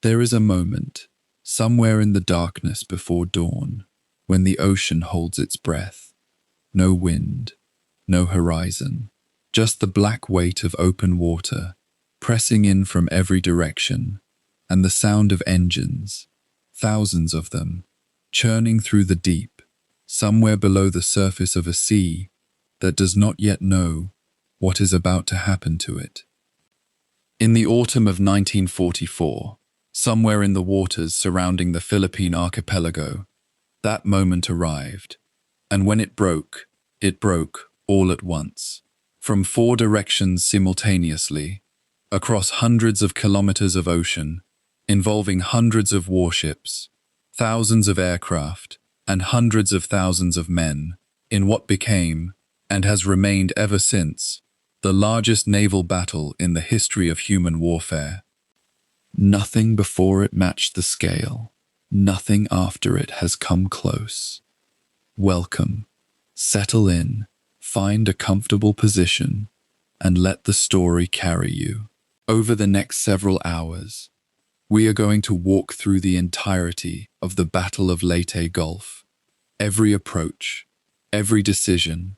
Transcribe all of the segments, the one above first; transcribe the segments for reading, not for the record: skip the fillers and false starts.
There is a moment, somewhere in the darkness before dawn, when the ocean holds its breath. No wind, no horizon, just the black weight of open water, pressing in from every direction, and the sound of engines, thousands of them, churning through the deep, somewhere below the surface of a sea that does not yet know what is about to happen to it. In the autumn of 1944, somewhere in the waters surrounding the Philippine archipelago, that moment arrived, and when it broke all at once, from 4 directions simultaneously, across hundreds of kilometers of ocean, involving hundreds of warships, thousands of aircraft, and hundreds of thousands of men, in what became, and has remained ever since, the largest naval battle in the history of human warfare. Nothing before it matched the scale. Nothing after it has come close. Welcome. Settle in, find a comfortable position, and let the story carry you. Over the next several hours, we are going to walk through the entirety of the Battle of Leyte Gulf. Every approach, every decision,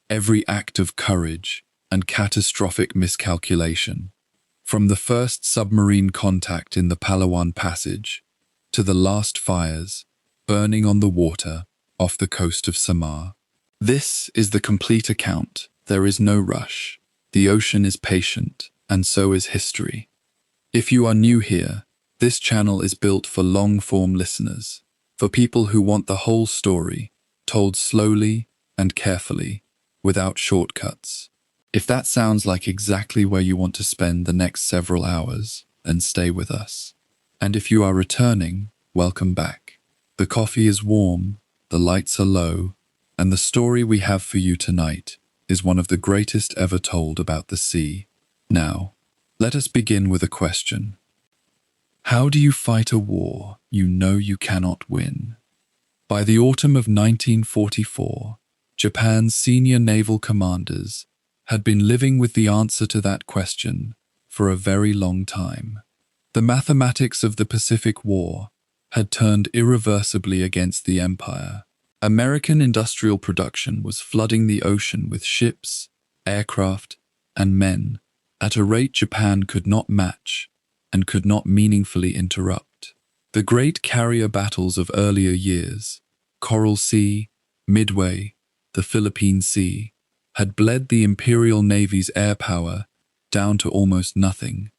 every act of courage and catastrophic miscalculation. From the first submarine contact in the Palawan Passage to the last fires burning on the water off the coast of Samar. This is the complete account. There is no rush. The ocean is patient, and so is history. If you are new here, this channel is built for long-form listeners, for people who want the whole story, told slowly and carefully, without shortcuts. If that sounds like exactly where you want to spend the next several hours, then stay with us. And if you are returning, welcome back. The coffee is warm, the lights are low, and the story we have for you tonight is one of the greatest ever told about the sea. Now, let us begin with a question. How do you fight a war you know you cannot win? By the autumn of 1944, Japan's senior naval commanders had been living with the answer to that question for a very long time. The mathematics of the Pacific War had turned irreversibly against the empire. American industrial production was flooding the ocean with ships, aircraft, and men at a rate Japan could not match and could not meaningfully interrupt. The great carrier battles of earlier years, Coral Sea, Midway, the Philippine Sea, had bled the Imperial Navy's air power down to almost nothing.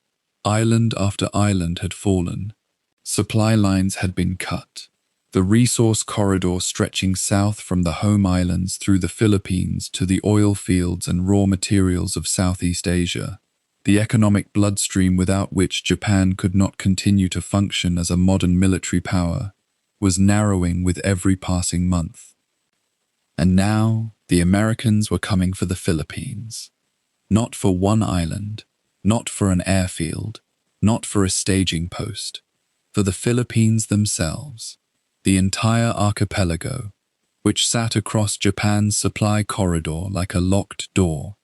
Island after island had fallen. Supply lines had been cut. The resource corridor stretching south from the home islands through the Philippines to the oil fields and raw materials of Southeast Asia, the economic bloodstream without which Japan could not continue to function as a modern military power, was narrowing with every passing month. And now the Americans were coming for the Philippines. Not for one island, not for an airfield, not for a staging post, for the Philippines themselves, the entire archipelago, which sat across Japan's supply corridor like a locked door.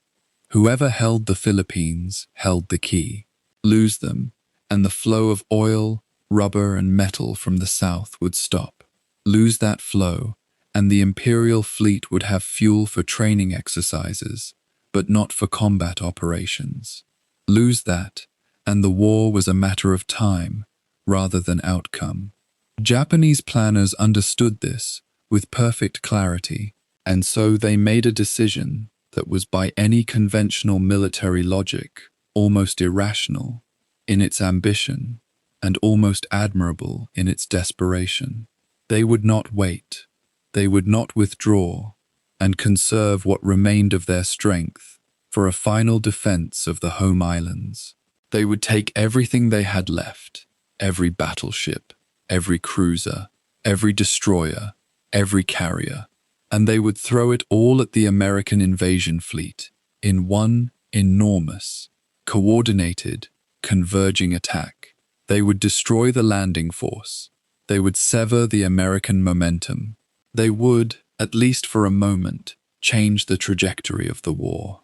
Whoever held the Philippines held the key. Lose them, and the flow of oil, rubber, and metal from the south would stop. Lose that flow, and the Imperial fleet would have fuel for training exercises, but not for combat operations. Lose that, and the war was a matter of time rather than outcome. Japanese planners understood this with perfect clarity, and so they made a decision that was by any conventional military logic almost irrational in its ambition and almost admirable in its desperation. They would not wait. They would not withdraw and conserve what remained of their strength for a final defense of the home islands. They would take everything they had left, every battleship, every cruiser, every destroyer, every carrier, and they would throw it all at the American invasion fleet in one enormous, coordinated, converging attack. They would destroy the landing force. They would sever the American momentum. They would, at least for a moment, change the trajectory of the war.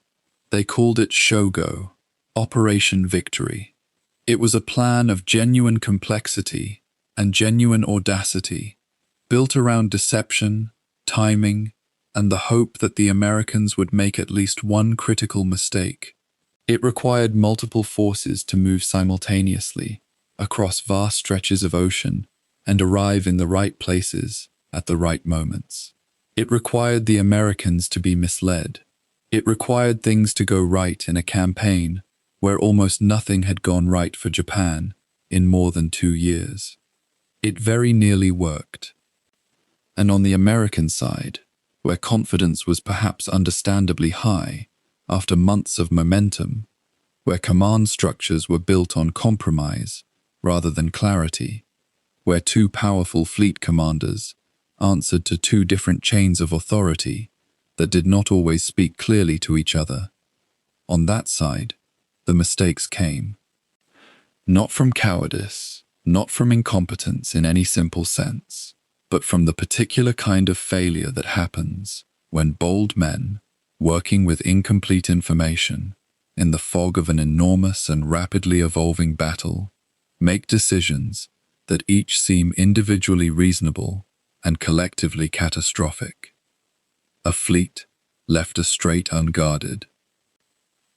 They called it Shogo, Operation Victory. It was a plan of genuine complexity and genuine audacity, built around deception, timing, and the hope that the Americans would make at least one critical mistake. It required multiple forces to move simultaneously across vast stretches of ocean and arrive in the right places at the right moments. It required the Americans to be misled. It required things to go right in a campaign where almost nothing had gone right for Japan in more than 2 years. It very nearly worked. And on the American side, where confidence was perhaps understandably high after months of momentum, where command structures were built on compromise rather than clarity, where 2 powerful fleet commanders answered to 2 different chains of authority that did not always speak clearly to each other. On that side, the mistakes came. Not from cowardice, not from incompetence in any simple sense, but from the particular kind of failure that happens when bold men, working with incomplete information, in the fog of an enormous and rapidly evolving battle, make decisions that each seem individually reasonable and collectively catastrophic. A fleet left a strait unguarded.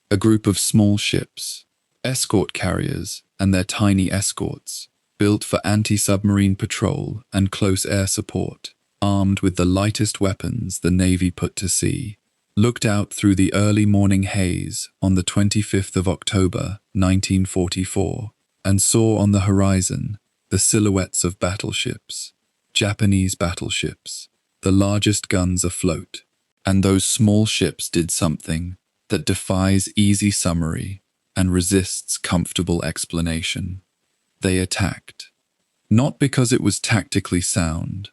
A group of small ships, escort carriers and their tiny escorts, built for anti-submarine patrol and close air support, armed with the lightest weapons the Navy put to sea, looked out through the early morning haze on the 25th of October, 1944, and saw on the horizon the silhouettes of battleships, Japanese battleships, the largest guns afloat. And those small ships did something that defies easy summary and resists comfortable explanation. They attacked. Not because it was tactically sound,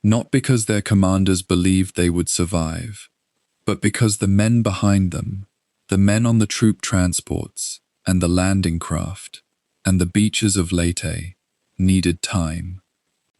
not because their commanders believed they would survive, but because the men behind them, the men on the troop transports and the landing craft and the beaches of Leyte, needed time.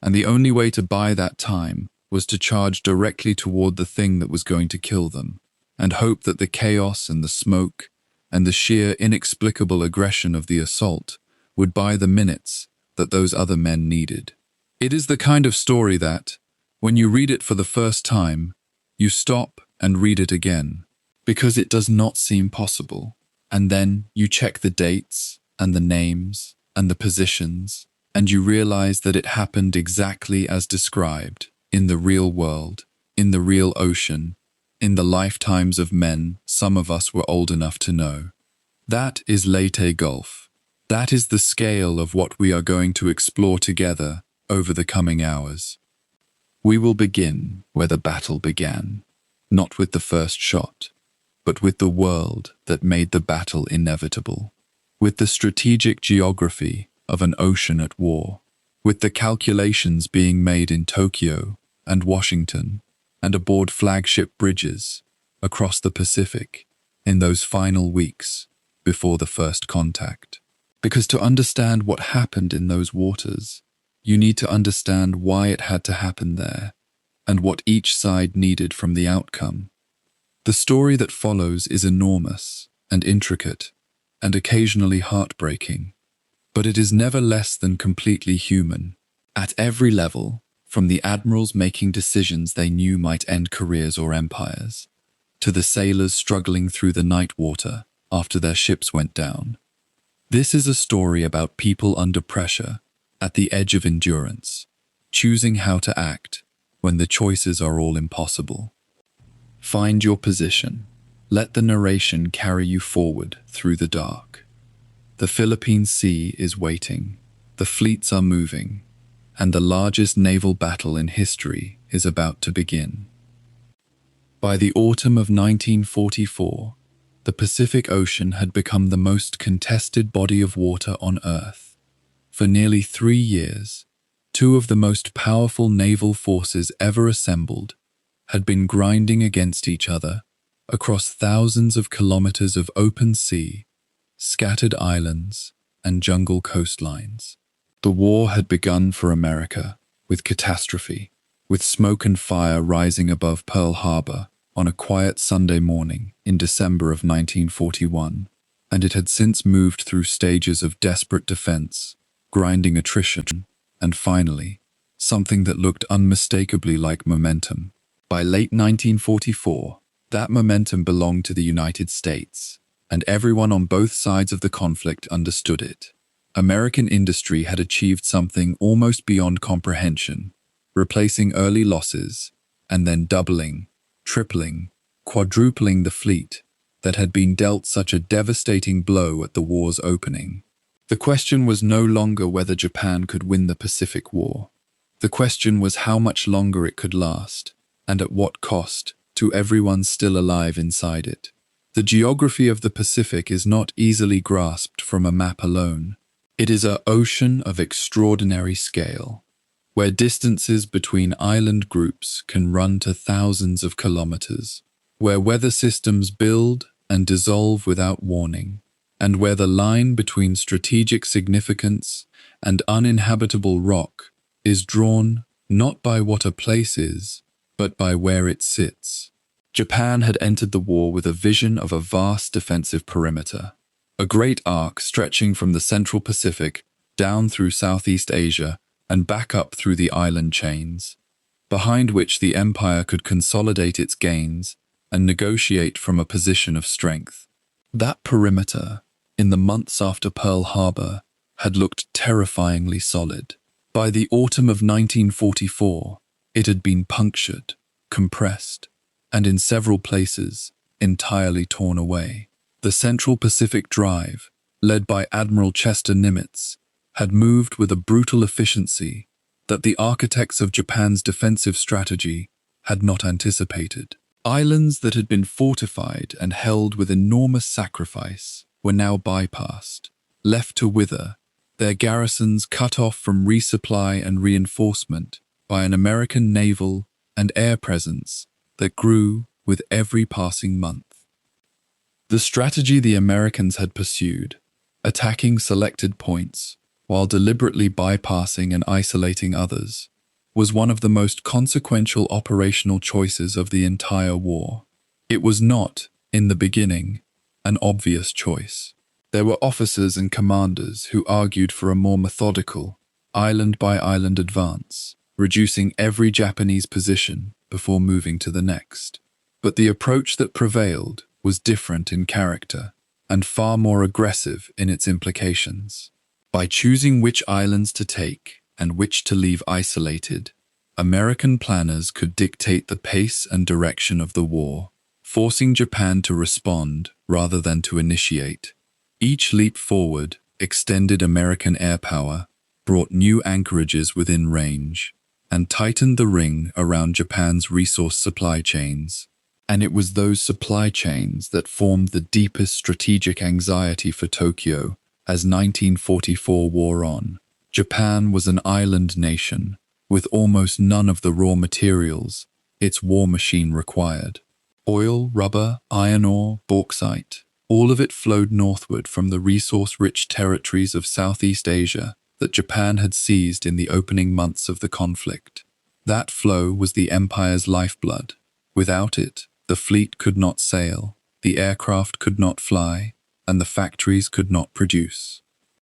And the only way to buy that time was to charge directly toward the thing that was going to kill them, and hope that the chaos and the smoke and the sheer inexplicable aggression of the assault would buy the minutes that those other men needed. It is the kind of story that, when you read it for the first time, you stop and read it again, because it does not seem possible. And then you check the dates and the names and the positions, and you realize that it happened exactly as described, in the real world, in the real ocean, in the lifetimes of men some of us were old enough to know. That is Leyte Gulf. That is the scale of what we are going to explore together over the coming hours. We will begin where the battle began, not with the first shot, but with the world that made the battle inevitable, with the strategic geography of an ocean at war, with the calculations being made in Tokyo and Washington and aboard flagship bridges across the Pacific in those final weeks before the first contact. Because to understand what happened in those waters, you need to understand why it had to happen there and what each side needed from the outcome. The story that follows is enormous and intricate and occasionally heartbreaking, but it is never less than completely human. At every level, from the admirals making decisions they knew might end careers or empires, to the sailors struggling through the night water after their ships went down. This is a story about people under pressure, at the edge of endurance, choosing how to act when the choices are all impossible. Find your position. Let the narration carry you forward through the dark. The Philippine Sea is waiting, the fleets are moving, and the largest naval battle in history is about to begin. By the autumn of 1944, the Pacific Ocean had become the most contested body of water on Earth. For nearly 3 years, 2 of the most powerful naval forces ever assembled had been grinding against each other across thousands of kilometers of open sea, scattered islands, and jungle coastlines. The war had begun for America with catastrophe, with smoke and fire rising above Pearl Harbor on a quiet Sunday morning in December of 1941. and it had since moved through stages of desperate defense, grinding attrition, and finally, something that looked unmistakably like momentum. By late 1944, that momentum belonged to the United States, and everyone on both sides of the conflict understood it. American industry had achieved something almost beyond comprehension, replacing early losses, and then doubling, tripling, quadrupling the fleet that had been dealt such a devastating blow at the war's opening. The question was no longer whether Japan could win the Pacific War. The question was how much longer it could last, and at what cost to everyone still alive inside it. The geography of the Pacific is not easily grasped from a map alone. It is an ocean of extraordinary scale, where distances between island groups can run to thousands of kilometers, where weather systems build and dissolve without warning, and where the line between strategic significance and uninhabitable rock is drawn not by what a place is, but by where it sits. Japan had entered the war with a vision of a vast defensive perimeter, a great arc stretching from the Central Pacific down through Southeast Asia and back up through the island chains, behind which the empire could consolidate its gains and negotiate from a position of strength. That perimeter, in the months after Pearl Harbor, had looked terrifyingly solid. By the autumn of 1944, it had been punctured, compressed, and in several places, entirely torn away. The Central Pacific Drive, led by Admiral Chester Nimitz, had moved with a brutal efficiency that the architects of Japan's defensive strategy had not anticipated. Islands that had been fortified and held with enormous sacrifice were now bypassed, left to wither, their garrisons cut off from resupply and reinforcement by an American naval and air presence that grew with every passing month. The strategy the Americans had pursued, attacking selected points while deliberately bypassing and isolating others, was one of the most consequential operational choices of the entire war. It was not, in the beginning, an obvious choice. There were officers and commanders who argued for a more methodical, island-by-island advance, reducing every Japanese position before moving to the next. But the approach that prevailed was different in character and far more aggressive in its implications. By choosing which islands to take and which to leave isolated, American planners could dictate the pace and direction of the war, forcing Japan to respond rather than to initiate. Each leap forward extended American air power, brought new anchorages within range, and tightened the ring around Japan's resource supply chains. And it was those supply chains that formed the deepest strategic anxiety for Tokyo as 1944 wore on. Japan was an island nation, with almost none of the raw materials its war machine required. Oil, rubber, iron ore, bauxite, all of it flowed northward from the resource-rich territories of Southeast Asia that Japan had seized in the opening months of the conflict. That flow was the empire's lifeblood. Without it, the fleet could not sail, the aircraft could not fly, and the factories could not produce.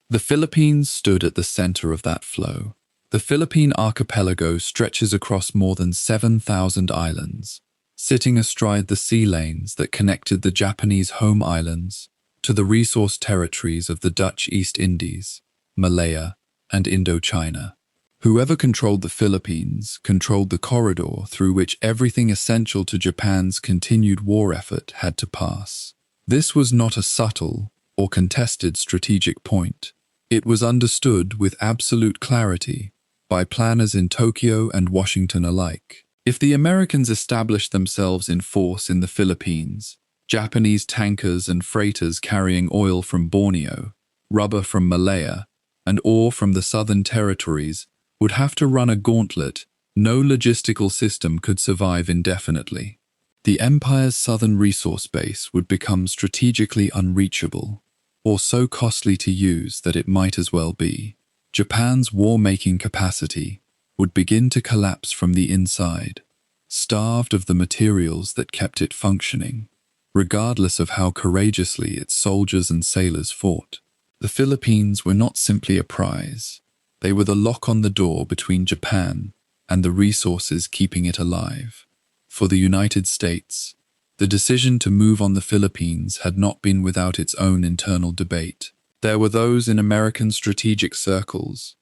The Philippines stood at the center of that flow. The Philippine archipelago stretches across more than 7,000 islands, sitting astride the sea lanes that connected the Japanese home islands to the resource territories of the Dutch East Indies, Malaya, and Indochina. Whoever controlled the Philippines controlled the corridor through which everything essential to Japan's continued war effort had to pass. This was not a subtle or contested strategic point. It was understood with absolute clarity by planners in Tokyo and Washington alike. If the Americans established themselves in force in the Philippines, Japanese tankers and freighters carrying oil from Borneo, rubber from Malaya, and ore from the southern territories would have to run a gauntlet no logistical system could survive indefinitely. The empire's southern resource base would become strategically unreachable, or so costly to use that it might as well be. Japan's war-making capacity would begin to collapse from the inside, starved of the materials that kept it functioning. regardless of how courageously its soldiers and sailors fought. The Philippines were not simply a prize. They were the lock on the door between Japan and the resources keeping it alive. For the United States, the decision to move on the Philippines had not been without its own internal debate. There were those in American strategic circles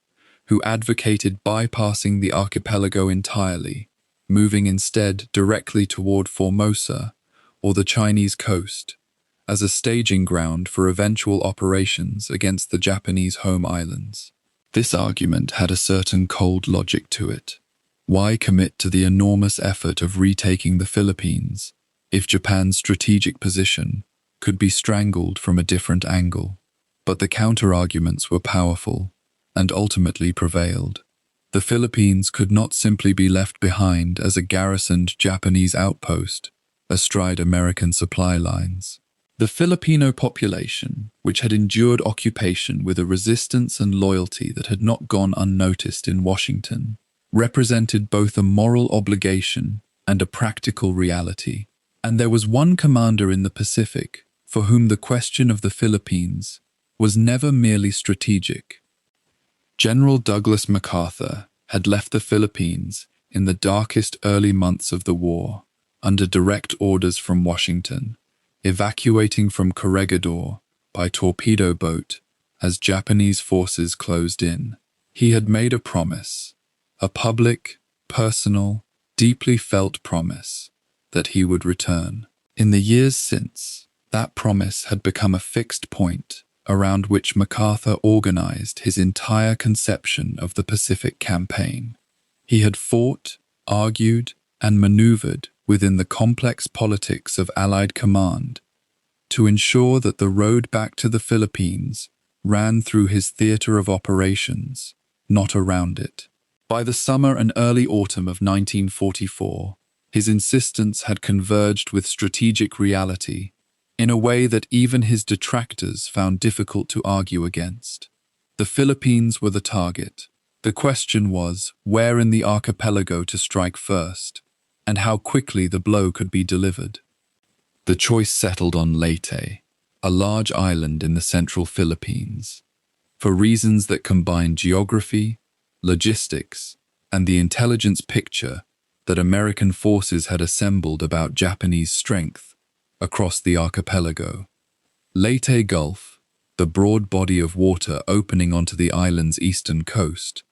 who advocated bypassing the archipelago entirely, moving instead directly toward Formosa or the Chinese coast as a staging ground for eventual operations against the Japanese home islands. This argument had a certain cold logic to it. Why commit to the enormous effort of retaking the Philippines if Japan's strategic position could be strangled from a different angle? But the counter-arguments were powerful and ultimately prevailed. The Philippines could not simply be left behind as a garrisoned Japanese outpost astride American supply lines. The Filipino population, which had endured occupation with a resistance and loyalty that had not gone unnoticed in Washington, represented both a moral obligation and a practical reality. And there was one commander in the Pacific for whom the question of the Philippines was never merely strategic. General Douglas MacArthur had left the Philippines in the darkest early months of the war, under direct orders from Washington, evacuating from Corregidor by torpedo boat as Japanese forces closed in. He had made a promise, a public, personal, deeply felt promise, that he would return. In the years since, that promise had become a fixed point around which MacArthur organized his entire conception of the Pacific Campaign. He had fought, argued, and maneuvered within the complex politics of Allied command to ensure that the road back to the Philippines ran through his theater of operations, not around it. By the summer and early autumn of 1944, his insistence had converged with strategic reality in a way that even his detractors found difficult to argue against. The Philippines were the target. The question was where in the archipelago to strike first, and how quickly the blow could be delivered. The choice settled on Leyte, a large island in the central Philippines, for reasons that combined geography, logistics, and the intelligence picture that American forces had assembled about Japanese strength across the archipelago. Leyte Gulf, the broad body of water opening onto the island's eastern coast,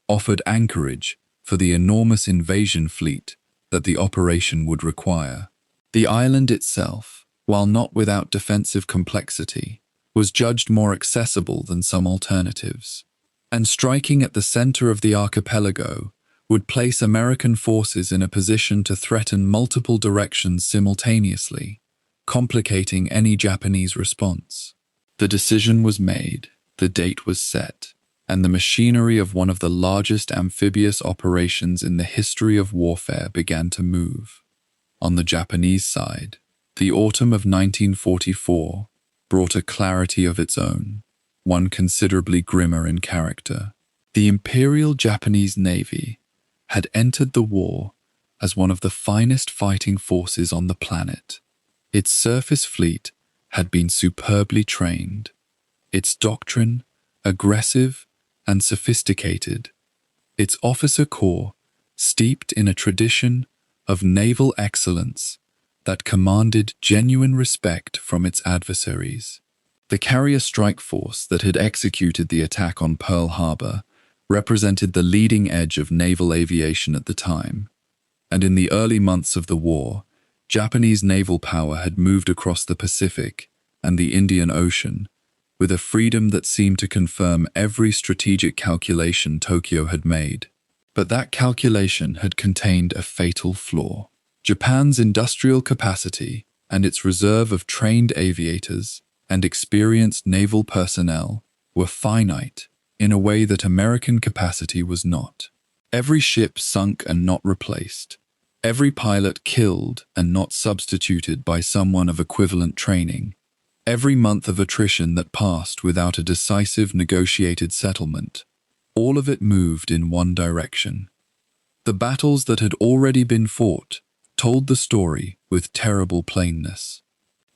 offered anchorage for the enormous invasion fleet that the operation would require. The island itself, while not without defensive complexity, was judged more accessible than some alternatives, and striking at the center of the archipelago would place American forces in a position to threaten multiple directions simultaneously, complicating any Japanese response. The decision was made, the date was set, and the machinery of one of the largest amphibious operations in the history of warfare began to move. On the Japanese side, the autumn of 1944 brought a clarity of its own, one considerably grimmer in character. The Imperial Japanese Navy had entered the war as one of the finest fighting forces on the planet. Its surface fleet had been superbly trained, its doctrine aggressive and sophisticated, its officer corps steeped in a tradition of naval excellence that commanded genuine respect from its adversaries. The carrier strike force that had executed the attack on Pearl Harbor represented the leading edge of naval aviation at the time, and in the early months of the war, Japanese naval power had moved across the Pacific and the Indian Ocean with a freedom that seemed to confirm every strategic calculation Tokyo had made. But that calculation had contained a fatal flaw. Japan's industrial capacity and its reserve of trained aviators and experienced naval personnel were finite in a way that American capacity was not. Every ship sunk and not replaced. Every pilot killed and not substituted by someone of equivalent training. Every month of attrition that passed without a decisive negotiated settlement. All of it moved in one direction. The battles that had already been fought told the story with terrible plainness.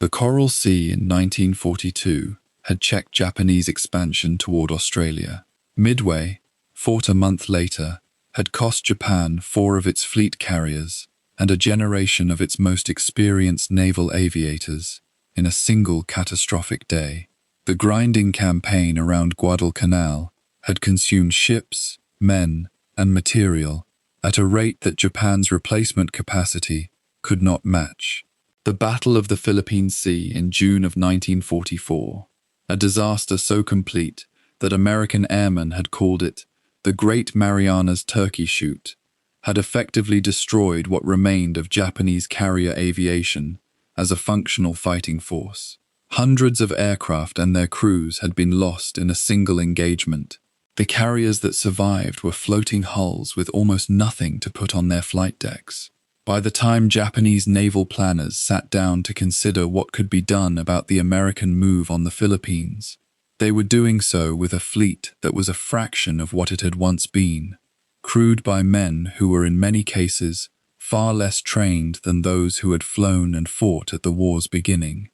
The Coral Sea in 1942 had checked Japanese expansion toward Australia. Midway, fought a month later, had cost Japan 4 of its fleet carriers and a generation of its most experienced naval aviators in a single catastrophic day. The grinding campaign around Guadalcanal had consumed ships, men, and material at a rate that Japan's replacement capacity could not match. The Battle of the Philippine Sea in June of 1944, a disaster so complete that American airmen had called it the Great Marianas Turkey Shoot, had effectively destroyed what remained of Japanese carrier aviation as a functional fighting force. Hundreds of aircraft and their crews had been lost in a single engagement. The carriers that survived were floating hulls with almost nothing to put on their flight decks. By the time Japanese naval planners sat down to consider what could be done about the American move on the Philippines, they were doing so with a fleet that was a fraction of what it had once been, crewed by men who were in many cases far less trained than those who had flown and fought at the war's beginning.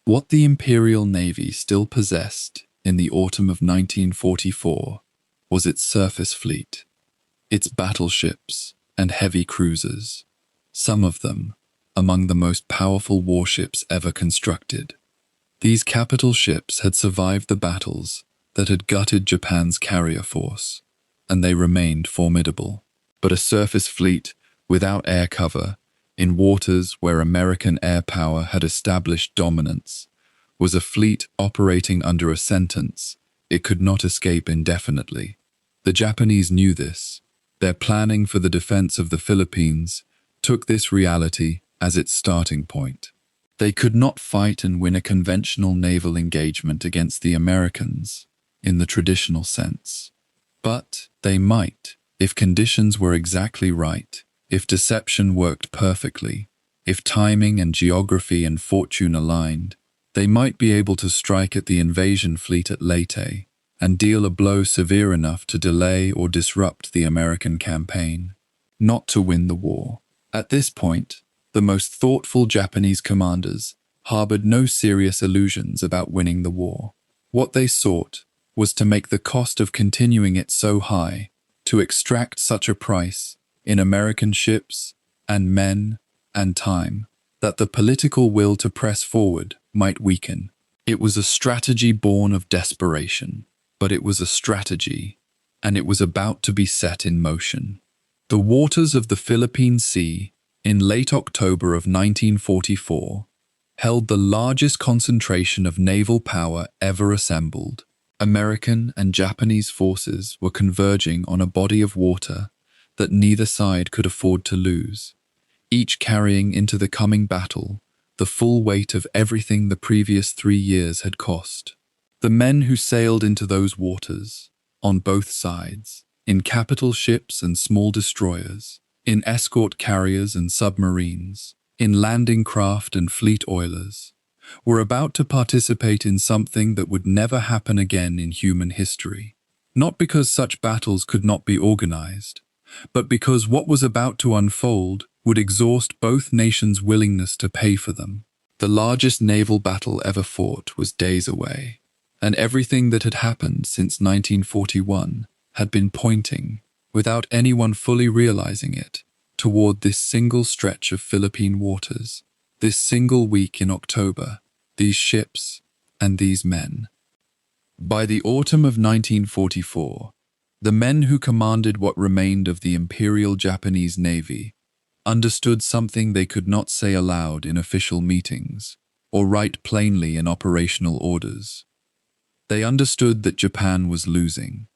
What the Imperial Navy still possessed in the autumn of 1944 was its surface fleet, its battleships and heavy cruisers, some of them among the most powerful warships ever constructed. These capital ships had survived the battles that had gutted Japan's carrier force, and they remained formidable. But a surface fleet without air cover, in waters where American air power had established dominance, was a fleet operating under a sentence it could not escape indefinitely. The Japanese knew this. Their planning for the defense of the Philippines took this reality as its starting point. They could not fight and win a conventional naval engagement against the Americans in the traditional sense. But they might, if conditions were exactly right, if deception worked perfectly, if timing and geography and fortune aligned, they might be able to strike at the invasion fleet at Leyte and deal a blow severe enough to delay or disrupt the American campaign, not to win the war. At this point, the most thoughtful Japanese commanders harbored no serious illusions about winning the war. What they sought was to make the cost of continuing it so high, to extract such a price in American ships and men and time, that the political will to press forward might weaken. It was a strategy born of desperation, but it was a strategy, and it was about to be set in motion. The waters of the Philippine Sea, in late October of 1944, held the largest concentration of naval power ever assembled. American and Japanese forces were converging on a body of water that neither side could afford to lose, each carrying into the coming battle the full weight of everything the previous 3 years had cost. The men who sailed into those waters, on both sides, in capital ships and small destroyers, in escort carriers and submarines, in landing craft and fleet oilers, were about to participate in something that would never happen again in human history. Not because such battles could not be organized, but because what was about to unfold would exhaust both nations' willingness to pay for them. The largest naval battle ever fought was days away, and everything that had happened since 1941 had been pointing, without anyone fully realizing it, toward this single stretch of Philippine waters, this single week in October, these ships and these men. By the autumn of 1944, the men who commanded what remained of the Imperial Japanese Navy understood something they could not say aloud in official meetings or write plainly in operational orders. They understood that Japan was losing,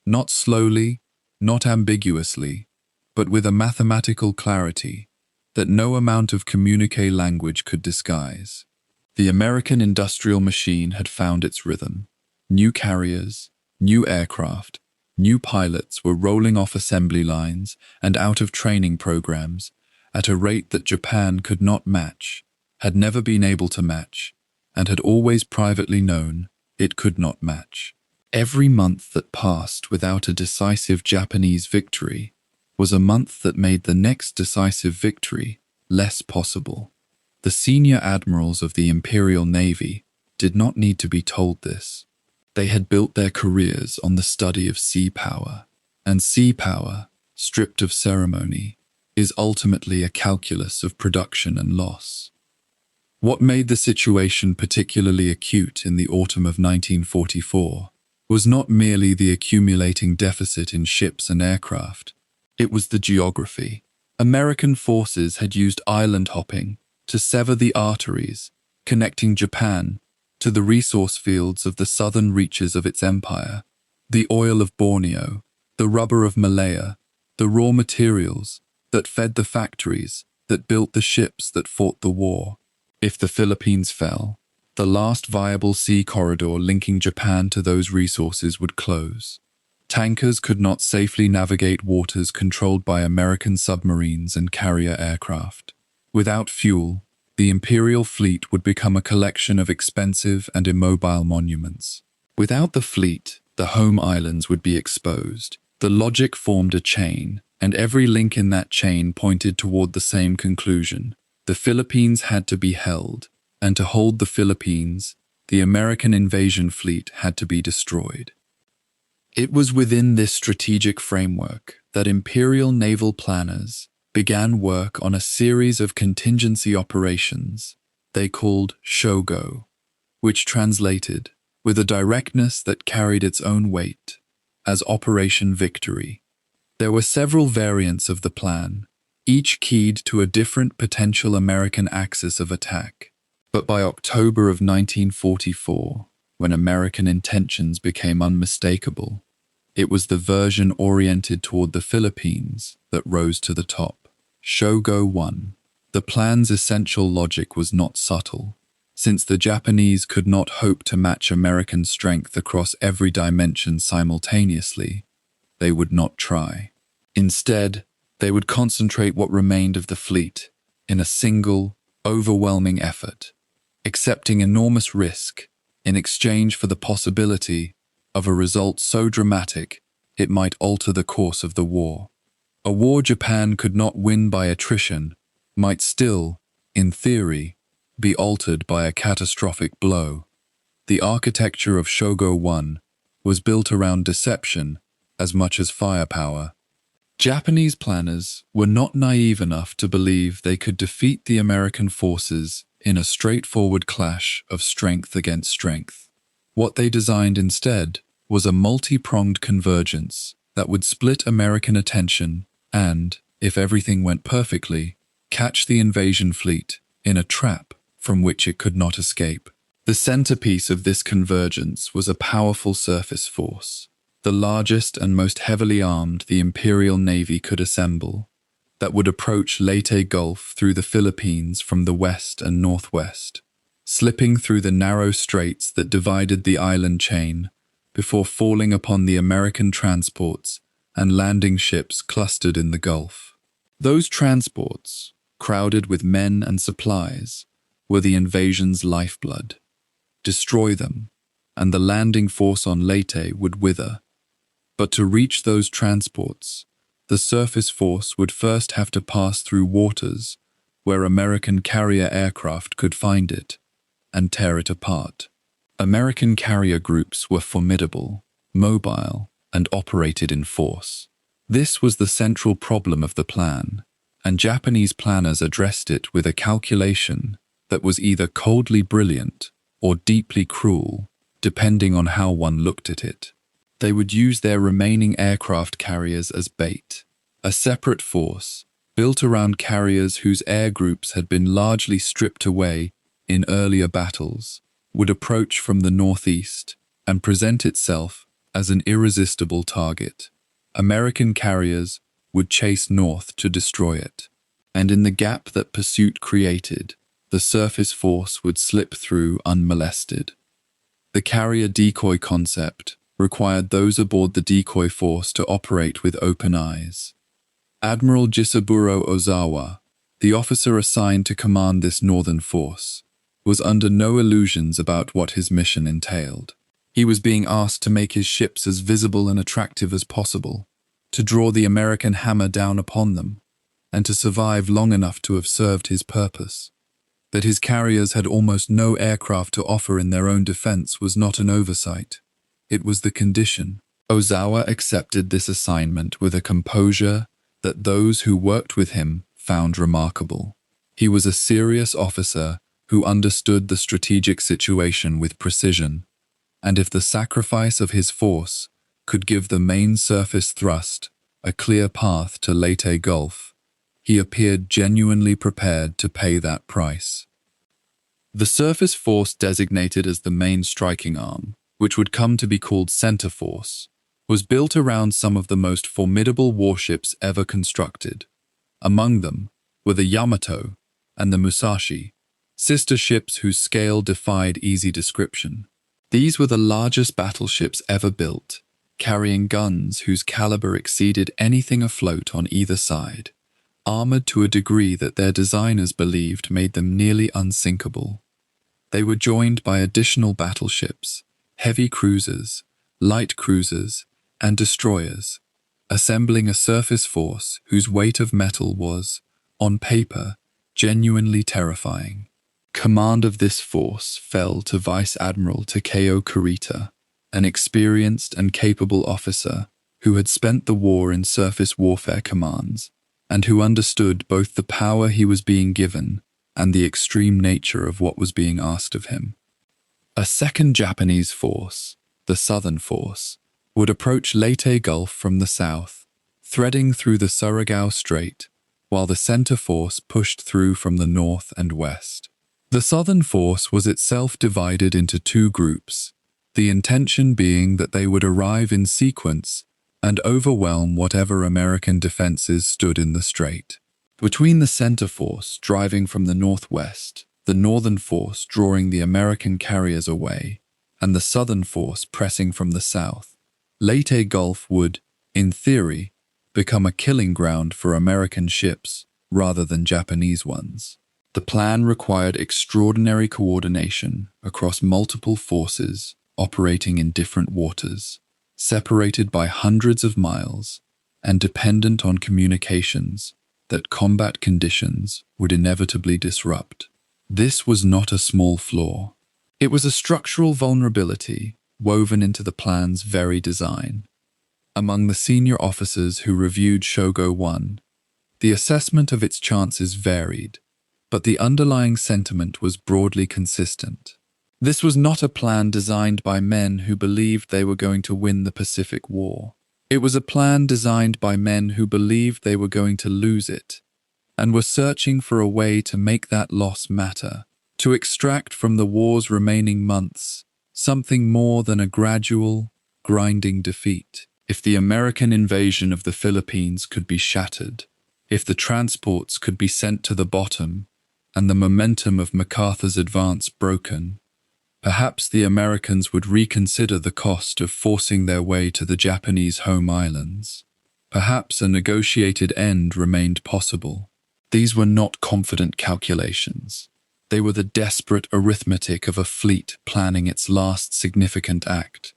not slowly, not ambiguously, but with a mathematical clarity that no amount of communique language could disguise. The American industrial machine had found its rhythm. New carriers, new aircraft, new pilots were rolling off assembly lines and out of training programs at a rate that Japan could not match, had never been able to match, and had always privately known it could not match. Every month that passed without a decisive Japanese victory was a month that made the next decisive victory less possible. The senior admirals of the Imperial Navy did not need to be told this. They had built their careers on the study of sea power, and sea power, stripped of ceremony, is ultimately a calculus of production and loss. What made the situation particularly acute in the autumn of 1944 was not merely the accumulating deficit in ships and aircraft, it was the geography. American forces had used island hopping to sever the arteries connecting Japan to the resource fields of the southern reaches of its empire, the oil of Borneo, the rubber of Malaya, the raw materials that fed the factories that built the ships that fought the war. If the Philippines fell, the last viable sea corridor linking Japan to those resources would close. Tankers could not safely navigate waters controlled by American submarines and carrier aircraft. Without fuel, the Imperial fleet would become a collection of expensive and immobile monuments. Without the fleet, the home islands would be exposed. The logic formed a chain, and every link in that chain pointed toward the same conclusion. The Philippines had to be held, and to hold the Philippines, the American invasion fleet had to be destroyed. It was within this strategic framework that Imperial naval planners began work on a series of contingency operations they called Shogo, which translated, with a directness that carried its own weight, as Operation Victory. There were several variants of the plan, each keyed to a different potential American axis of attack. But by October of 1944, when American intentions became unmistakable, it was the version oriented toward the Philippines that rose to the top. Shogo 1. The plan's essential logic was not subtle. Since the Japanese could not hope to match American strength across every dimension simultaneously, they would not try. Instead, they would concentrate what remained of the fleet in a single, overwhelming effort, accepting enormous risk in exchange for the possibility of a result so dramatic it might alter the course of the war. A war Japan could not win by attrition might still, in theory, be altered by a catastrophic blow. The architecture of Shogo 1 was built around deception as much as firepower. Japanese planners were not naive enough to believe they could defeat the American forces in a straightforward clash of strength against strength. What they designed instead was a multi-pronged convergence that would split American attention and, if everything went perfectly, catch the invasion fleet in a trap from which it could not escape. The centerpiece of this convergence was a powerful surface force, the largest and most heavily armed the Imperial Navy could assemble, that would approach Leyte Gulf through the Philippines from the west and northwest, slipping through the narrow straits that divided the island chain before falling upon the American transports and landing ships clustered in the Gulf. Those transports, crowded with men and supplies, were the invasion's lifeblood. Destroy them, and the landing force on Leyte would wither. But to reach those transports, the surface force would first have to pass through waters where American carrier aircraft could find it and tear it apart. American carrier groups were formidable, mobile, and operated in force. This was the central problem of the plan, and Japanese planners addressed it with a calculation that was either coldly brilliant or deeply cruel, depending on how one looked at it. They would use their remaining aircraft carriers as bait, a separate force built around carriers whose air groups had been largely stripped away in earlier battles, would approach from the northeast and present itself as an irresistible target. American carriers would chase north to destroy it, and in the gap that pursuit created, the surface force would slip through unmolested. The carrier decoy concept required those aboard the decoy force to operate with open eyes. Admiral Jisaburo Ozawa, the officer assigned to command this northern force, was under no illusions about what his mission entailed. He was being asked to make his ships as visible and attractive as possible, to draw the American hammer down upon them, and to survive long enough to have served his purpose. That his carriers had almost no aircraft to offer in their own defense was not an oversight. It was the condition. Ozawa accepted this assignment with a composure that those who worked with him found remarkable. He was a serious officer who understood the strategic situation with precision, and if the sacrifice of his force could give the main surface thrust a clear path to Leyte Gulf, he appeared genuinely prepared to pay that price. The surface force designated as the main striking arm, which would come to be called Center Force, was built around some of the most formidable warships ever constructed. Among them were the Yamato and the Musashi, sister ships whose scale defied easy description. These were the largest battleships ever built, carrying guns whose caliber exceeded anything afloat on either side, armored to a degree that their designers believed made them nearly unsinkable. They were joined by additional battleships, heavy cruisers, light cruisers, and destroyers, assembling a surface force whose weight of metal was, on paper, genuinely terrifying. Command of this force fell to Vice Admiral Takeo Kurita, an experienced and capable officer who had spent the war in surface warfare commands, and who understood both the power he was being given and the extreme nature of what was being asked of him. A second Japanese force, the Southern Force, would approach Leyte Gulf from the south, threading through the Surigao Strait, while the center force pushed through from the north and west. The Southern Force was itself divided into two groups, the intention being that they would arrive in sequence and overwhelm whatever American defenses stood in the strait. Between the center force driving from the northwest, the northern force drawing the American carriers away, and the southern force pressing from the south, Leyte Gulf would, in theory, become a killing ground for American ships rather than Japanese ones. The plan required extraordinary coordination across multiple forces operating in different waters, separated by hundreds of miles and dependent on communications that combat conditions would inevitably disrupt. This was not a small flaw. It was a structural vulnerability woven into the plan's very design. Among the senior officers who reviewed Shogo 1, the assessment of its chances varied, but the underlying sentiment was broadly consistent. This was not a plan designed by men who believed they were going to win the Pacific War. It was a plan designed by men who believed they were going to lose it, and were searching for a way to make that loss matter, to extract from the war's remaining months something more than a gradual, grinding defeat. If the American invasion of the Philippines could be shattered, if the transports could be sent to the bottom, and the momentum of MacArthur's advance broken, perhaps the Americans would reconsider the cost of forcing their way to the Japanese home islands. Perhaps a negotiated end remained possible. These were not confident calculations. They were the desperate arithmetic of a fleet planning its last significant act.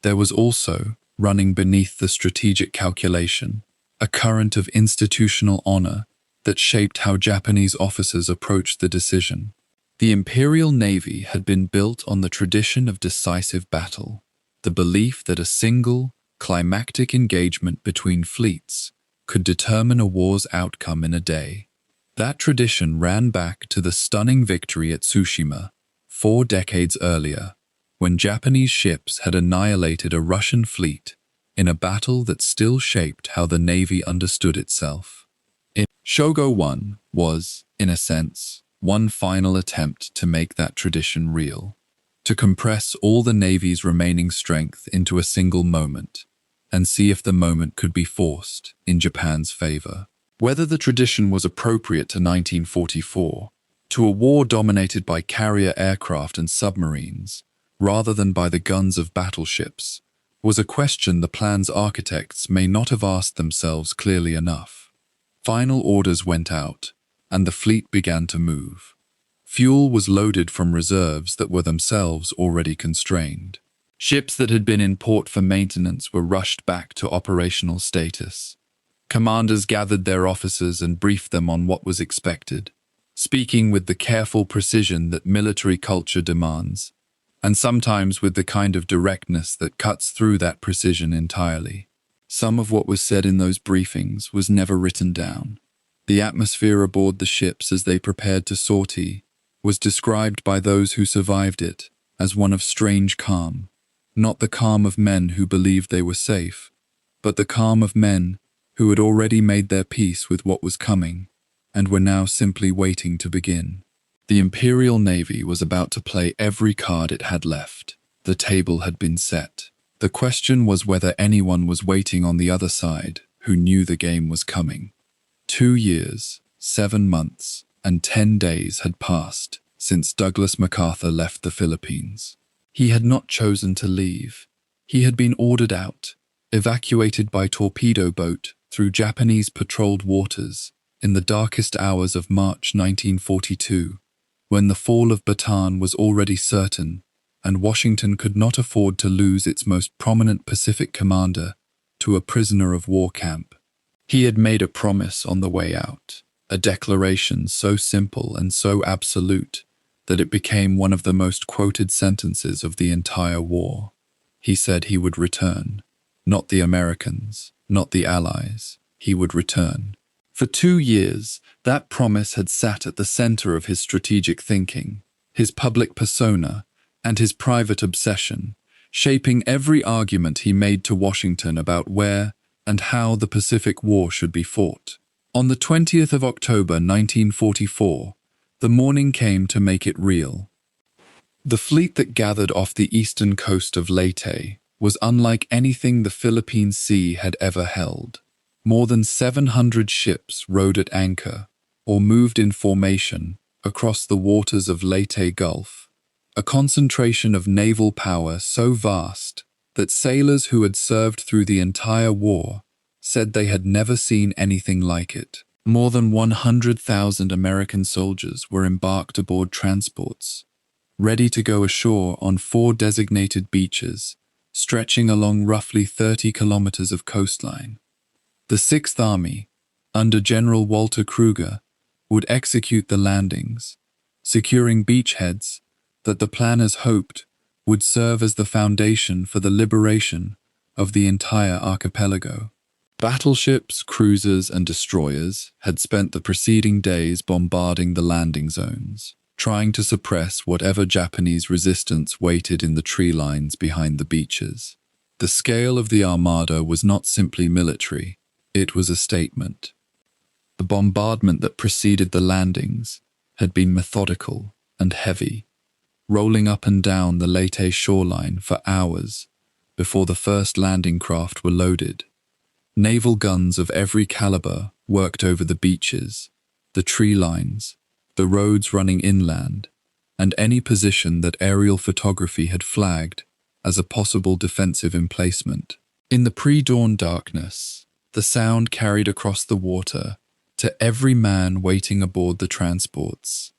There was also, running beneath the strategic calculation, a current of institutional honor that shaped how Japanese officers approached the decision. The Imperial Navy had been built on the tradition of decisive battle, the belief that a single, climactic engagement between fleets could determine a war's outcome in a day. That tradition ran back to the stunning victory at Tsushima 4 decades earlier, when Japanese ships had annihilated a Russian fleet in a battle that still shaped how the Navy understood itself. Shogo 1 was, in a sense, one final attempt to make that tradition real, to compress all the Navy's remaining strength into a single moment, and see if the moment could be forced in Japan's favor. Whether the tradition was appropriate to 1944, to a war dominated by carrier aircraft and submarines, rather than by the guns of battleships, was a question the plan's architects may not have asked themselves clearly enough. Final orders went out, and the fleet began to move. Fuel was loaded from reserves that were themselves already constrained. Ships that had been in port for maintenance were rushed back to operational status. Commanders gathered their officers and briefed them on what was expected. speaking with the careful precision that military culture demands, and sometimes with the kind of directness that cuts through that precision entirely. Some of what was said in those briefings was never written down. The atmosphere aboard the ships as they prepared to sortie was described by those who survived it as one of strange calm, not the calm of men who believed they were safe, but the calm of men who had already made their peace with what was coming and were now simply waiting to begin. The Imperial Navy was about to play every card it had left. The table had been set. The question was whether anyone was waiting on the other side who knew the game was coming. 2 years, 7 months, and 10 days had passed since Douglas MacArthur left the Philippines. He had not chosen to leave. He had been ordered out, evacuated by torpedo boat through Japanese patrolled waters in the darkest hours of March 1942, when the fall of Bataan was already certain and Washington could not afford to lose its most prominent Pacific commander to a prisoner of war camp. He had made a promise on the way out, a declaration so simple and so absolute that it became one of the most quoted sentences of the entire war. He said he would return. Not the Americans, not the Allies. He would return. For 2 years, that promise had sat at the center of his strategic thinking, his public persona, and his private obsession, shaping every argument he made to Washington about where and how the Pacific War should be fought. On the 20th of October 1944, the morning came to make it real. The fleet that gathered off the eastern coast of Leyte was unlike anything the Philippine Sea had ever held. More than 700 ships rode at anchor or moved in formation across the waters of Leyte Gulf, a concentration of naval power so vast that sailors who had served through the entire war said they had never seen anything like it. More than 100,000 American soldiers were embarked aboard transports, ready to go ashore on 4 designated beaches, stretching along roughly 30 kilometers of coastline. The Sixth Army, under General Walter Kruger, would execute the landings, securing beachheads that the planners hoped would serve as the foundation for the liberation of the entire archipelago. Battleships, cruisers, and destroyers had spent the preceding days bombarding the landing zones, trying to suppress whatever Japanese resistance waited in the tree lines behind the beaches. The scale of the armada was not simply military, it was a statement. The bombardment that preceded the landings had been methodical and heavy, rolling up and down the Leyte shoreline for hours before the first landing craft were loaded. Naval guns of every caliber worked over the beaches, the tree lines, the roads running inland, and any position that aerial photography had flagged as a possible defensive emplacement. In the pre-dawn darkness, the sound carried across the water to every man waiting aboard the transports,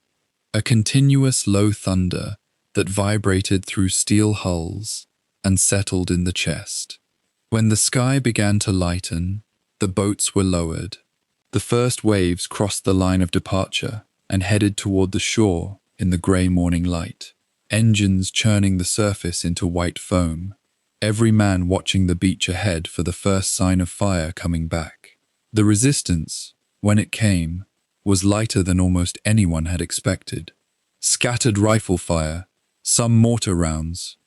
a continuous low thunder that vibrated through steel hulls and settled in the chest. When the sky began to lighten, the boats were lowered. The first waves crossed the line of departure and headed toward the shore in the grey morning light, engines churning the surface into white foam, every man watching the beach ahead for the first sign of fire coming back. The resistance, when it came, was lighter than almost anyone had expected. Scattered rifle fire, some mortar rounds,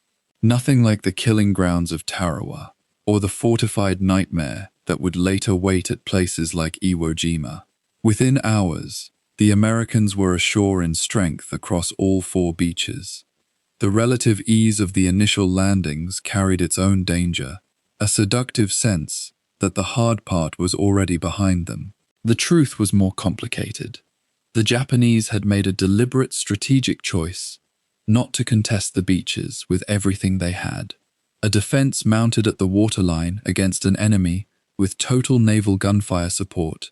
nothing like the killing grounds of Tarawa, or the fortified nightmare that would later wait at places like Iwo Jima. Within hours, the Americans were ashore in strength across all 4 beaches. The relative ease of the initial landings carried its own danger, a seductive sense that the hard part was already behind them. The truth was more complicated. The Japanese had made a deliberate strategic choice not to contest the beaches with everything they had. A defense mounted at the waterline against an enemy with total naval gunfire support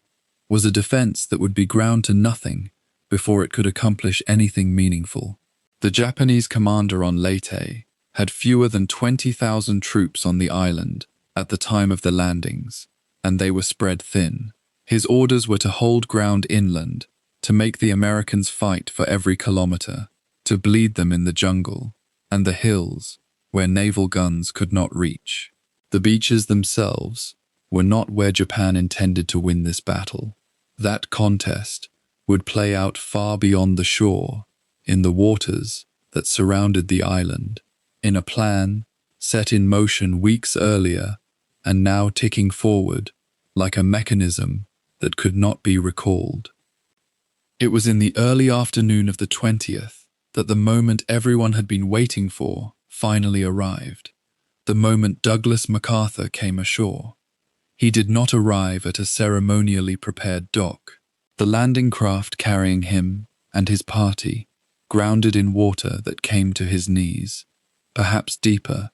was a defense that would be ground to nothing before it could accomplish anything meaningful. The Japanese commander on Leyte had fewer than 20,000 troops on the island at the time of the landings, and they were spread thin. His orders were to hold ground inland, to make the Americans fight for every kilometer, to bleed them in the jungle and the hills where naval guns could not reach. The beaches themselves were not where Japan intended to win this battle. That contest would play out far beyond the shore, in the waters that surrounded the island, in a plan set in motion weeks earlier and now ticking forward like a mechanism that could not be recalled. It was in the early afternoon of the 20th that the moment everyone had been waiting for finally arrived. The moment Douglas MacArthur came ashore. He did not arrive at a ceremonially prepared dock. The landing craft carrying him and his party grounded in water that came to his knees, perhaps deeper,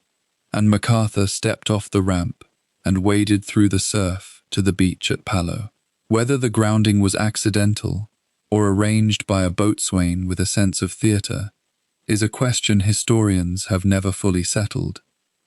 and MacArthur stepped off the ramp and waded through the surf to the beach at Palau. Whether the grounding was accidental or arranged by a boatswain with a sense of theatre is a question historians have never fully settled,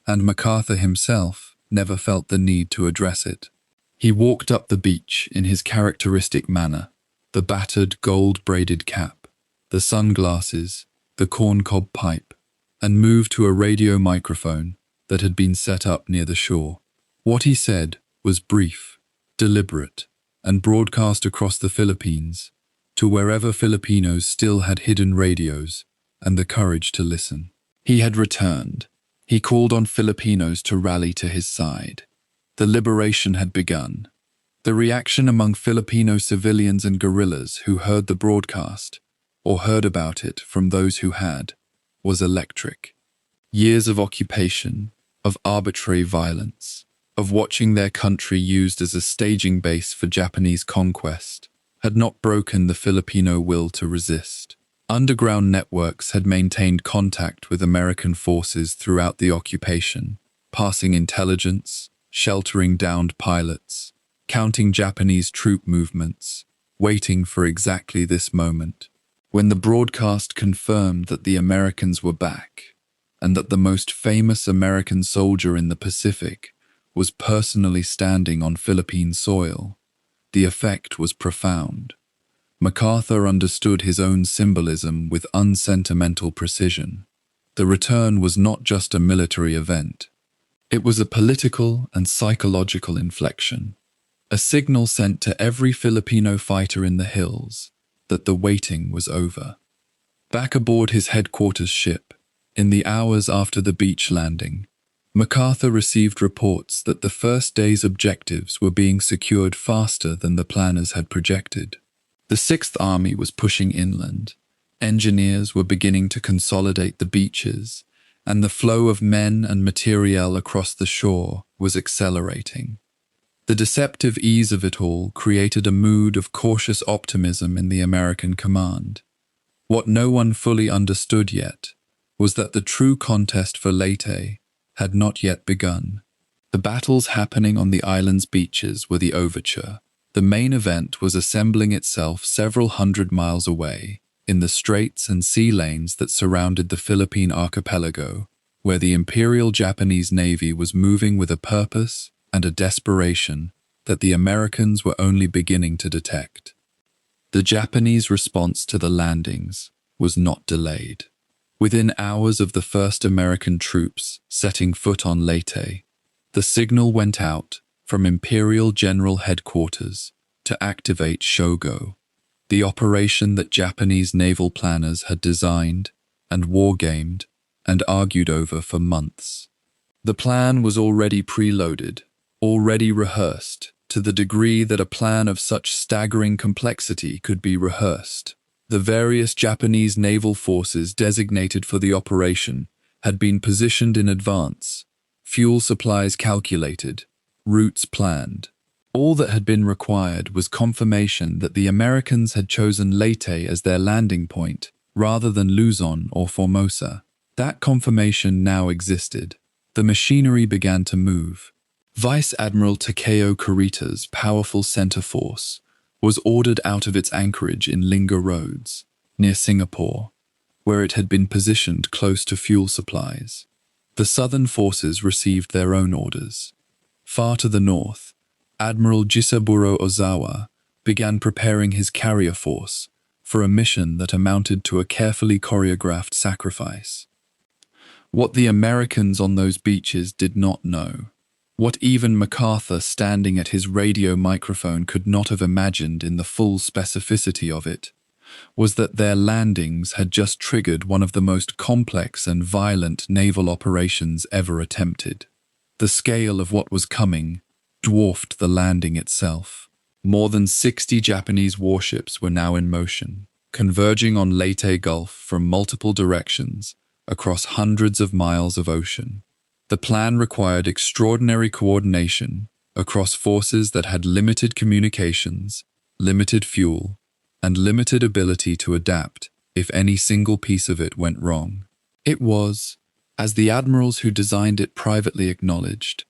and MacArthur himself never felt the need to address it. He walked up the beach in his characteristic manner, the battered gold-braided cap, the sunglasses, the corncob pipe, and moved to a radio microphone that had been set up near the shore. What he said was brief, deliberate, and broadcast across the Philippines to wherever Filipinos still had hidden radios and the courage to listen. He had returned. He called on Filipinos to rally to his side. The liberation had begun. The reaction among Filipino civilians and guerrillas who heard the broadcast, or heard about it from those who had, was electric. Years of occupation, of arbitrary violence, of watching their country used as a staging base for Japanese conquest, had not broken the Filipino will to resist. Underground networks had maintained contact with American forces throughout the occupation, passing intelligence, sheltering downed pilots, counting Japanese troop movements, waiting for exactly this moment, when the broadcast confirmed that the Americans were back, and that the most famous American soldier in the Pacific was personally standing on Philippine soil. The effect was profound. MacArthur understood his own symbolism with unsentimental precision. The return was not just a military event. It was a political and psychological inflection, a signal sent to every Filipino fighter in the hills that the waiting was over. Back aboard his headquarters ship, in the hours after the beach landing, MacArthur received reports that the first day's objectives were being secured faster than the planners had projected. The Sixth Army was pushing inland. Engineers were beginning to consolidate the beaches, and the flow of men and materiel across the shore was accelerating. The deceptive ease of it all created a mood of cautious optimism in the American command. What no one fully understood yet was that the true contest for Leyte had not yet begun. The battles happening on the island's beaches were the overture. The main event was assembling itself several hundred miles away, in the straits and sea lanes that surrounded the Philippine archipelago, where the Imperial Japanese Navy was moving with a purpose and a desperation that the Americans were only beginning to detect. The Japanese response to the landings was not delayed. Within hours of the first American troops setting foot on Leyte, the signal went out from Imperial General Headquarters to activate Shogo, the operation that Japanese naval planners had designed and wargamed and argued over for months. The plan was already preloaded, already rehearsed, to the degree that a plan of such staggering complexity could be rehearsed. The various Japanese naval forces designated for the operation had been positioned in advance, fuel supplies calculated, routes planned. All that had been required was confirmation that the Americans had chosen Leyte as their landing point rather than Luzon or Formosa. That confirmation now existed. The machinery began to move. Vice Admiral Takeo Kurita's powerful center force was ordered out of its anchorage in Linga Roads, near Singapore, where it had been positioned close to fuel supplies. The southern forces received their own orders. Far to the north, Admiral Jisaburo Ozawa began preparing his carrier force for a mission that amounted to a carefully choreographed sacrifice. What the Americans on those beaches did not know, what even MacArthur standing at his radio microphone could not have imagined in the full specificity of it, was that their landings had just triggered one of the most complex and violent naval operations ever attempted. The scale of what was coming dwarfed the landing itself. More than 60 Japanese warships were now in motion, converging on Leyte Gulf from multiple directions across hundreds of miles of ocean. The plan required extraordinary coordination across forces that had limited communications, limited fuel, and limited ability to adapt if any single piece of it went wrong. It was, as the admirals who designed it privately acknowledged,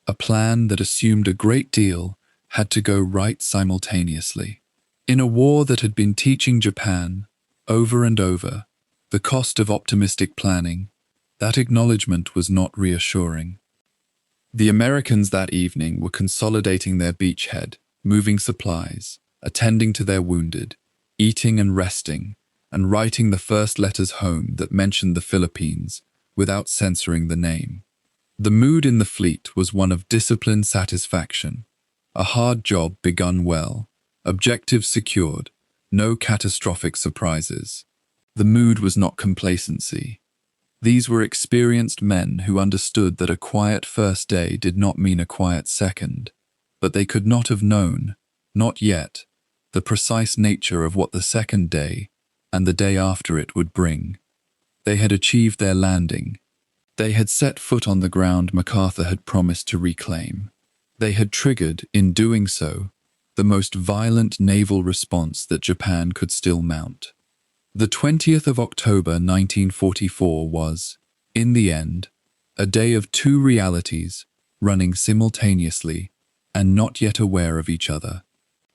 a plan that assumed a great deal had to go right simultaneously. In a war that had been teaching Japan, over and over, the cost of optimistic planning, that acknowledgement was not reassuring. The Americans that evening were consolidating their beachhead, moving supplies, attending to their wounded, eating and resting, and writing the first letters home that mentioned the Philippines without censoring the name. The mood in the fleet was one of disciplined satisfaction, a hard job begun well, objectives secured, no catastrophic surprises. The mood was not complacency. These were experienced men who understood that a quiet first day did not mean a quiet second, but they could not have known, not yet, the precise nature of what the second day and the day after it would bring. They had achieved their landing. They had set foot on the ground MacArthur had promised to reclaim. They had triggered, in doing so, the most violent naval response that Japan could still mount. The 20th of October 1944 was, in the end, a day of two realities running simultaneously and not yet aware of each other.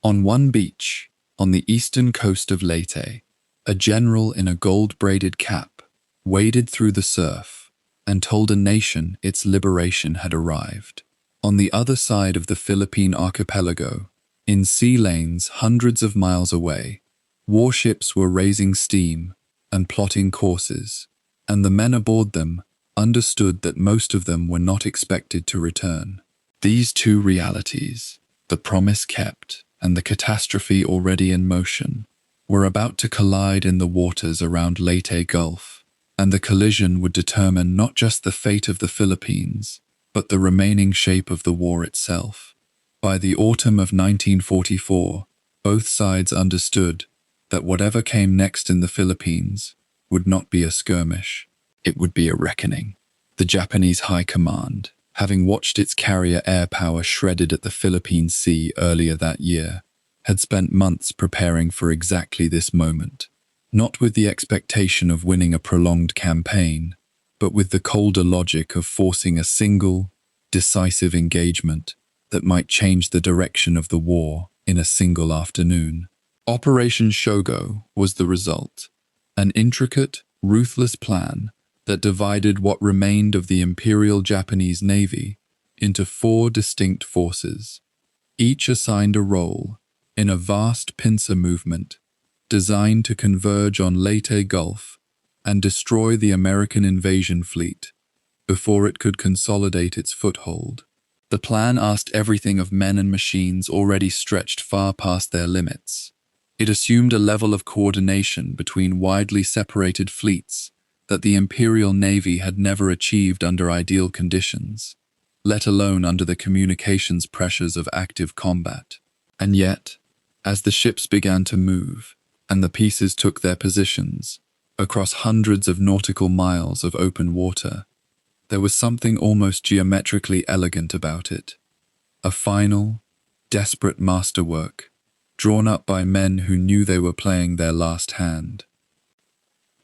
On one beach, on the eastern coast of Leyte, a general in a gold-braided cap waded through the surf and told a nation its liberation had arrived. On the other side of the Philippine archipelago, in sea lanes hundreds of miles away, warships were raising steam and plotting courses, and the men aboard them understood that most of them were not expected to return. These two realities, the promise kept and the catastrophe already in motion, were about to collide in the waters around Leyte Gulf, and the collision would determine not just the fate of the Philippines, but the remaining shape of the war itself. By the autumn of 1944, both sides understood that whatever came next in the Philippines would not be a skirmish, it would be a reckoning. The Japanese High Command, having watched its carrier air power shredded at the Philippine Sea earlier that year, had spent months preparing for exactly this moment, not with the expectation of winning a prolonged campaign, but with the colder logic of forcing a single, decisive engagement that might change the direction of the war in a single afternoon. Operation Shogo was the result, an intricate, ruthless plan that divided what remained of the Imperial Japanese Navy into 4 distinct forces, each assigned a role in a vast pincer movement designed to converge on Leyte Gulf and destroy the American invasion fleet before it could consolidate its foothold. The plan asked everything of men and machines already stretched far past their limits. It assumed a level of coordination between widely separated fleets that the Imperial Navy had never achieved under ideal conditions, let alone under the communications pressures of active combat. And yet, as the ships began to move and the pieces took their positions across hundreds of nautical miles of open water, there was something almost geometrically elegant about it, a final, desperate masterwork drawn up by men who knew they were playing their last hand.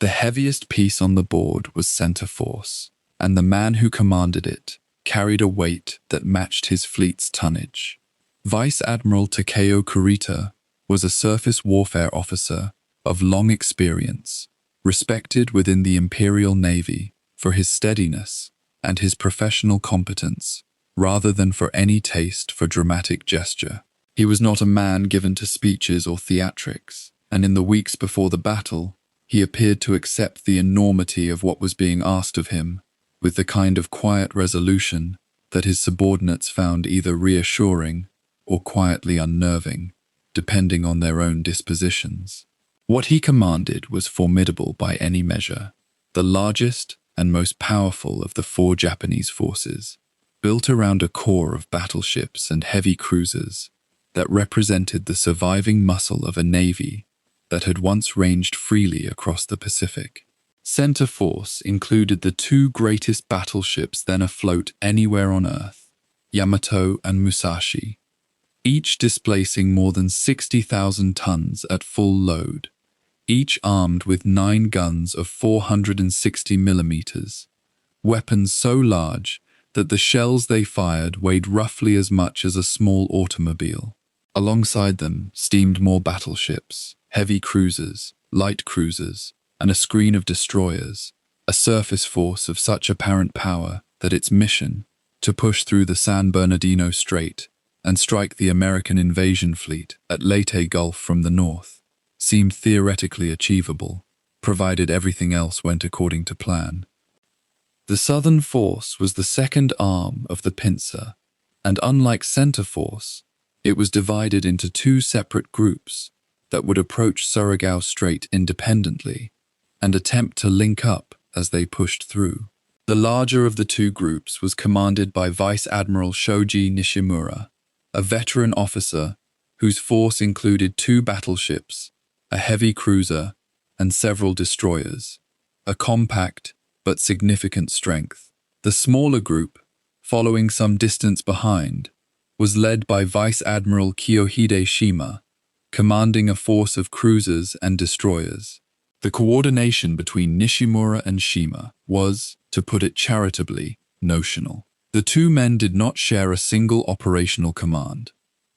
The heaviest piece on the board was center force, and the man who commanded it carried a weight that matched his fleet's tonnage. Vice Admiral Takeo Kurita was a surface warfare officer of long experience, respected within the Imperial Navy for his steadiness and his professional competence, rather than for any taste for dramatic gesture. He was not a man given to speeches or theatrics, and in the weeks before the battle, he appeared to accept the enormity of what was being asked of him, with the kind of quiet resolution that his subordinates found either reassuring or quietly unnerving, depending on their own dispositions. What he commanded was formidable by any measure, the largest and most powerful of the 4 Japanese forces, built around a core of battleships and heavy cruisers that represented the surviving muscle of a navy that had once ranged freely across the Pacific. Center force included the 2 greatest battleships then afloat anywhere on Earth, Yamato and Musashi, each displacing more than 60,000 tons at full load, each armed with 9 guns of 460 millimeters, weapons so large that the shells they fired weighed roughly as much as a small automobile. Alongside them steamed more battleships, heavy cruisers, light cruisers, and a screen of destroyers, a surface force of such apparent power that its mission, to push through the San Bernardino Strait and strike the American invasion fleet at Leyte Gulf from the north, seemed theoretically achievable, provided everything else went according to plan. The Southern Force was the second arm of the pincer, and unlike Center Force, it was divided into 2 separate groups that would approach Surigao Strait independently and attempt to link up as they pushed through. The larger of the 2 groups was commanded by Vice Admiral Shoji Nishimura, a veteran officer whose force included 2 battleships, a heavy cruiser, and several destroyers, a compact but significant strength. The smaller group, following some distance behind, was led by Vice Admiral Kiyohide Shima, commanding a force of cruisers and destroyers. The coordination between Nishimura and Shima was, to put it charitably, notional. The 2 men did not share a single operational command.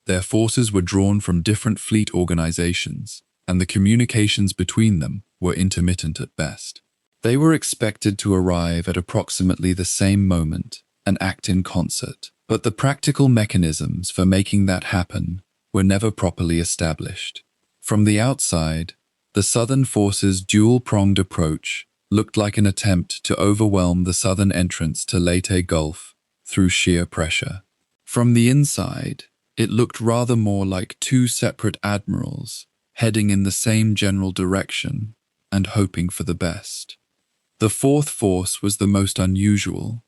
Their forces were drawn from different fleet organizations, and the communications between them were intermittent at best. They were expected to arrive at approximately the same moment and act in concert, but the practical mechanisms for making that happen were never properly established. From the outside, the Southern Forces' dual-pronged approach looked like an attempt to overwhelm the southern entrance to Leyte Gulf through sheer pressure. From the inside, it looked rather more like 2 separate admirals heading in the same general direction and hoping for the best. The 4th Force was the most unusual,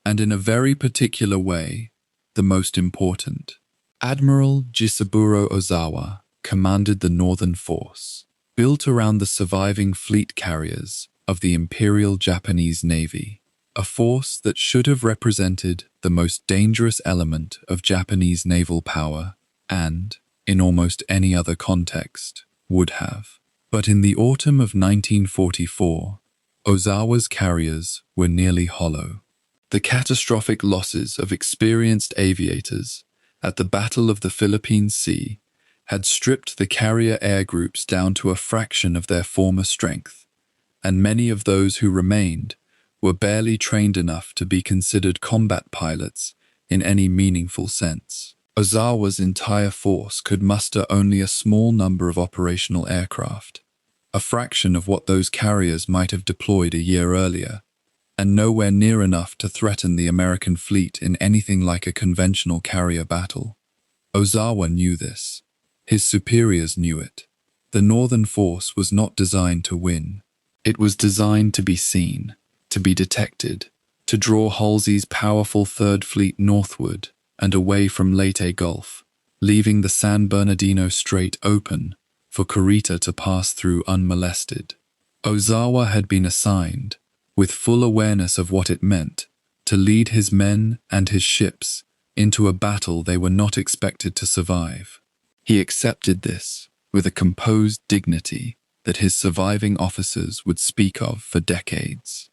and in a very particular way, the most important. Admiral Jisaburo Ozawa commanded the Northern Force, built around the surviving fleet carriers of the Imperial Japanese Navy, a force that should have represented the most dangerous element of Japanese naval power and, in almost any other context, would have. But in the autumn of 1944, Ozawa's carriers were nearly hollow. The catastrophic losses of experienced aviators at the Battle of the Philippine Sea had stripped the carrier air groups down to a fraction of their former strength, and many of those who remained were barely trained enough to be considered combat pilots in any meaningful sense. Ozawa's entire force could muster only a small number of operational aircraft, a fraction of what those carriers might have deployed a year earlier, and nowhere near enough to threaten the American fleet in anything like a conventional carrier battle. Ozawa knew this. His superiors knew it. The Northern Force was not designed to win. It was designed to be seen, to be detected, to draw Halsey's powerful Third Fleet northward and away from Leyte Gulf, leaving the San Bernardino Strait open for Kurita to pass through unmolested. Ozawa had been assigned, with full awareness of what it meant, to lead his men and his ships into a battle they were not expected to survive. He accepted this with a composed dignity that his surviving officers would speak of for decades.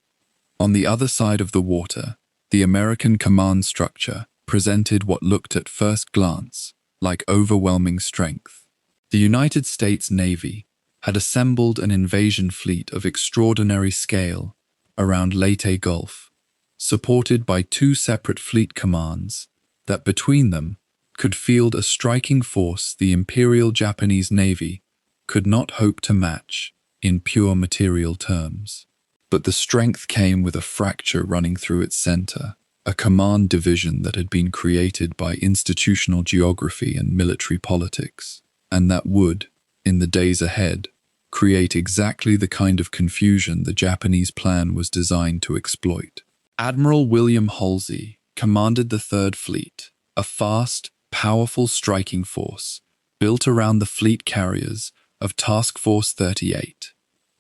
On the other side of the water, the American command structure presented what looked at first glance like overwhelming strength. The United States Navy had assembled an invasion fleet of extraordinary scale around Leyte Gulf, supported by 2 separate fleet commands that between them could field a striking force the Imperial Japanese Navy could not hope to match in pure material terms. But the strength came with a fracture running through its center, a command division that had been created by institutional geography and military politics, and that would, in the days ahead, create exactly the kind of confusion the Japanese plan was designed to exploit. Admiral William Halsey commanded the Third Fleet, a fast, powerful striking force built around the fleet carriers of Task Force 38.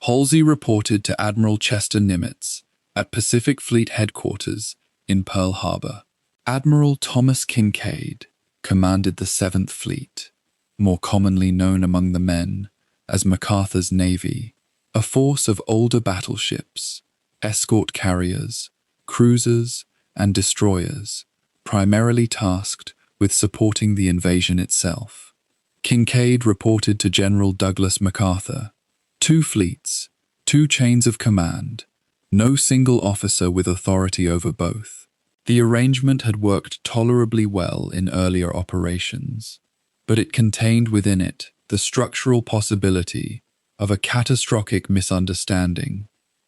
Halsey reported to Admiral Chester Nimitz at Pacific Fleet Headquarters in Pearl Harbor. Admiral Thomas Kinkaid commanded the Seventh Fleet, more commonly known among the men as MacArthur's Navy, a force of older battleships, escort carriers, cruisers, and destroyers, primarily tasked with supporting the invasion itself. Kinkaid reported to General Douglas MacArthur, 2 fleets, 2 chains of command, no single officer with authority over both. The arrangement had worked tolerably well in earlier operations, but it contained within it the structural possibility of a catastrophic misunderstanding,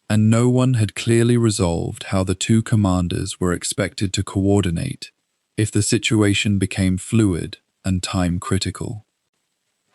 and no one had clearly resolved how the 2 commanders were expected to coordinate if the situation became fluid and time-critical.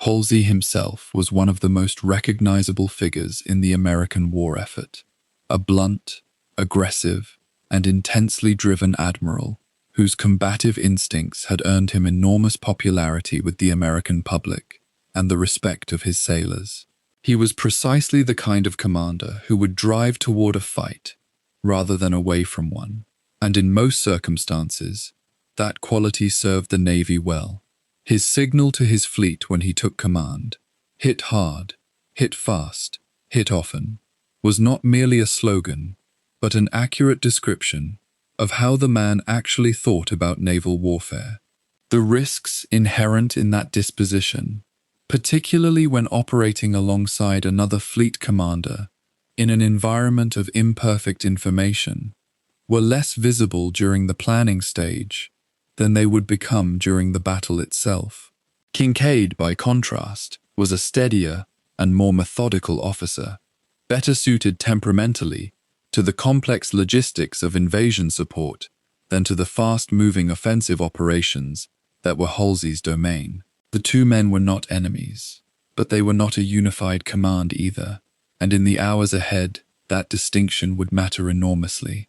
Halsey himself was one of the most recognizable figures in the American war effort, a blunt, aggressive, and intensely driven admiral whose combative instincts had earned him enormous popularity with the American public and the respect of his sailors. He was precisely the kind of commander who would drive toward a fight rather than away from one, and in most circumstances, that quality served the Navy well. His signal to his fleet when he took command, "Hit hard, hit fast, hit often," was not merely a slogan, but an accurate description of how the man actually thought about naval warfare. The risks inherent in that disposition, particularly when operating alongside another fleet commander in an environment of imperfect information, were less visible during the planning stage than they would become during the battle itself. Kinkaid, by contrast, was a steadier and more methodical officer, better suited temperamentally to the complex logistics of invasion support than to the fast-moving offensive operations that were Halsey's domain. The 2 men were not enemies, but they were not a unified command either, and in the hours ahead, that distinction would matter enormously.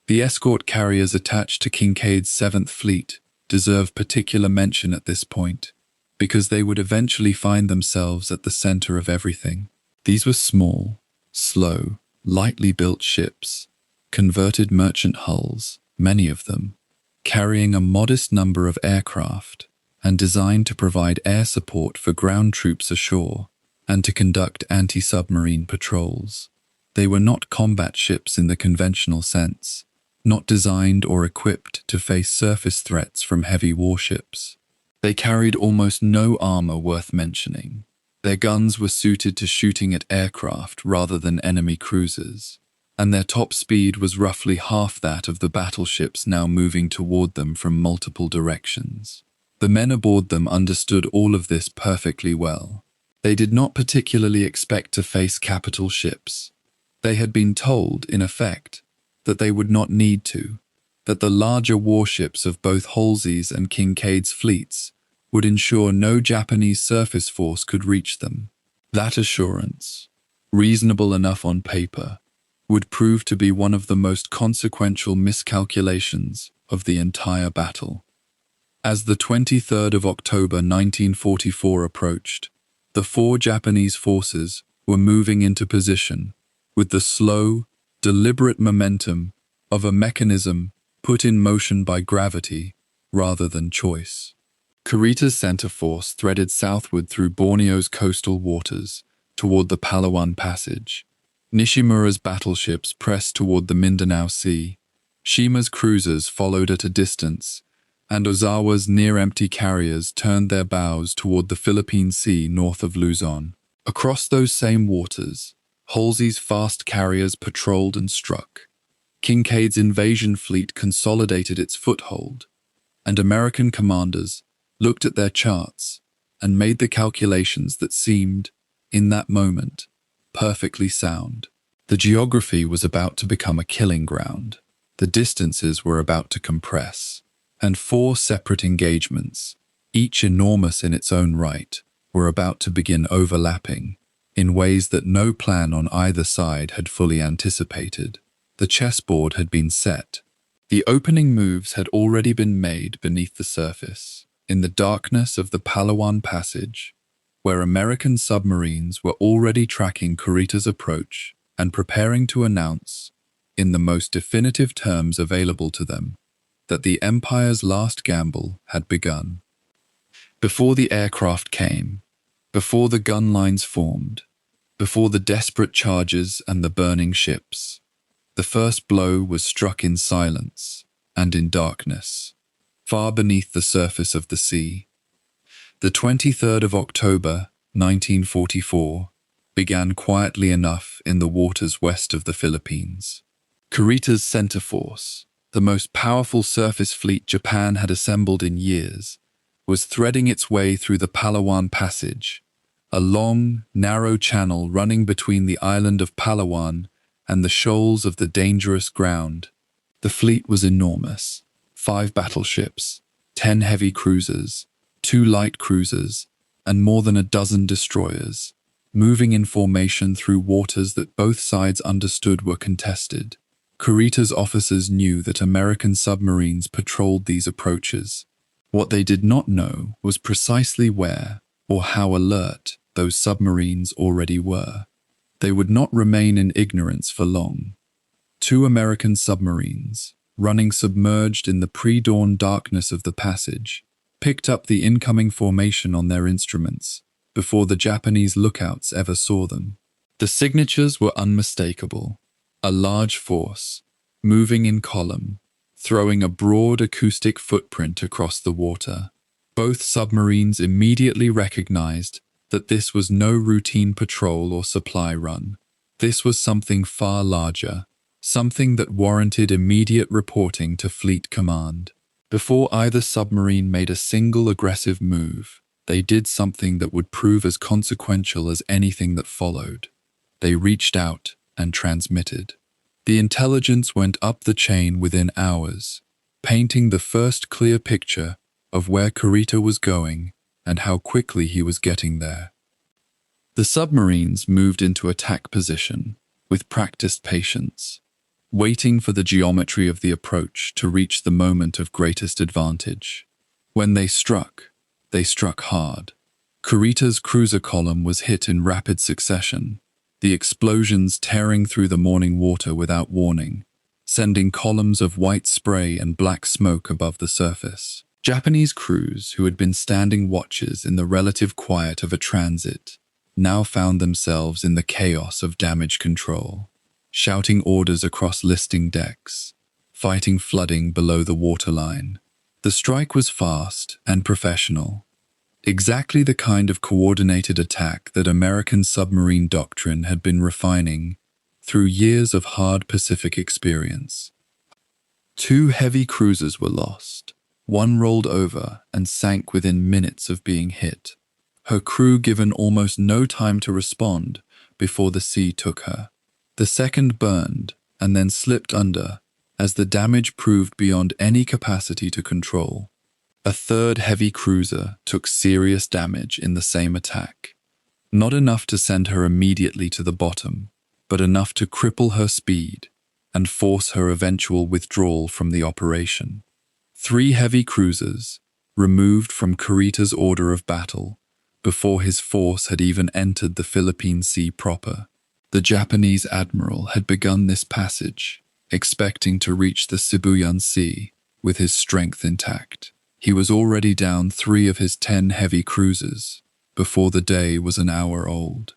The escort carriers attached to Kinkaid's 7th Fleet deserve particular mention at this point, because they would eventually find themselves at the center of everything. These were small, slow, lightly built ships, converted merchant hulls, many of them, carrying a modest number of aircraft and designed to provide air support for ground troops ashore and to conduct anti-submarine patrols. They were not combat ships in the conventional sense, not designed or equipped to face surface threats from heavy warships. They carried almost no armor worth mentioning. Their guns were suited to shooting at aircraft rather than enemy cruisers, and their top speed was roughly half that of the battleships now moving toward them from multiple directions. The men aboard them understood all of this perfectly well. They did not particularly expect to face capital ships. They had been told, in effect, that they would not need to, that the larger warships of both Halsey's and Kinkaid's fleets would ensure no Japanese surface force could reach them. That assurance, reasonable enough on paper, would prove to be one of the most consequential miscalculations of the entire battle. As the 23rd of October 1944 approached, the 4 Japanese forces were moving into position with the slow, deliberate momentum of a mechanism put in motion by gravity rather than choice. Kurita's center force threaded southward through Borneo's coastal waters toward the Palawan Passage. Nishimura's battleships pressed toward the Mindanao Sea. Shima's cruisers followed at a distance, and Ozawa's near-empty carriers turned their bows toward the Philippine Sea north of Luzon. Across those same waters, Halsey's fast carriers patrolled and struck. Kinkaid's invasion fleet consolidated its foothold, and American commanders looked at their charts, and made the calculations that seemed, in that moment, perfectly sound. The geography was about to become a killing ground. The distances were about to compress, and 4 separate engagements, each enormous in its own right, were about to begin overlapping in ways that no plan on either side had fully anticipated. The chessboard had been set. The opening moves had already been made beneath the surface, in the darkness of the Palawan Passage, where American submarines were already tracking Kurita's approach and preparing to announce, in the most definitive terms available to them, that the Empire's last gamble had begun. Before the aircraft came, before the gun lines formed, before the desperate charges and the burning ships, the first blow was struck in silence and in darkness, far beneath the surface of the sea. The 23rd of October, 1944, began quietly enough in the waters west of the Philippines. Kurita's center force, the most powerful surface fleet Japan had assembled in years, was threading its way through the Palawan Passage, a long, narrow channel running between the island of Palawan and the shoals of the dangerous ground. The fleet was enormous: 5 battleships, 10 heavy cruisers, 2 light cruisers, and more than a dozen destroyers, moving in formation through waters that both sides understood were contested. Kurita's officers knew that American submarines patrolled these approaches. What they did not know was precisely where or how alert those submarines already were. They would not remain in ignorance for long. 2 American submarines, running submerged in the pre-dawn darkness of the passage, picked up the incoming formation on their instruments before the Japanese lookouts ever saw them. The signatures were unmistakable: a large force, moving in column, throwing a broad acoustic footprint across the water. Both submarines immediately recognized that this was no routine patrol or supply run. This was something far larger, something that warranted immediate reporting to Fleet Command. Before either submarine made a single aggressive move, they did something that would prove as consequential as anything that followed. They reached out and transmitted. The intelligence went up the chain within hours, painting the first clear picture of where Kurita was going and how quickly he was getting there. The submarines moved into attack position with practiced patience, waiting for the geometry of the approach to reach the moment of greatest advantage. When they struck hard. Kurita's cruiser column was hit in rapid succession, the explosions tearing through the morning water without warning, sending columns of white spray and black smoke above the surface. Japanese crews who had been standing watches in the relative quiet of a transit now found themselves in the chaos of damage control, shouting orders across listing decks, fighting flooding below the waterline. The strike was fast and professional, exactly the kind of coordinated attack that American submarine doctrine had been refining through years of hard Pacific experience. 2 heavy cruisers were lost. One rolled over and sank within minutes of being hit, her crew given almost no time to respond before the sea took her. The second burned and then slipped under as the damage proved beyond any capacity to control. A third heavy cruiser took serious damage in the same attack, not enough to send her immediately to the bottom, but enough to cripple her speed and force her eventual withdrawal from the operation. 3 heavy cruisers, removed from Kurita's order of battle before his force had even entered the Philippine Sea proper. The Japanese admiral had begun this passage, expecting to reach the Sibuyan Sea with his strength intact. He was already down 3 of his 10 heavy cruisers before the day was an hour old.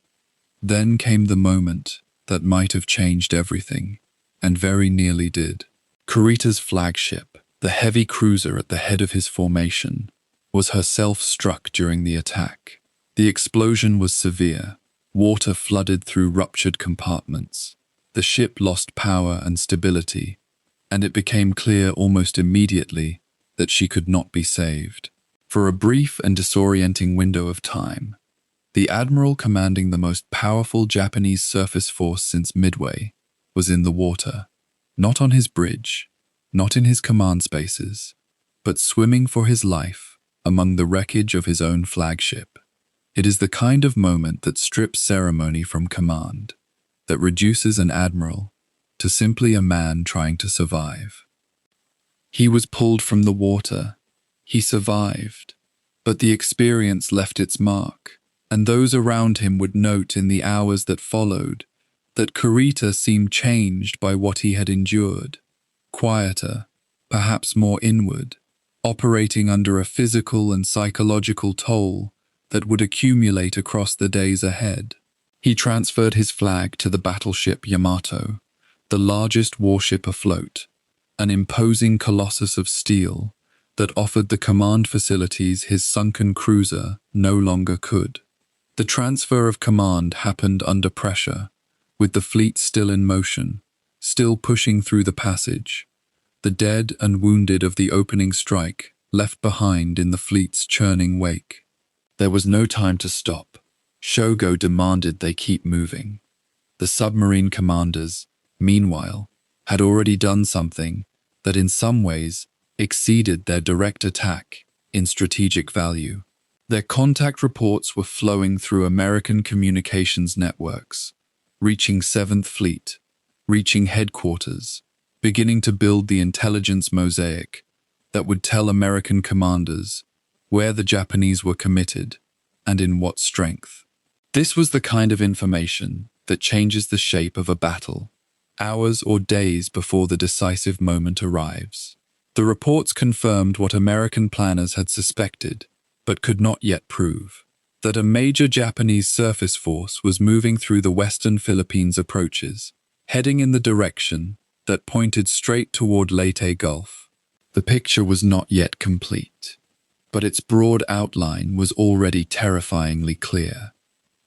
Then came the moment that might have changed everything, and very nearly did. Kurita's flagship, the heavy cruiser at the head of his formation, was herself struck during the attack. The explosion was severe. Water flooded through ruptured compartments. The ship lost power and stability, and it became clear almost immediately that she could not be saved. For a brief and disorienting window of time, the admiral commanding the most powerful Japanese surface force since Midway was in the water, not on his bridge, not in his command spaces, but swimming for his life among the wreckage of his own flagship. It is the kind of moment that strips ceremony from command, that reduces an admiral to simply a man trying to survive. He was pulled from the water. He survived, but the experience left its mark, and those around him would note in the hours that followed that Kurita seemed changed by what he had endured, quieter, perhaps more inward, operating under a physical and psychological toll that would accumulate across the days ahead. He transferred his flag to the battleship Yamato, the largest warship afloat, an imposing colossus of steel that offered the command facilities his sunken cruiser no longer could. The transfer of command happened under pressure, with the fleet still in motion, still pushing through the passage, the dead and wounded of the opening strike left behind in the fleet's churning wake. There was no time to stop. Shogo demanded they keep moving. The submarine commanders, meanwhile, had already done something that in some ways exceeded their direct attack in strategic value. Their contact reports were flowing through American communications networks, reaching 7th Fleet, reaching headquarters, beginning to build the intelligence mosaic that would tell American commanders where the Japanese were committed and in what strength. This was the kind of information that changes the shape of a battle, hours or days before the decisive moment arrives. The reports confirmed what American planners had suspected, but could not yet prove, that a major Japanese surface force was moving through the western Philippines approaches, heading in the direction that pointed straight toward Leyte Gulf. The picture was not yet complete, but its broad outline was already terrifyingly clear.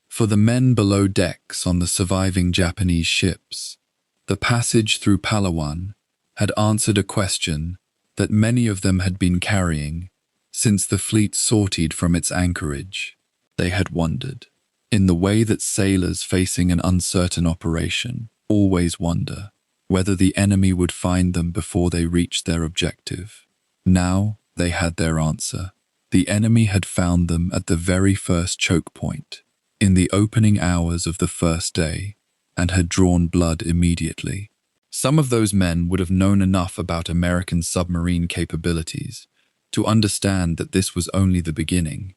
For the men below decks on the surviving Japanese ships, the passage through Palawan had answered a question that many of them had been carrying since the fleet sortied from its anchorage. They had wondered, in the way that sailors facing an uncertain operation always wonder, whether the enemy would find them before they reached their objective. Now they had their answer. The enemy had found them at the very first choke point, in the opening hours of the first day, and had drawn blood immediately. Some of those men would have known enough about American submarine capabilities to understand that this was only the beginning,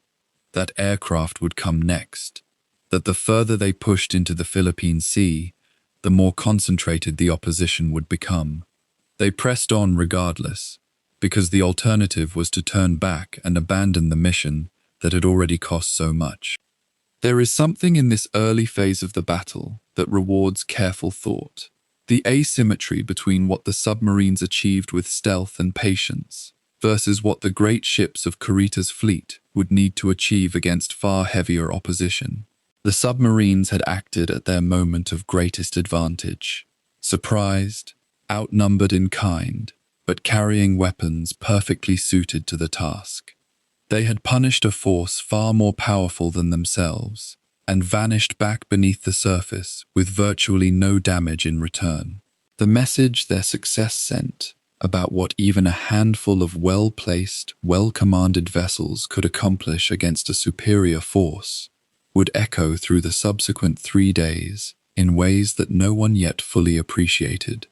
that aircraft would come next, that the further they pushed into the Philippine Sea, the more concentrated the opposition would become. They pressed on regardless, because the alternative was to turn back and abandon the mission that had already cost so much. There is something in this early phase of the battle that rewards careful thought. The asymmetry between what the submarines achieved with stealth and patience versus what the great ships of Kurita's fleet would need to achieve against far heavier opposition. The submarines had acted at their moment of greatest advantage, surprised, outnumbered in kind, but carrying weapons perfectly suited to the task. They had punished a force far more powerful than themselves, and vanished back beneath the surface with virtually no damage in return. The message their success sent about what even a handful of well-placed, well-commanded vessels could accomplish against a superior force would echo through the subsequent 3 days in ways that no one yet fully appreciated.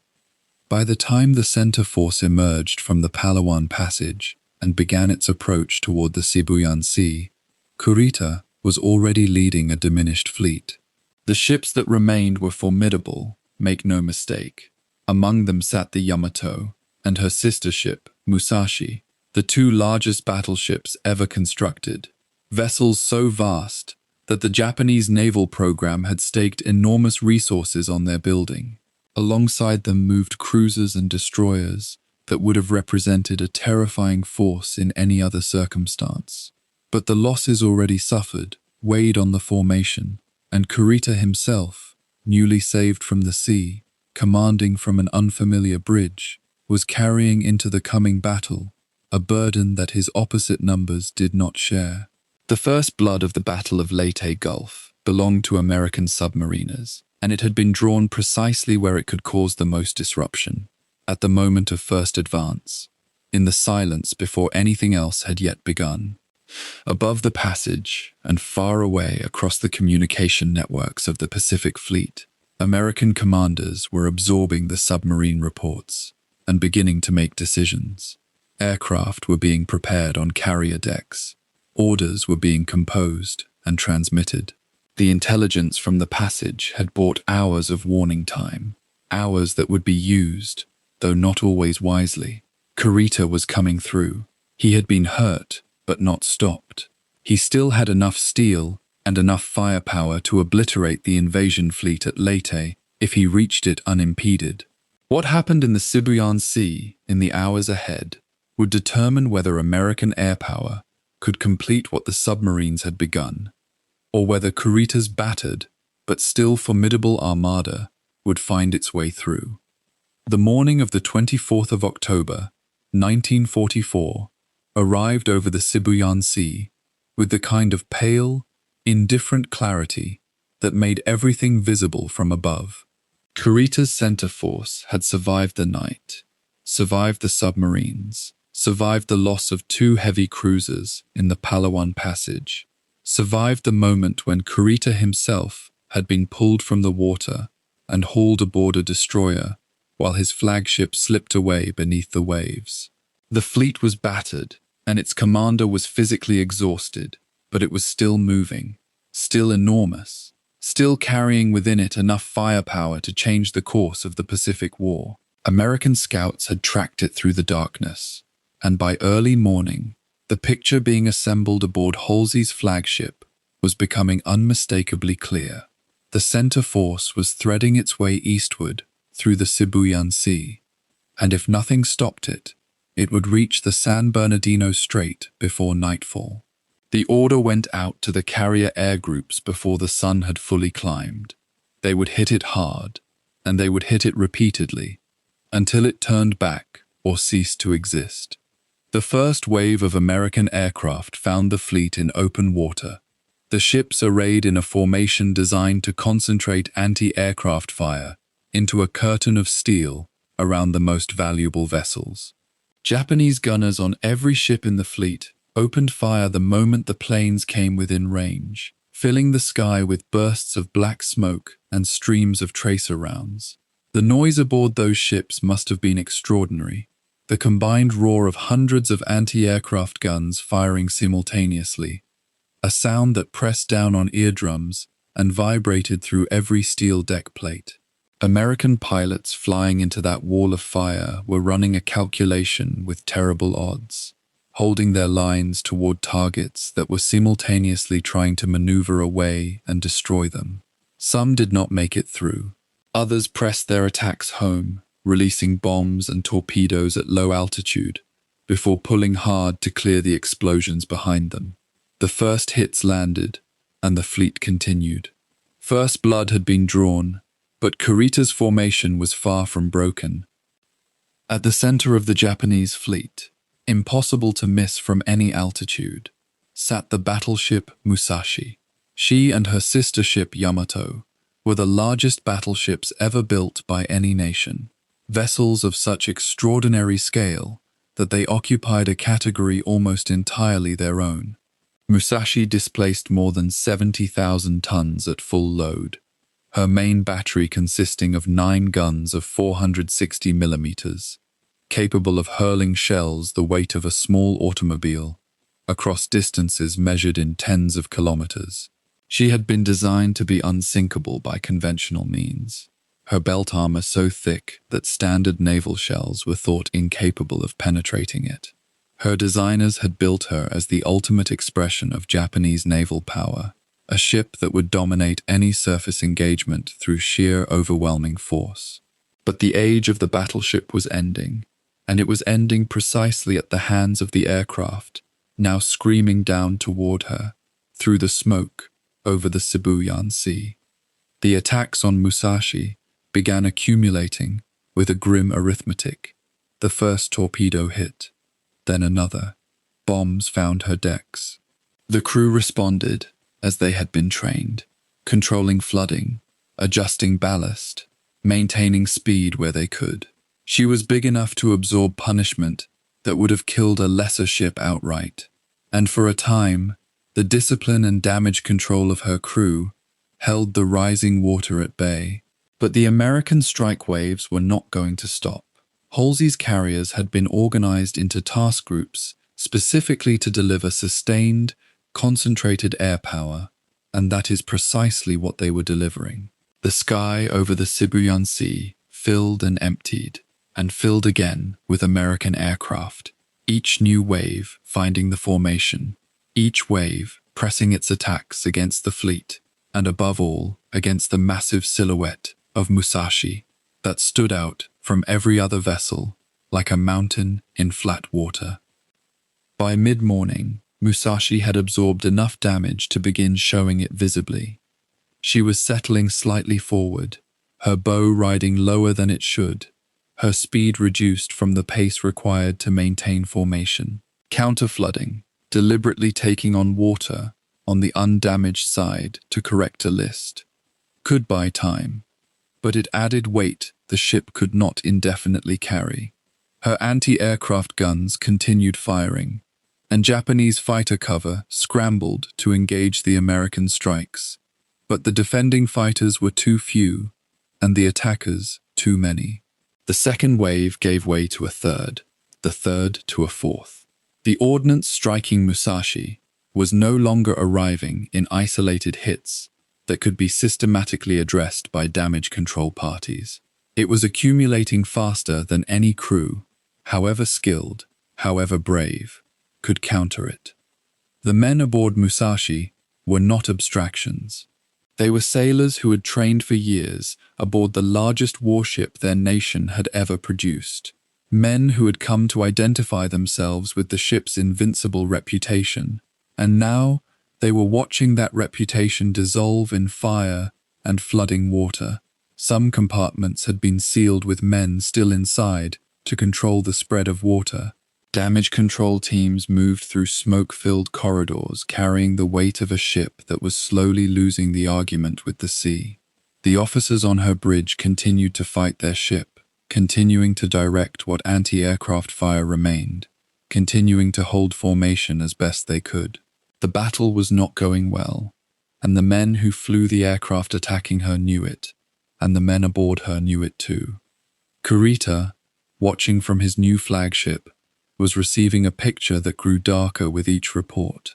By the time the center force emerged from the Palawan Passage and began its approach toward the Sibuyan Sea, Kurita was already leading a diminished fleet. The ships that remained were formidable, make no mistake. Among them sat the Yamato and her sister ship, Musashi, the 2 largest battleships ever constructed, vessels so vast that the Japanese naval program had staked enormous resources on their building. Alongside them moved cruisers and destroyers that would have represented a terrifying force in any other circumstance. But the losses already suffered weighed on the formation, and Kurita himself, newly saved from the sea, commanding from an unfamiliar bridge, was carrying into the coming battle a burden that his opposite numbers did not share. The first blood of the Battle of Leyte Gulf belonged to American submariners, and it had been drawn precisely where it could cause the most disruption, at the moment of first advance, in the silence before anything else had yet begun. Above the passage, and far away across the communication networks of the Pacific Fleet, American commanders were absorbing the submarine reports and beginning to make decisions. Aircraft were being prepared on carrier decks. Orders were being composed and transmitted. The intelligence from the passage had bought hours of warning time, hours that would be used, though not always wisely. Kurita was coming through. He had been hurt, but not stopped. He still had enough steel and enough firepower to obliterate the invasion fleet at Leyte if he reached it unimpeded. What happened in the Sibuyan Sea in the hours ahead would determine whether American air power could complete what the submarines had begun, or whether Kurita's battered but still formidable armada would find its way through. The morning of the 24th of October, 1944, arrived over the Sibuyan Sea with the kind of pale, indifferent clarity that made everything visible from above. Kurita's center force had survived the night, survived the submarines, survived the loss of 2 heavy cruisers in the Palawan Passage, survived the moment when Kurita himself had been pulled from the water and hauled aboard a destroyer while his flagship slipped away beneath the waves. The fleet was battered, and its commander was physically exhausted, but it was still moving, still enormous, still carrying within it enough firepower to change the course of the Pacific War. American scouts had tracked it through the darkness, and by early morning, the picture being assembled aboard Halsey's flagship was becoming unmistakably clear. The center force was threading its way eastward through the Sibuyan Sea, and if nothing stopped it, it would reach the San Bernardino Strait before nightfall. The order went out to the carrier air groups before the sun had fully climbed. They would hit it hard, and they would hit it repeatedly, until it turned back or ceased to exist. The first wave of American aircraft found the fleet in open water, the ships arrayed in a formation designed to concentrate anti-aircraft fire into a curtain of steel around the most valuable vessels. Japanese gunners on every ship in the fleet opened fire the moment the planes came within range, filling the sky with bursts of black smoke and streams of tracer rounds. The noise aboard those ships must have been extraordinary. The combined roar of hundreds of anti-aircraft guns firing simultaneously, a sound that pressed down on eardrums and vibrated through every steel deck plate. American pilots flying into that wall of fire were running a calculation with terrible odds, holding their lines toward targets that were simultaneously trying to maneuver away and destroy them. Some did not make it through. Others pressed their attacks home, releasing bombs and torpedoes at low altitude, before pulling hard to clear the explosions behind them. The first hits landed, and the fleet continued. First blood had been drawn, but Kurita's formation was far from broken. At the center of the Japanese fleet, impossible to miss from any altitude, sat the battleship Musashi. She and her sister ship Yamato were the largest battleships ever built by any nation, vessels of such extraordinary scale that they occupied a category almost entirely their own. Musashi displaced more than 70,000 tons at full load, her main battery consisting of 9 guns of 460 millimeters, capable of hurling shells the weight of a small automobile across distances measured in tens of kilometers. She had been designed to be unsinkable by conventional means, her belt armor so thick that standard naval shells were thought incapable of penetrating it. Her designers had built her as the ultimate expression of Japanese naval power, a ship that would dominate any surface engagement through sheer overwhelming force. But the age of the battleship was ending, and it was ending precisely at the hands of the aircraft, now screaming down toward her, through the smoke, over the Sibuyan Sea. The attacks on Musashi began accumulating with a grim arithmetic. The first torpedo hit. then another. Bombs found her decks. The crew responded as they had been trained, controlling flooding, adjusting ballast, maintaining speed where they could. She was big enough to absorb punishment that would have killed a lesser ship outright. And for a time, the discipline and damage control of her crew held the rising water at bay. But the American strike waves were not going to stop. Halsey's carriers had been organized into task groups specifically to deliver sustained, concentrated air power, and that is precisely what they were delivering. The sky over the Sibuyan Sea filled and emptied, and filled again with American aircraft, each new wave finding the formation, each wave pressing its attacks against the fleet, and above all, against the massive silhouette of Musashi that stood out from every other vessel like a mountain in flat water. By mid-morning, Musashi had absorbed enough damage to begin showing it visibly. She was settling slightly forward, her bow riding lower than it should, her speed reduced from the pace required to maintain formation. Counter-flooding, deliberately taking on water on the undamaged side to correct a list, could buy time, but it added weight the ship could not indefinitely carry. Her anti-aircraft guns continued firing, and Japanese fighter cover scrambled to engage the American strikes. But the defending fighters were too few, and the attackers too many. The second wave gave way to a third, the third to a fourth. The ordnance striking Musashi was no longer arriving in isolated hits that could be systematically addressed by damage control parties. It was accumulating faster than any crew, however skilled, however brave, could counter it. The men aboard Musashi were not abstractions. They were sailors who had trained for years aboard the largest warship their nation had ever produced. Men who had come to identify themselves with the ship's invincible reputation, and now they were watching that reputation dissolve in fire and flooding water. Some compartments had been sealed with men still inside to control the spread of water. Damage control teams moved through smoke-filled corridors carrying the weight of a ship that was slowly losing the argument with the sea. The officers on her bridge continued to fight their ship, continuing to direct what anti-aircraft fire remained, continuing to hold formation as best they could. The battle was not going well, and the men who flew the aircraft attacking her knew it, and the men aboard her knew it too. Kurita, watching from his new flagship, was receiving a picture that grew darker with each report.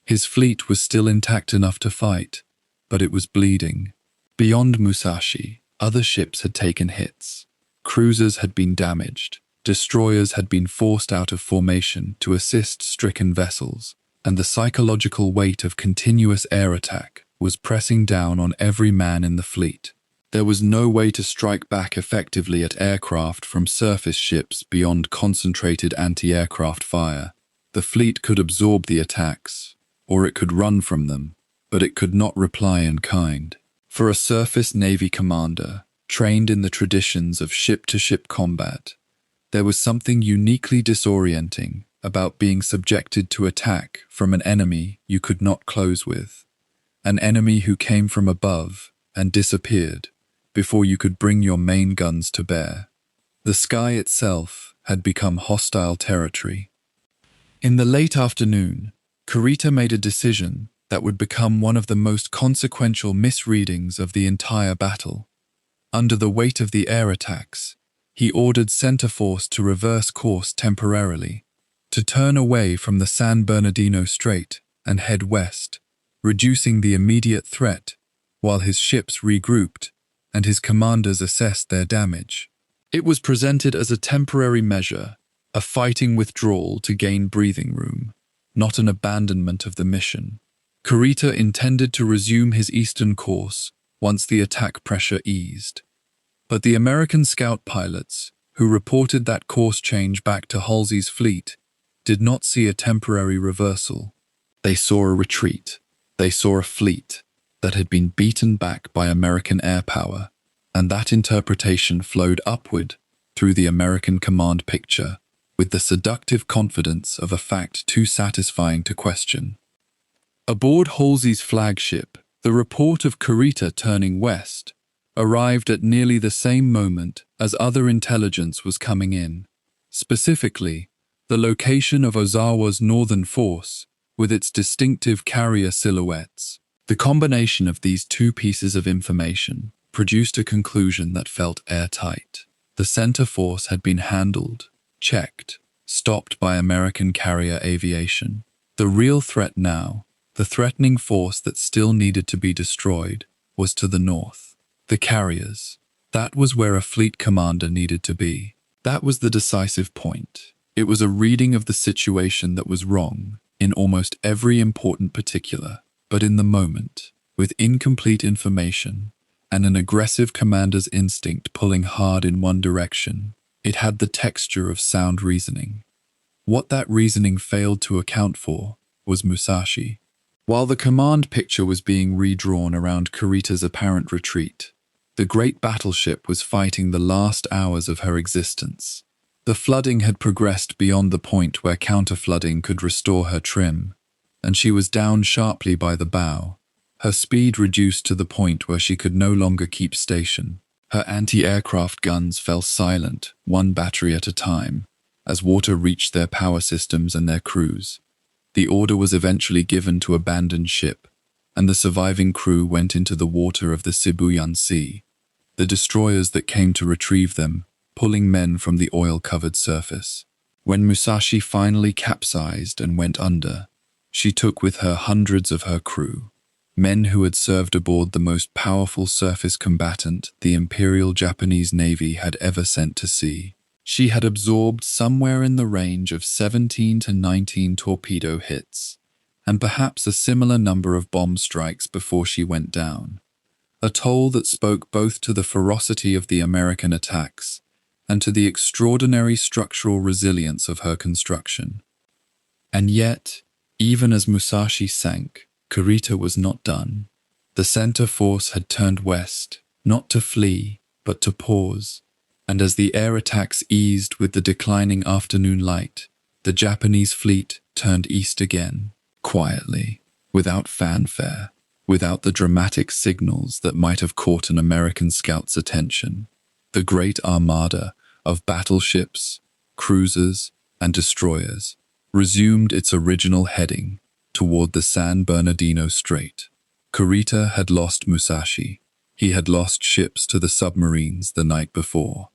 His fleet was still intact enough to fight, but it was bleeding. Beyond Musashi, other ships had taken hits. Cruisers had been damaged. Destroyers had been forced out of formation to assist stricken vessels, and the psychological weight of continuous air attack was pressing down on every man in the fleet. There was no way to strike back effectively at aircraft from surface ships beyond concentrated anti-aircraft fire. The fleet could absorb the attacks, or it could run from them, but it could not reply in kind. For a surface Navy commander, trained in the traditions of ship-to-ship combat, there was something uniquely disorienting about being subjected to attack from an enemy you could not close with, an enemy who came from above and disappeared before you could bring your main guns to bear. The sky itself had become hostile territory. In the late afternoon, Kurita made a decision that would become one of the most consequential misreadings of the entire battle. Under the weight of the air attacks, he ordered Center Force to reverse course temporarily, to turn away from the San Bernardino Strait and head west, reducing the immediate threat while his ships regrouped and his commanders assessed their damage. It was presented as a temporary measure, a fighting withdrawal to gain breathing room, not an abandonment of the mission. Kurita intended to resume his eastern course once the attack pressure eased. But the American scout pilots, who reported that course change back to Halsey's fleet, did not see a temporary reversal. They saw a retreat. They saw a fleet that had been beaten back by American air power, and that interpretation flowed upward through the American command picture, with the seductive confidence of a fact too satisfying to question. Aboard Halsey's flagship, the report of Kurita turning west arrived at nearly the same moment as other intelligence was coming in. Specifically, the location of Ozawa's northern force with its distinctive carrier silhouettes. The combination of these two pieces of information produced a conclusion that felt airtight. The center force had been handled, checked, stopped by American carrier aviation. The real threat now, the threatening force that still needed to be destroyed, was to the north. The carriers. That was where a fleet commander needed to be. That was the decisive point. It was a reading of the situation that was wrong in almost every important particular, but in the moment, with incomplete information and an aggressive commander's instinct pulling hard in one direction, it had the texture of sound reasoning. What that reasoning failed to account for was Musashi. While the command picture was being redrawn around Kurita's apparent retreat, the great battleship was fighting the last hours of her existence. The flooding had progressed beyond the point where counter-flooding could restore her trim, and she was down sharply by the bow, her speed reduced to the point where she could no longer keep station. Her anti-aircraft guns fell silent, one battery at a time, as water reached their power systems and their crews. The order was eventually given to abandon ship, and the surviving crew went into the water of the Sibuyan Sea, the destroyers that came to retrieve them, pulling men from the oil-covered surface. When Musashi finally capsized and went under, she took with her hundreds of her crew, men who had served aboard the most powerful surface combatant the Imperial Japanese Navy had ever sent to sea. She had absorbed somewhere in the range of 17 to 19 torpedo hits, and perhaps a similar number of bomb strikes before she went down, a toll that spoke both to the ferocity of the American attacks and to the extraordinary structural resilience of her construction. And yet, even as Musashi sank, Kurita was not done. The center force had turned west, not to flee, but to pause. And as the air attacks eased with the declining afternoon light, the Japanese fleet turned east again, quietly, without fanfare, without the dramatic signals that might have caught an American scout's attention. The great armada of battleships, cruisers, and destroyers resumed its original heading toward the San Bernardino Strait. Kurita had lost Musashi. He had lost ships to the submarines the night before.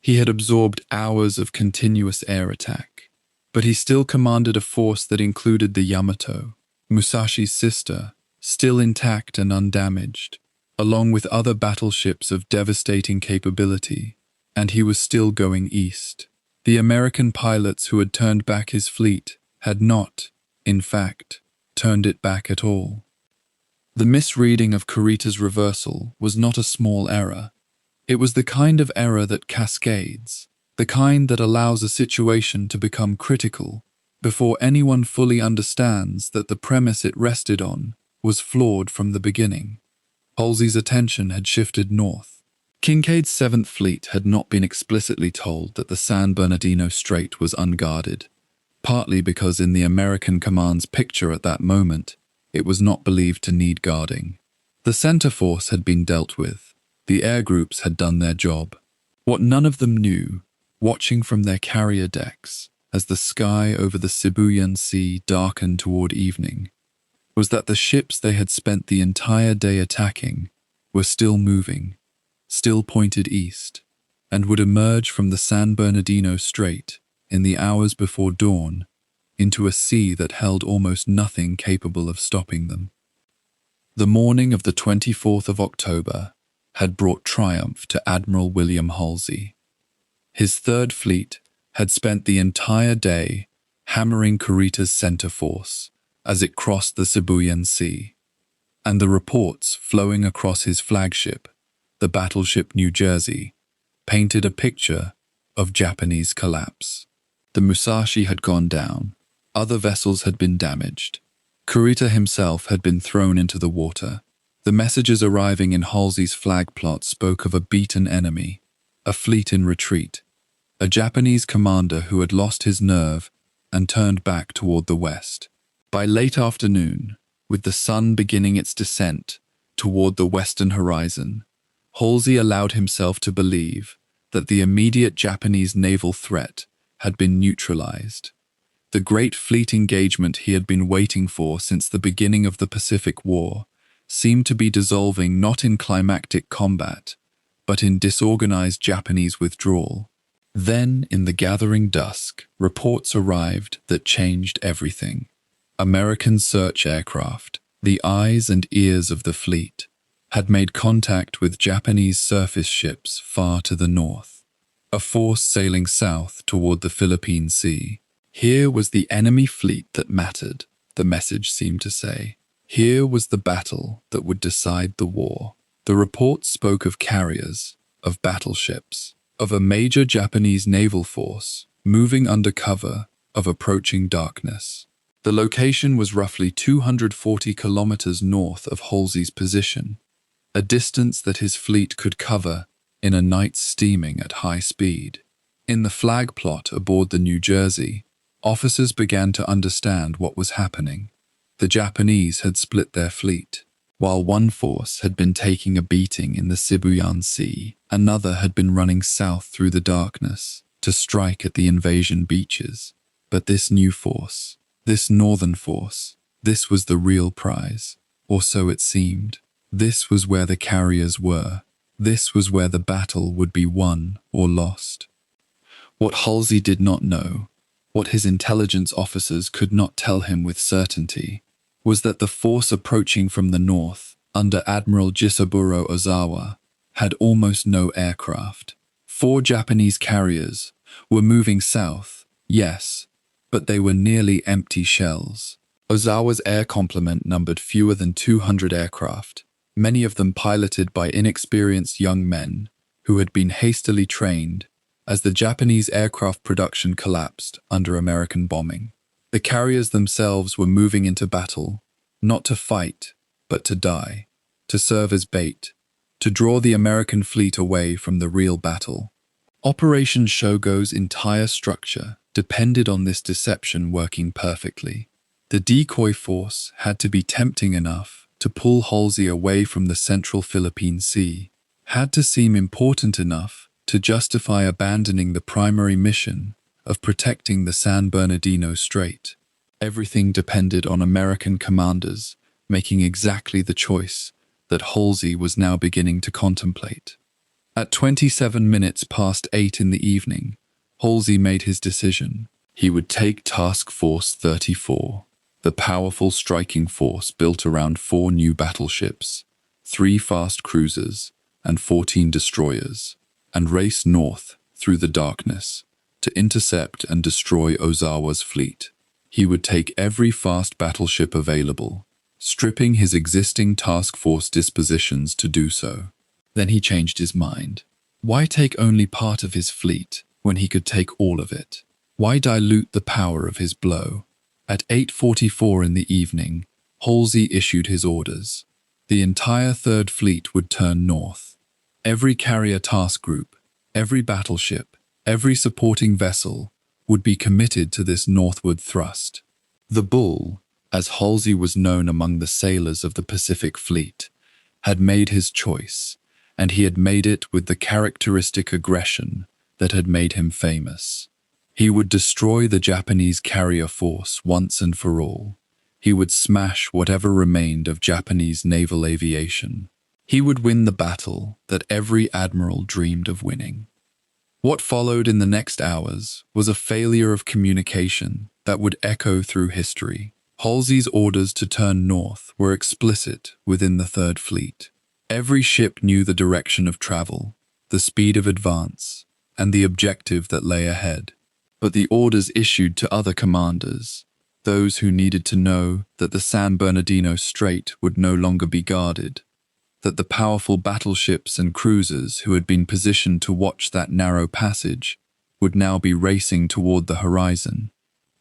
He had absorbed hours of continuous air attack, but he still commanded a force that included the Yamato, Musashi's sister, still intact and undamaged, along with other battleships of devastating capability, and he was still going east. The American pilots who had turned back his fleet had not, in fact, turned it back at all. The misreading of Kurita's reversal was not a small error. It was the kind of error that cascades, the kind that allows a situation to become critical before anyone fully understands that the premise it rested on was flawed from the beginning. Halsey's attention had shifted north. Kincaid's 7th Fleet had not been explicitly told that the San Bernardino Strait was unguarded, partly because in the American command's picture at that moment, it was not believed to need guarding. The center force had been dealt with. The air groups had done their job. What none of them knew, watching from their carrier decks as the sky over the Sibuyan Sea darkened toward evening, was that the ships they had spent the entire day attacking were still moving, still pointed east, and would emerge from the San Bernardino Strait in the hours before dawn into a sea that held almost nothing capable of stopping them. The morning of the 24th of October had brought triumph to Admiral William Halsey. His 3rd Fleet had spent the entire day hammering Kurita's center force as it crossed the Sibuyan Sea, and the reports flowing across his flagship, the battleship New Jersey, painted a picture of Japanese collapse. The Musashi had gone down. Other vessels had been damaged. Kurita himself had been thrown into the water. The messages arriving in Halsey's flag plot spoke of a beaten enemy, a fleet in retreat, a Japanese commander who had lost his nerve and turned back toward the west. By late afternoon, with the sun beginning its descent toward the western horizon, Halsey allowed himself to believe that the immediate Japanese naval threat had been neutralized. The great fleet engagement he had been waiting for since the beginning of the Pacific War seemed to be dissolving not in climactic combat, but in disorganized Japanese withdrawal. Then, in the gathering dusk, reports arrived that changed everything. American search aircraft, the eyes and ears of the fleet, had made contact with Japanese surface ships far to the north, a force sailing south toward the Philippine Sea. Here was the enemy fleet that mattered, the message seemed to say. Here was the battle that would decide the war. The reports spoke of carriers, of battleships, of a major Japanese naval force moving under cover of approaching darkness. The location was roughly 240 kilometers north of Halsey's position, a distance that his fleet could cover in a night steaming at high speed. In the flag plot aboard the New Jersey, officers began to understand what was happening. The Japanese had split their fleet. While one force had been taking a beating in the Sibuyan Sea, another had been running south through the darkness to strike at the invasion beaches. But this new force, this northern force, this was the real prize, or so it seemed. This was where the carriers were. This was where the battle would be won or lost. What Halsey did not know, what his intelligence officers could not tell him with certainty, was that the force approaching from the north, under Admiral Jisaburo Ozawa, had almost no aircraft. 4 Japanese carriers were moving south, yes, but they were nearly empty shells. Ozawa's air complement numbered fewer than 200 aircraft, many of them piloted by inexperienced young men who had been hastily trained as the Japanese aircraft production collapsed under American bombing. The carriers themselves were moving into battle, not to fight, but to die, to serve as bait, to draw the American fleet away from the real battle. Operation Shogo's entire structure depended on this deception working perfectly. The decoy force had to be tempting enough to pull Halsey away from the central Philippine Sea, had to seem important enough to justify abandoning the primary mission of protecting the San Bernardino Strait. Everything depended on American commanders making exactly the choice that Halsey was now beginning to contemplate. At 27 minutes past 8 in the evening, Halsey made his decision. He would take Task Force 34, the powerful striking force built around 4 new battleships, 3 fast cruisers, and 14 destroyers, and race north through the darkness to intercept and destroy Ozawa's fleet. He would take every fast battleship available, stripping his existing task force dispositions to do so. Then he changed his mind. Why take only part of his fleet when he could take all of it? Why dilute the power of his blow? At 8:44 in the evening, Halsey issued his orders. The entire Third Fleet would turn north. Every carrier task group, every battleship, every supporting vessel would be committed to this northward thrust. The Bull, as Halsey was known among the sailors of the Pacific Fleet, had made his choice, and he had made it with the characteristic aggression that had made him famous. He would destroy the Japanese carrier force once and for all. He would smash whatever remained of Japanese naval aviation. He would win the battle that every admiral dreamed of winning. What followed in the next hours was a failure of communication that would echo through history. Halsey's orders to turn north were explicit within the Third Fleet. Every ship knew the direction of travel, the speed of advance, and the objective that lay ahead. But the orders issued to other commanders, those who needed to know that the San Bernardino Strait would no longer be guarded, that the powerful battleships and cruisers who had been positioned to watch that narrow passage would now be racing toward the horizon.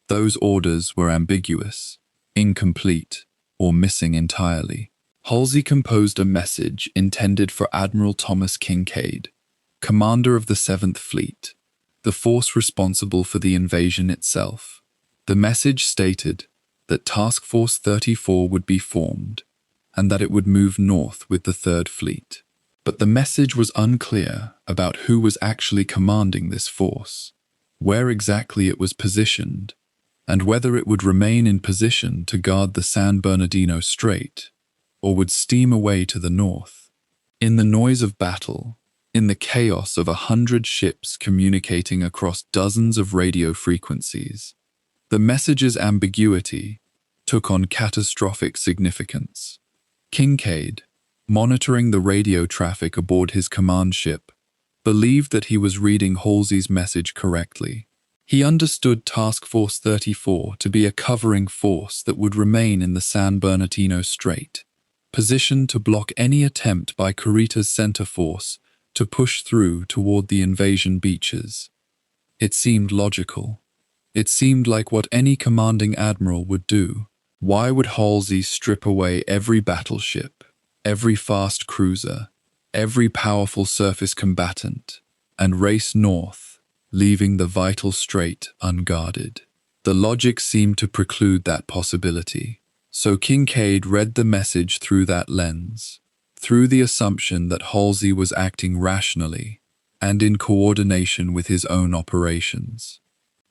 Those orders were ambiguous, incomplete, or missing entirely. Halsey composed a message intended for Admiral Thomas Kincaid, commander of the Seventh Fleet, the force responsible for the invasion itself. The message stated that Task Force 34 would be formed and that it would move north with the Third Fleet. But the message was unclear about who was actually commanding this force, where exactly it was positioned, and whether it would remain in position to guard the San Bernardino Strait or would steam away to the north. In the noise of battle, in the chaos of 100 ships communicating across dozens of radio frequencies, the message's ambiguity took on catastrophic significance. Kincaid, monitoring the radio traffic aboard his command ship, believed that he was reading Halsey's message correctly. He understood Task Force 34 to be a covering force that would remain in the San Bernardino Strait, positioned to block any attempt by Kurita's center force to push through toward the invasion beaches. It seemed logical. It seemed like what any commanding admiral would do. Why would Halsey strip away every battleship, every fast cruiser, every powerful surface combatant, and race north, leaving the vital strait unguarded? The logic seemed to preclude that possibility. So Kincaid read the message through that lens, through the assumption that Halsey was acting rationally and in coordination with his own operations.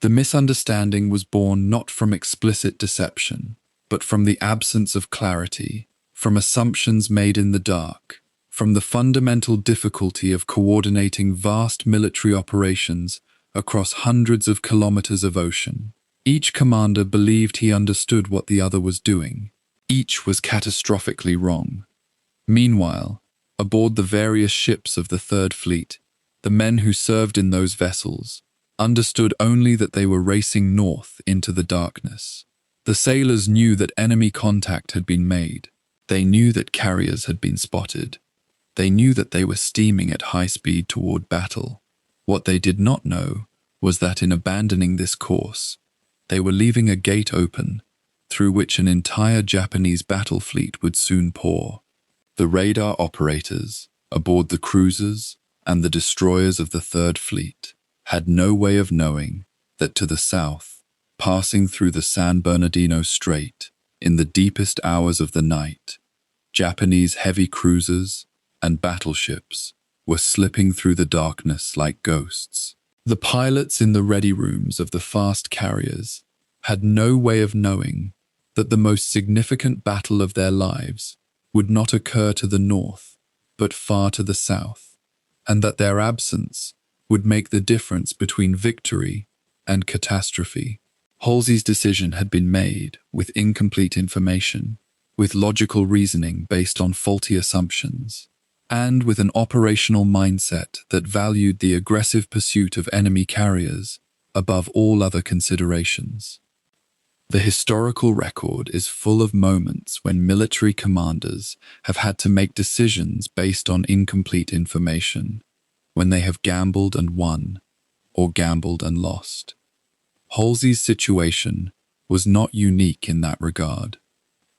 The misunderstanding was born not from explicit deception, but from the absence of clarity, from assumptions made in the dark, from the fundamental difficulty of coordinating vast military operations across hundreds of kilometers of ocean. Each commander believed he understood what the other was doing. Each was catastrophically wrong. Meanwhile, aboard the various ships of the Third Fleet, the men who served in those vessels understood only that they were racing north into the darkness. The sailors knew that enemy contact had been made. They knew that carriers had been spotted. They knew that they were steaming at high speed toward battle. What they did not know was that in abandoning this course, they were leaving a gate open through which an entire Japanese battle fleet would soon pour. The radar operators aboard the cruisers and the destroyers of the Third Fleet had no way of knowing that to the south, passing through the San Bernardino Strait in the deepest hours of the night, Japanese heavy cruisers and battleships were slipping through the darkness like ghosts. The pilots in the ready rooms of the fast carriers had no way of knowing that the most significant battle of their lives would not occur to the north, but far to the south, and that their absence would make the difference between victory and catastrophe. Halsey's decision had been made with incomplete information, with logical reasoning based on faulty assumptions, and with an operational mindset that valued the aggressive pursuit of enemy carriers above all other considerations. The historical record is full of moments when military commanders have had to make decisions based on incomplete information, when they have gambled and won, or gambled and lost. Halsey's situation was not unique in that regard.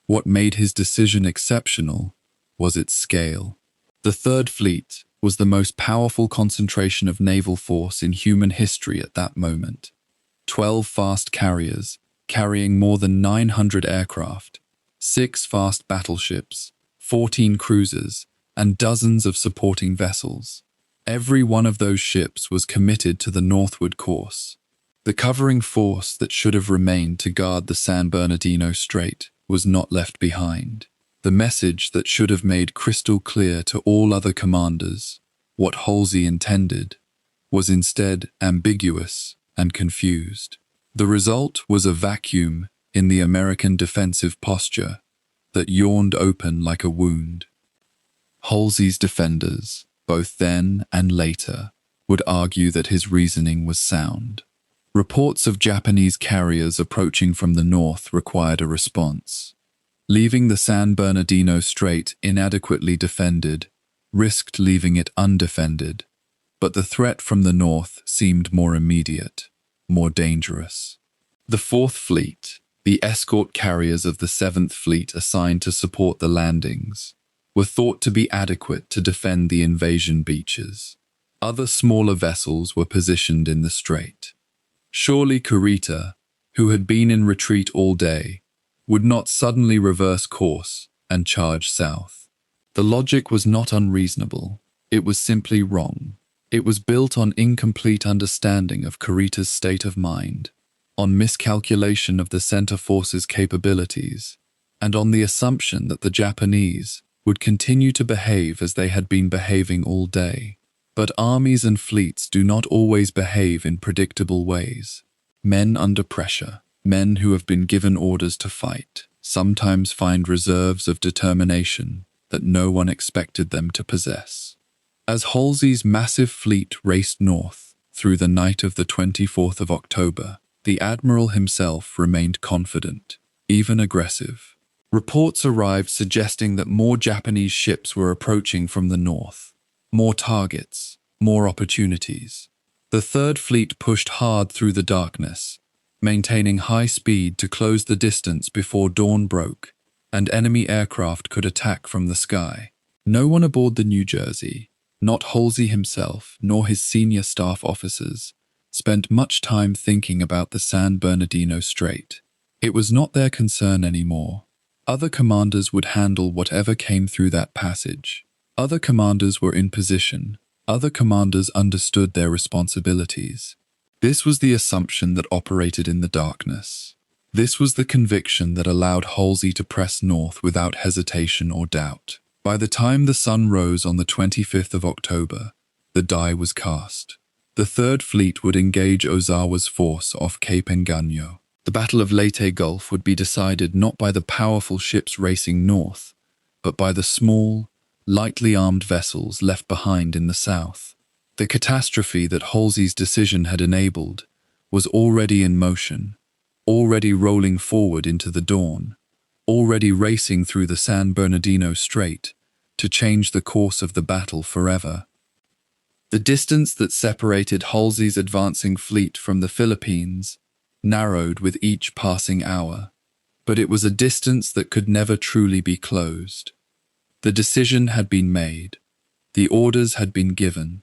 What made his decision exceptional was its scale. The Third Fleet was the most powerful concentration of naval force in human history at that moment. 12 fast carriers, carrying more than 900 aircraft, 6 fast battleships, 14 cruisers, and dozens of supporting vessels. Every one of those ships was committed to the northward course. The covering force that should have remained to guard the San Bernardino Strait was not left behind. The message that should have made crystal clear to all other commanders what Halsey intended was instead ambiguous and confused. The result was a vacuum in the American defensive posture that yawned open like a wound. Halsey's defenders, both then and later, would argue that his reasoning was sound. Reports of Japanese carriers approaching from the north required a response. Leaving the San Bernardino Strait inadequately defended risked leaving it undefended, but the threat from the north seemed more immediate, more dangerous. The Fourth Fleet, the escort carriers of the Seventh Fleet assigned to support the landings, were thought to be adequate to defend the invasion beaches. Other smaller vessels were positioned in the strait. Surely Kurita, who had been in retreat all day, would not suddenly reverse course and charge south. The logic was not unreasonable. It was simply wrong. It was built on incomplete understanding of Kurita's state of mind, on miscalculation of the center force's capabilities, and on the assumption that the Japanese would continue to behave as they had been behaving all day. But armies and fleets do not always behave in predictable ways. Men under pressure, men who have been given orders to fight, sometimes find reserves of determination that no one expected them to possess. As Halsey's massive fleet raced north through the night of the 24th of October, the admiral himself remained confident, even aggressive. Reports arrived suggesting that more Japanese ships were approaching from the north. More targets, more opportunities. The Third Fleet pushed hard through the darkness, maintaining high speed to close the distance before dawn broke and enemy aircraft could attack from the sky. No one aboard the New Jersey, not Halsey himself nor his senior staff officers, spent much time thinking about the San Bernardino Strait. It was not their concern anymore. Other commanders would handle whatever came through that passage. Other commanders were in position. Other commanders understood their responsibilities. This was the assumption that operated in the darkness. This was the conviction that allowed Halsey to press north without hesitation or doubt. By the time the sun rose on the 25th of October, the die was cast. The Third Fleet would engage Ozawa's force off Cape Engaño. The Battle of Leyte Gulf would be decided not by the powerful ships racing north, but by the small, lightly armed vessels left behind in the south. The catastrophe that Halsey's decision had enabled was already in motion, already rolling forward into the dawn, already racing through the San Bernardino Strait to change the course of the battle forever. The distance that separated Halsey's advancing fleet from the Philippines narrowed with each passing hour, but it was a distance that could never truly be closed. The decision had been made. The orders had been given.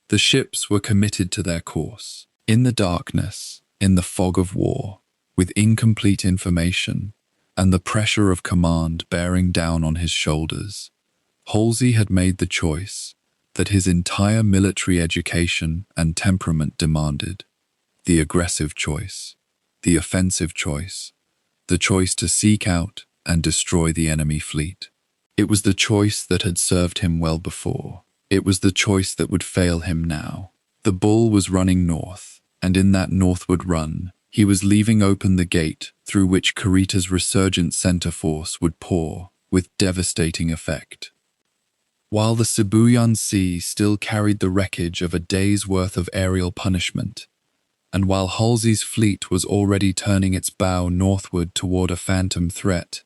The ships were committed to their course. In the darkness, in the fog of war, with incomplete information, and the pressure of command bearing down on his shoulders, Halsey had made the choice that his entire military education and temperament demanded: the aggressive choice, the offensive choice, the choice to seek out and destroy the enemy fleet. It was the choice that had served him well before. It was the choice that would fail him now. The bull was running north, and in that northward run, he was leaving open the gate through which Kurita's resurgent center force would pour with devastating effect. While the Sibuyan Sea still carried the wreckage of a day's worth of aerial punishment, and while Halsey's fleet was already turning its bow northward toward a phantom threat,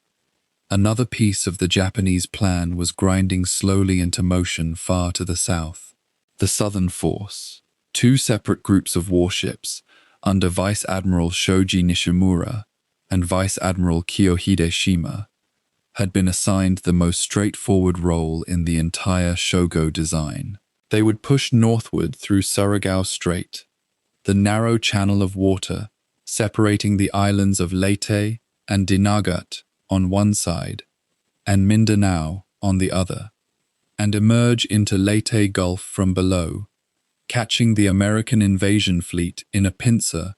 another piece of the Japanese plan was grinding slowly into motion far to the south. The Southern Force, two separate groups of warships under Vice Admiral Shoji Nishimura and Vice Admiral Kiyohide Shima, had been assigned the most straightforward role in the entire Shogo design. They would push northward through Surigao Strait, the narrow channel of water separating the islands of Leyte and Dinagat on one side, and Mindanao on the other, and emerge into Leyte Gulf from below, catching the American invasion fleet in a pincer,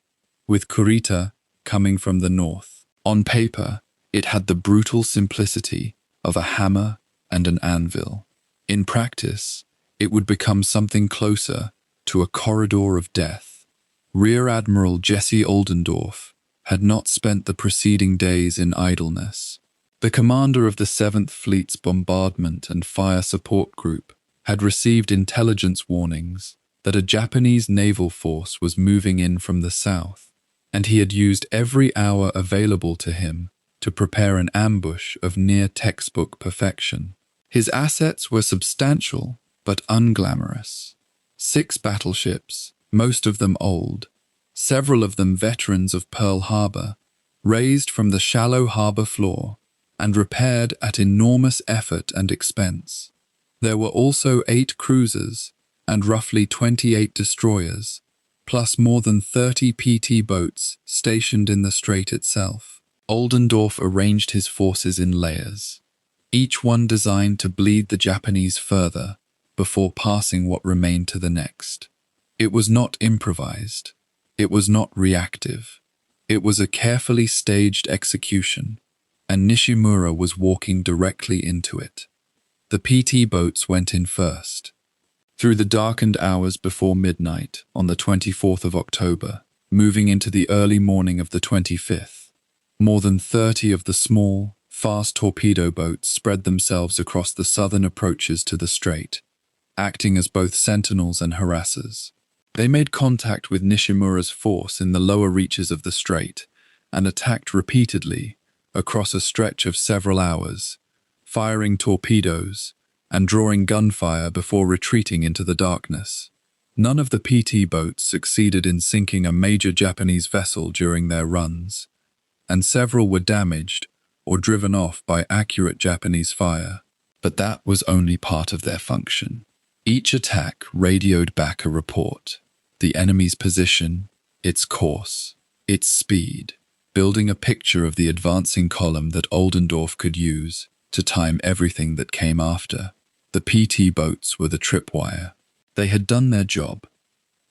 with Kurita coming from the north. On paper, it had the brutal simplicity of a hammer and an anvil. In practice, it would become something closer to a corridor of death. Rear Admiral Jesse Oldendorf had not spent the preceding days in idleness. The commander of the 7th Fleet's Bombardment and Fire Support Group had received intelligence warnings that a Japanese naval force was moving in from the south, and he had used every hour available to him to prepare an ambush of near textbook perfection. His assets were substantial but unglamorous. 6 battleships, most of them old, several of them veterans of Pearl Harbor, raised from the shallow harbor floor and repaired at enormous effort and expense. There were also 8 cruisers, and roughly 28 destroyers, plus more than 30 PT boats stationed in the strait itself. Oldendorf arranged his forces in layers, each one designed to bleed the Japanese further before passing what remained to the next. It was not improvised. It was not reactive. It was a carefully staged execution, and Nishimura was walking directly into it. The PT boats went in first. Through the darkened hours before midnight on the 24th of October, moving into the early morning of the 25th, more than 30 of the small, fast torpedo boats spread themselves across the southern approaches to the strait, acting as both sentinels and harassers. They made contact with Nishimura's force in the lower reaches of the strait and attacked repeatedly across a stretch of several hours, firing torpedoes and drawing gunfire before retreating into the darkness. None of the PT boats succeeded in sinking a major Japanese vessel during their runs, and several were damaged or driven off by accurate Japanese fire. But that was only part of their function. Each attack radioed back a report: the enemy's position, its course, its speed, building a picture of the advancing column that Oldendorf could use to time everything that came after. The PT boats were the tripwire. They had done their job.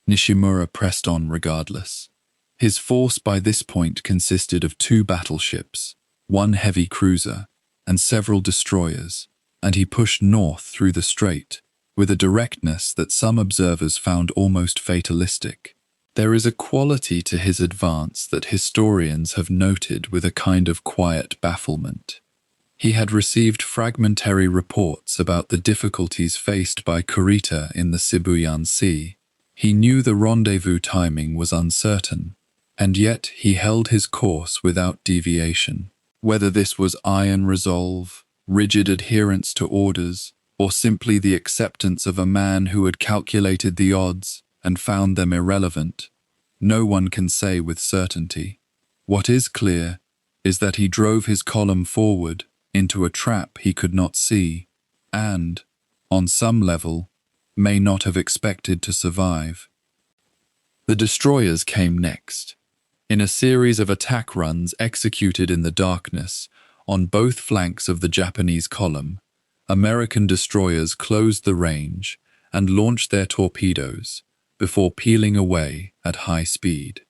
Nishimura pressed on regardless. His force by this point consisted of 2 battleships, 1 heavy cruiser, and several destroyers, and he pushed north through the strait with a directness that some observers found almost fatalistic. There is a quality to his advance that historians have noted with a kind of quiet bafflement. He had received fragmentary reports about the difficulties faced by Kurita in the Sibuyan Sea. He knew the rendezvous timing was uncertain, and yet he held his course without deviation. Whether this was iron resolve, rigid adherence to orders, or simply the acceptance of a man who had calculated the odds and found them irrelevant, no one can say with certainty. What is clear is that he drove his column forward into a trap he could not see and, on some level, may not have expected to survive. The destroyers came next. In a series of attack runs executed in the darkness on both flanks of the Japanese column, American destroyers closed the range and launched their torpedoes before peeling away at high speed.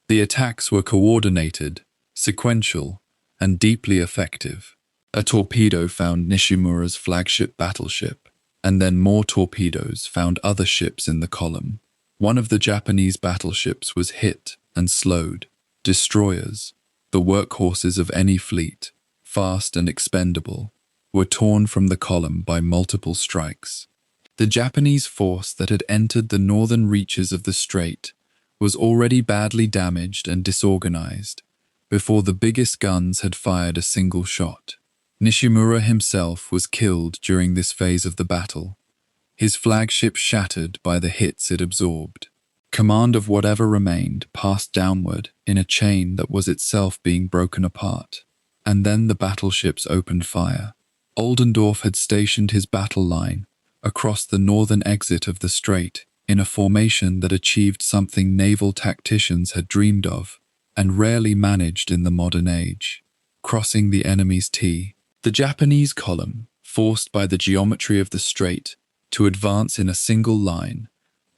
The attacks were coordinated, sequential, and deeply effective. A torpedo found Nishimura's flagship battleship, and then more torpedoes found other ships in the column. One of the Japanese battleships was hit and slowed. Destroyers, the workhorses of any fleet, fast and expendable, were torn from the column by multiple strikes. The Japanese force that had entered the northern reaches of the strait was already badly damaged and disorganized before the biggest guns had fired a single shot. Nishimura himself was killed during this phase of the battle, his flagship shattered by the hits it absorbed. Command of whatever remained passed downward in a chain that was itself being broken apart, and then the battleships opened fire. Oldendorf had stationed his battle line across the northern exit of the strait in a formation that achieved something naval tacticians had dreamed of and rarely managed in the modern age: crossing the enemy's T. The Japanese column, forced by the geometry of the strait to advance in a single line,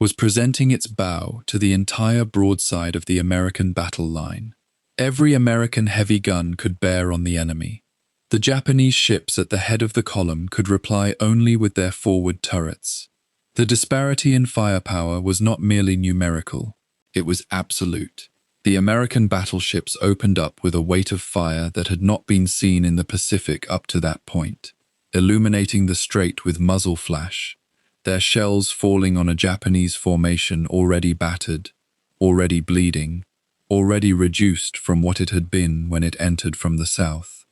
was presenting its bow to the entire broadside of the American battle line. Every American heavy gun could bear on the enemy. The Japanese ships at the head of the column could reply only with their forward turrets. The disparity in firepower was not merely numerical, it was absolute. The American battleships opened up with a weight of fire that had not been seen in the Pacific up to that point, illuminating the strait with muzzle flash, their shells falling on a Japanese formation already battered, already bleeding, already reduced from what it had been when it entered from the south.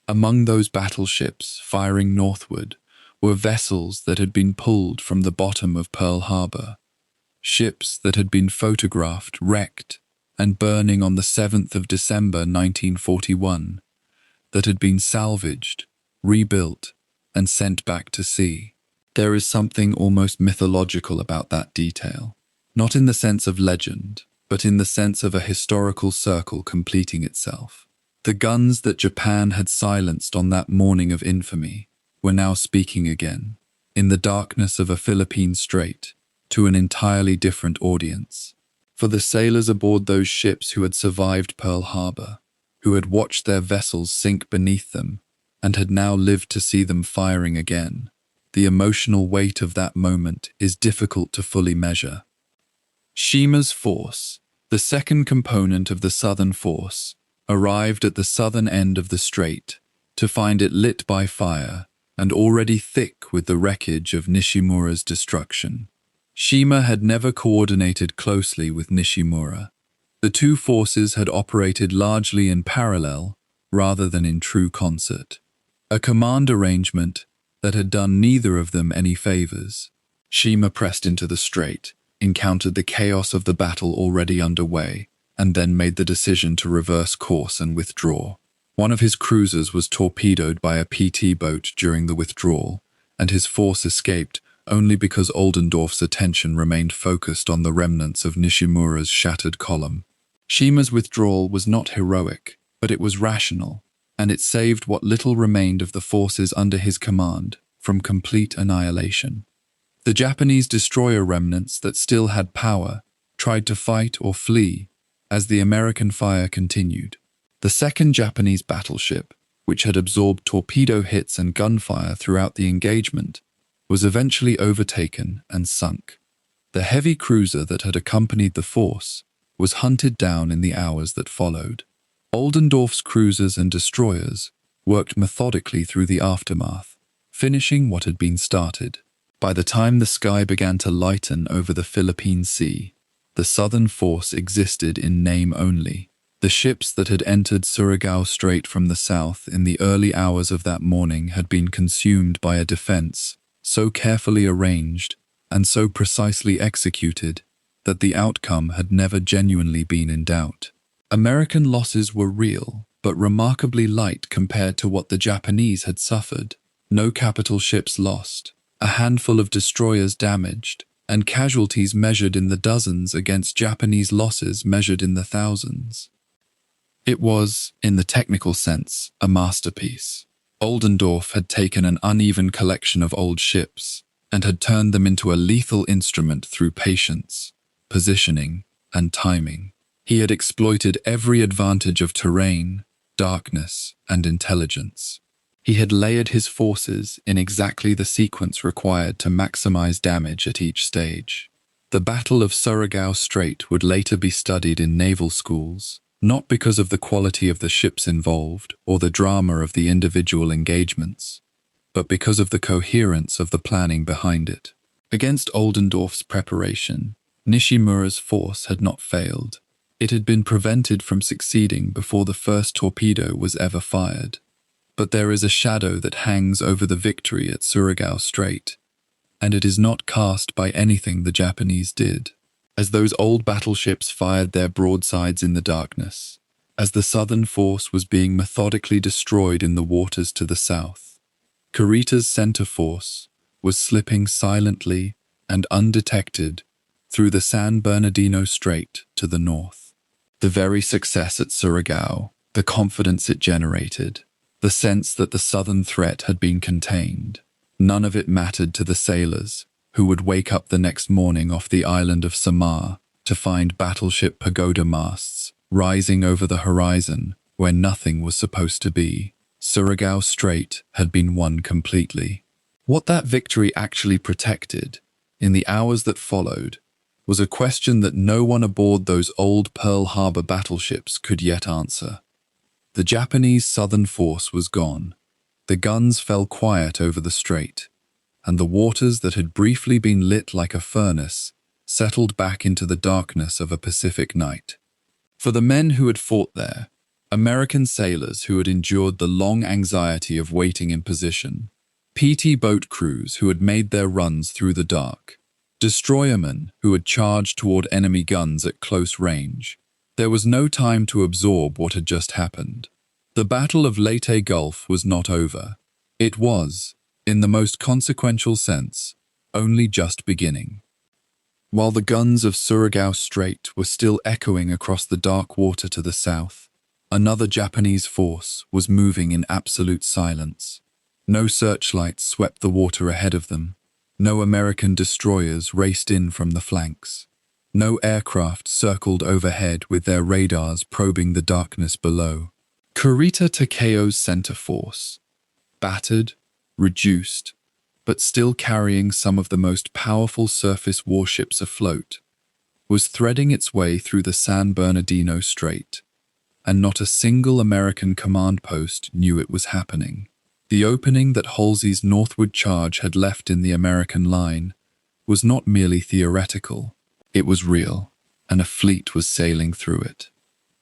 Among those battleships firing northward were vessels that had been pulled from the bottom of Pearl Harbor, ships that had been photographed wrecked and burning on the 7th of December 1941, that had been salvaged, rebuilt, and sent back to sea. There is something almost mythological about that detail, not in the sense of legend, but in the sense of a historical circle completing itself. The guns that Japan had silenced on that morning of infamy were now speaking again, in the darkness of a Philippine strait, to an entirely different audience. For the sailors aboard those ships who had survived Pearl Harbor, who had watched their vessels sink beneath them, and had now lived to see them firing again, the emotional weight of that moment is difficult to fully measure. Shima's force, the second component of the Southern Force, arrived at the southern end of the strait to find it lit by fire and already thick with the wreckage of Nishimura's destruction. Shima had never coordinated closely with Nishimura. The two forces had operated largely in parallel rather than in true concert, a command arrangement that had done neither of them any favors. Shima pressed into the strait, encountered the chaos of the battle already underway, and then made the decision to reverse course and withdraw. One of his cruisers was torpedoed by a PT boat during the withdrawal, and his force escaped only because Oldendorf's attention remained focused on the remnants of Nishimura's shattered column. Shima's withdrawal was not heroic, but it was rational, and it saved what little remained of the forces under his command from complete annihilation. The Japanese destroyer remnants that still had power tried to fight or flee as the American fire continued. The second Japanese battleship, which had absorbed torpedo hits and gunfire throughout the engagement, was eventually overtaken and sunk. The heavy cruiser that had accompanied the force was hunted down in the hours that followed. Oldendorf's cruisers and destroyers worked methodically through the aftermath, finishing what had been started. By the time the sky began to lighten over the Philippine Sea, the Southern Force existed in name only. The ships that had entered Surigao Strait from the south in the early hours of that morning had been consumed by a defense so carefully arranged and so precisely executed that the outcome had never genuinely been in doubt. American losses were real, but remarkably light compared to what the Japanese had suffered. No capital ships lost, a handful of destroyers damaged, and casualties measured in the dozens against Japanese losses measured in the thousands. It was, in the technical sense, a masterpiece. Oldendorf had taken an uneven collection of old ships and had turned them into a lethal instrument through patience, positioning, and timing. He had exploited every advantage of terrain, darkness, and intelligence. He had layered his forces in exactly the sequence required to maximize damage at each stage. The Battle of Surigao Strait would later be studied in naval schools, not because of the quality of the ships involved or the drama of the individual engagements, but because of the coherence of the planning behind it. Against Oldendorf's preparation, Nishimura's force had not failed. It had been prevented from succeeding before the first torpedo was ever fired. But there is a shadow that hangs over the victory at Surigao Strait, and it is not cast by anything the Japanese did. As those old battleships fired their broadsides in the darkness, as the Southern Force was being methodically destroyed in the waters to the south, Kurita's center force was slipping silently and undetected through the San Bernardino Strait to the north. The very success at Surigao, the confidence it generated, the sense that the southern threat had been contained, none of it mattered to the sailors who would wake up the next morning off the island of Samar to find battleship pagoda masts rising over the horizon where nothing was supposed to be. Surigao Strait had been won completely. What that victory actually protected, in the hours that followed, was a question that no one aboard those old Pearl Harbor battleships could yet answer. The Japanese Southern Force was gone. The guns fell quiet over the strait, and the waters that had briefly been lit like a furnace settled back into the darkness of a Pacific night. For the men who had fought there, American sailors who had endured the long anxiety of waiting in position, PT boat crews who had made their runs through the dark, destroyermen who had charged toward enemy guns at close range, there was no time to absorb what had just happened. The Battle of Leyte Gulf was not over. It was, in the most consequential sense, only just beginning. While the guns of Surigao Strait were still echoing across the dark water to the south, another Japanese force was moving in absolute silence. No searchlights swept the water ahead of them. No American destroyers raced in from the flanks. No aircraft circled overhead with their radars probing the darkness below. Kurita Takeo's center force, battered, reduced, but still carrying some of the most powerful surface warships afloat, was threading its way through the San Bernardino Strait, and not a single American command post knew it was happening. The opening that Halsey's northward charge had left in the American line was not merely theoretical, it was real, and a fleet was sailing through it.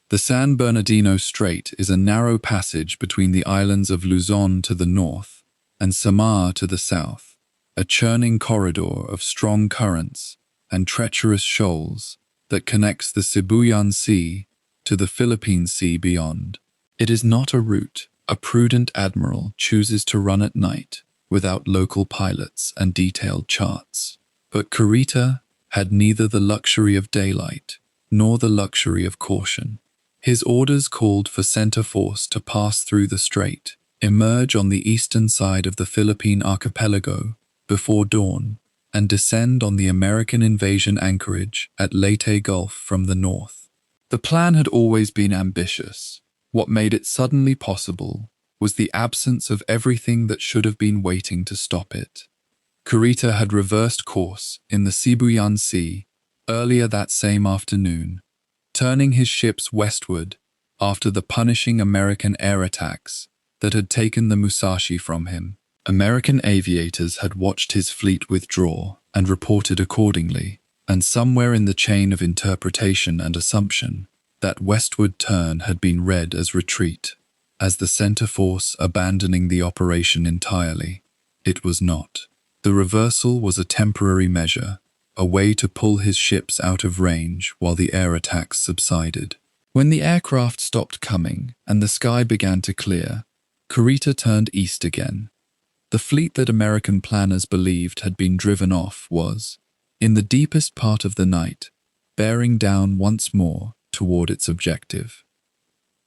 The San Bernardino Strait is a narrow passage between the islands of Luzon to the north and Samar to the south, a churning corridor of strong currents and treacherous shoals that connects the Sibuyan Sea to the Philippine Sea beyond. It is not a route a prudent admiral chooses to run at night without local pilots and detailed charts. But Kurita had neither the luxury of daylight nor the luxury of caution. His orders called for center force to pass through the strait, emerge on the eastern side of the Philippine archipelago before dawn, and descend on the American invasion anchorage at Leyte Gulf from the north. The plan had always been ambitious. What made it suddenly possible was the absence of everything that should have been waiting to stop it. Kurita had reversed course in the Sibuyan Sea earlier that same afternoon, turning his ships westward after the punishing American air attacks that had taken the Musashi from him. American aviators had watched his fleet withdraw and reported accordingly, and somewhere in the chain of interpretation and assumption, that westward turn had been read as retreat, as the center force abandoning the operation entirely. It was not. The reversal was a temporary measure, a way to pull his ships out of range while the air attacks subsided. When the aircraft stopped coming and the sky began to clear, Kurita turned east again. The fleet that American planners believed had been driven off was, in the deepest part of the night, bearing down once more toward its objective.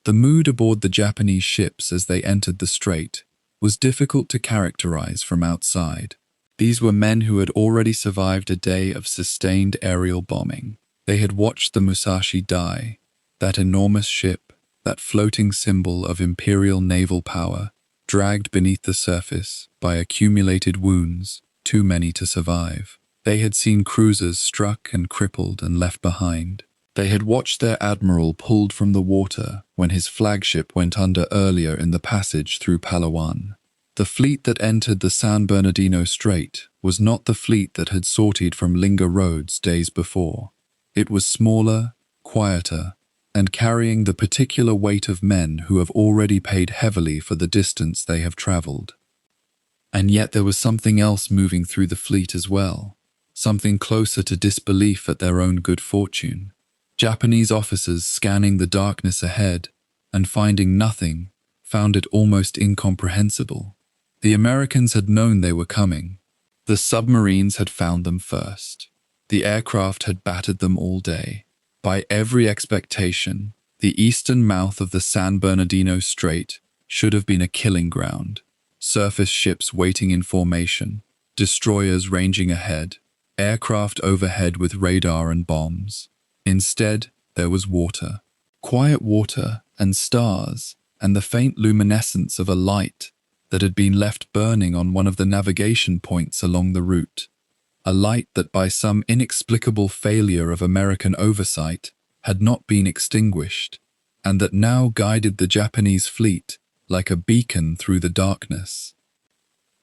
The mood aboard the Japanese ships as they entered the strait was difficult to characterize from outside. These were men who had already survived a day of sustained aerial bombing. They had watched the Musashi die, that enormous ship, that floating symbol of imperial naval power, dragged beneath the surface by accumulated wounds, too many to survive. They had seen cruisers struck and crippled and left behind. They had watched their admiral pulled from the water when his flagship went under earlier in the passage through Palawan. The fleet that entered the San Bernardino Strait was not the fleet that had sortied from Linga Roads days before. It was smaller, quieter, and carrying the particular weight of men who have already paid heavily for the distance they have traveled. And yet there was something else moving through the fleet as well, something closer to disbelief at their own good fortune. Japanese officers scanning the darkness ahead and finding nothing found it almost incomprehensible. The Americans had known they were coming. The submarines had found them first. The aircraft had battered them all day. By every expectation, the eastern mouth of the San Bernardino Strait should have been a killing ground. Surface ships waiting in formation, destroyers ranging ahead, aircraft overhead with radar and bombs. Instead, there was water. Quiet water and stars and the faint luminescence of a light that had been left burning on one of the navigation points along the route. A light that by some inexplicable failure of American oversight had not been extinguished, and that now guided the Japanese fleet like a beacon through the darkness.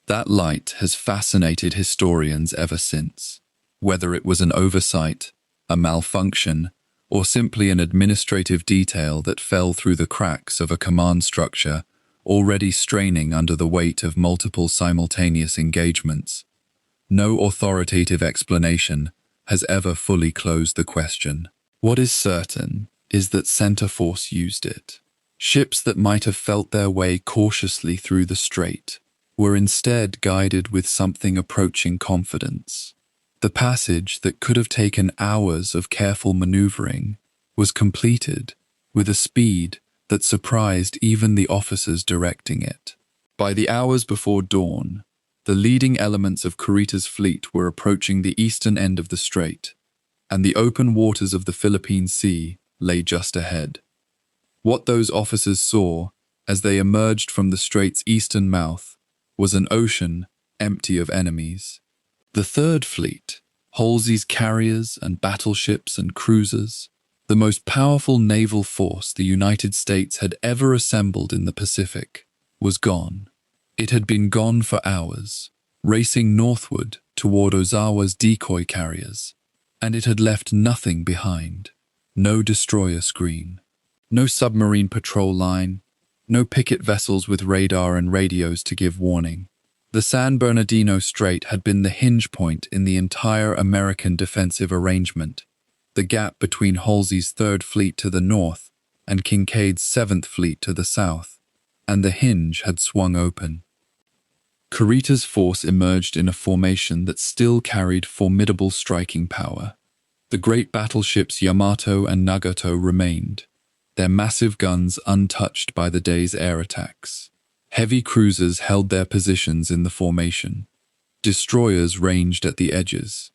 That light has fascinated historians ever since. Whether it was an oversight, a malfunction, or simply an administrative detail that fell through the cracks of a command structure already straining under the weight of multiple simultaneous engagements, no authoritative explanation has ever fully closed the question. What is certain is that center force used it. Ships that might have felt their way cautiously through the strait, were instead guided with something approaching confidence. The passage that could have taken hours of careful maneuvering was completed with a speed that surprised even the officers directing it. By the hours before dawn, the leading elements of Kurita's fleet were approaching the eastern end of the strait, and the open waters of the Philippine Sea lay just ahead. What those officers saw as they emerged from the strait's eastern mouth was an ocean empty of enemies. The Third Fleet, Halsey's carriers and battleships and cruisers, the most powerful naval force the United States had ever assembled in the Pacific, was gone. It had been gone for hours, racing northward toward Ozawa's decoy carriers, and it had left nothing behind. No destroyer screen, no submarine patrol line, no picket vessels with radar and radios to give warning. The San Bernardino Strait had been the hinge point in the entire American defensive arrangement, the gap between Halsey's Third Fleet to the north and Kinkaid's Seventh Fleet to the south, and the hinge had swung open. Kurita's force emerged in a formation that still carried formidable striking power. The great battleships Yamato and Nagato remained, their massive guns untouched by the day's air attacks. Heavy cruisers held their positions in the formation. Destroyers ranged at the edges.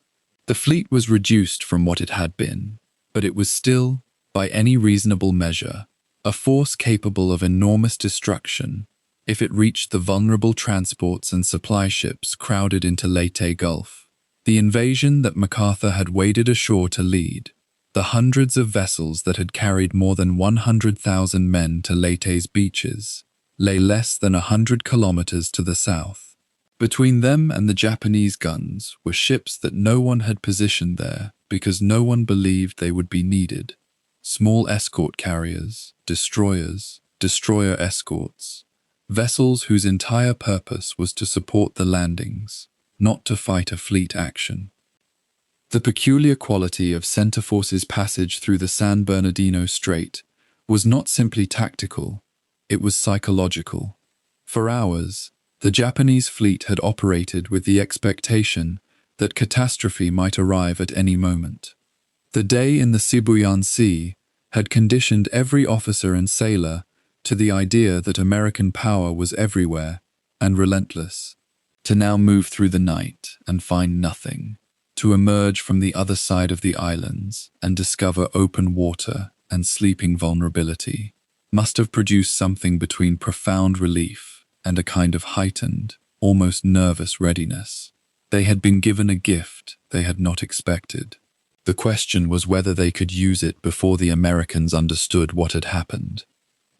The fleet was reduced from what it had been, but it was still, by any reasonable measure, a force capable of enormous destruction if it reached the vulnerable transports and supply ships crowded into Leyte Gulf. The invasion that MacArthur had waded ashore to lead, the hundreds of vessels that had carried more than 100,000 men to Leyte's beaches, lay less than 100 kilometers to the south. Between them and the Japanese guns were ships that no one had positioned there because no one believed they would be needed. Small escort carriers, destroyers, destroyer escorts, vessels whose entire purpose was to support the landings, not to fight a fleet action. The peculiar quality of Centreforce's passage through the San Bernardino Strait was not simply tactical, it was psychological. For hours, the Japanese fleet had operated with the expectation that catastrophe might arrive at any moment. The day in the Sibuyan Sea had conditioned every officer and sailor to the idea that American power was everywhere and relentless. To now move through the night and find nothing, to emerge from the other side of the islands and discover open water and sleeping vulnerability, must have produced something between profound relief and a kind of heightened, almost nervous readiness. They had been given a gift they had not expected. The question was whether they could use it before the Americans understood what had happened.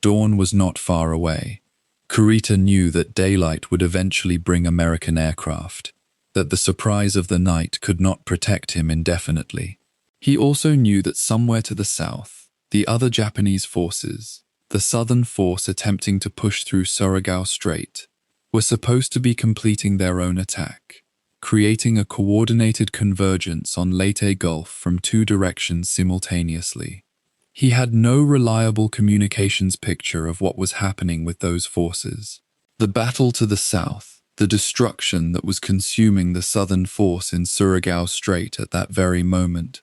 Dawn was not far away. Kurita knew that daylight would eventually bring American aircraft, that the surprise of the night could not protect him indefinitely. He also knew that somewhere to the south, the other Japanese forces, the southern force attempting to push through Surigao Strait, were supposed to be completing their own attack, creating a coordinated convergence on Leyte Gulf from two directions simultaneously. He had no reliable communications picture of what was happening with those forces. The battle to the south, the destruction that was consuming the southern force in Surigao Strait at that very moment,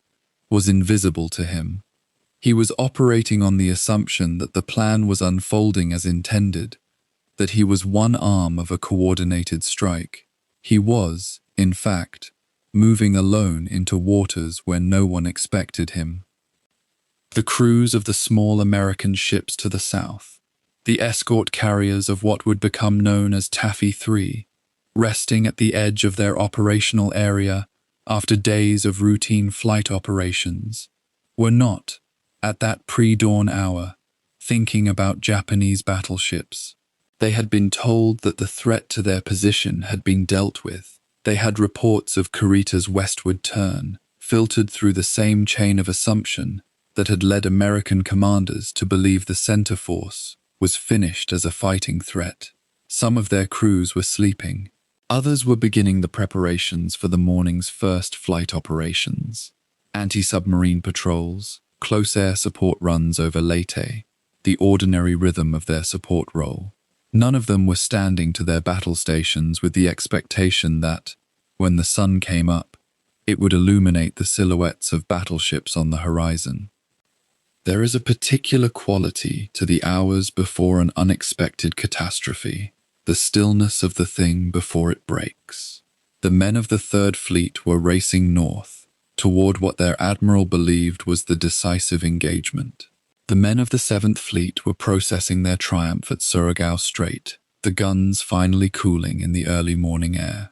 was invisible to him. He was operating on the assumption that the plan was unfolding as intended, that he was one arm of a coordinated strike. He was, in fact, moving alone into waters where no one expected him. The crews of the small American ships to the south, the escort carriers of what would become known as Taffy 3, resting at the edge of their operational area after days of routine flight operations, were not, at that pre-dawn hour, thinking about Japanese battleships. They had been told that the threat to their position had been dealt with. They had reports of Kurita's westward turn, filtered through the same chain of assumption that had led American commanders to believe the center force was finished as a fighting threat. Some of their crews were sleeping. Others were beginning the preparations for the morning's first flight operations. Anti-submarine patrols, close air support runs over Leyte, the ordinary rhythm of their support role. None of them were standing to their battle stations with the expectation that, when the sun came up, it would illuminate the silhouettes of battleships on the horizon. There is a particular quality to the hours before an unexpected catastrophe, the stillness of the thing before it breaks. The men of the Third Fleet were racing north, toward what their admiral believed was the decisive engagement. The men of the Seventh Fleet were processing their triumph at Surigao Strait, the guns finally cooling in the early morning air.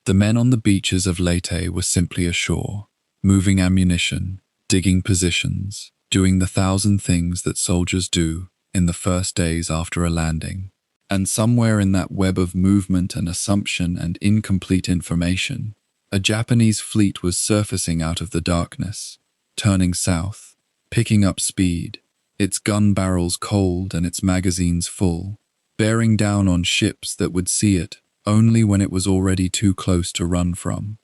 The men on the beaches of Leyte were simply ashore, moving ammunition, digging positions, doing the 1,000 things that soldiers do in the first days after a landing. And somewhere in that web of movement and assumption and incomplete information, a Japanese fleet was surfacing out of the darkness, turning south, picking up speed, its gun barrels cold and its magazines full, bearing down on ships that would see it only when it was already too close to run from.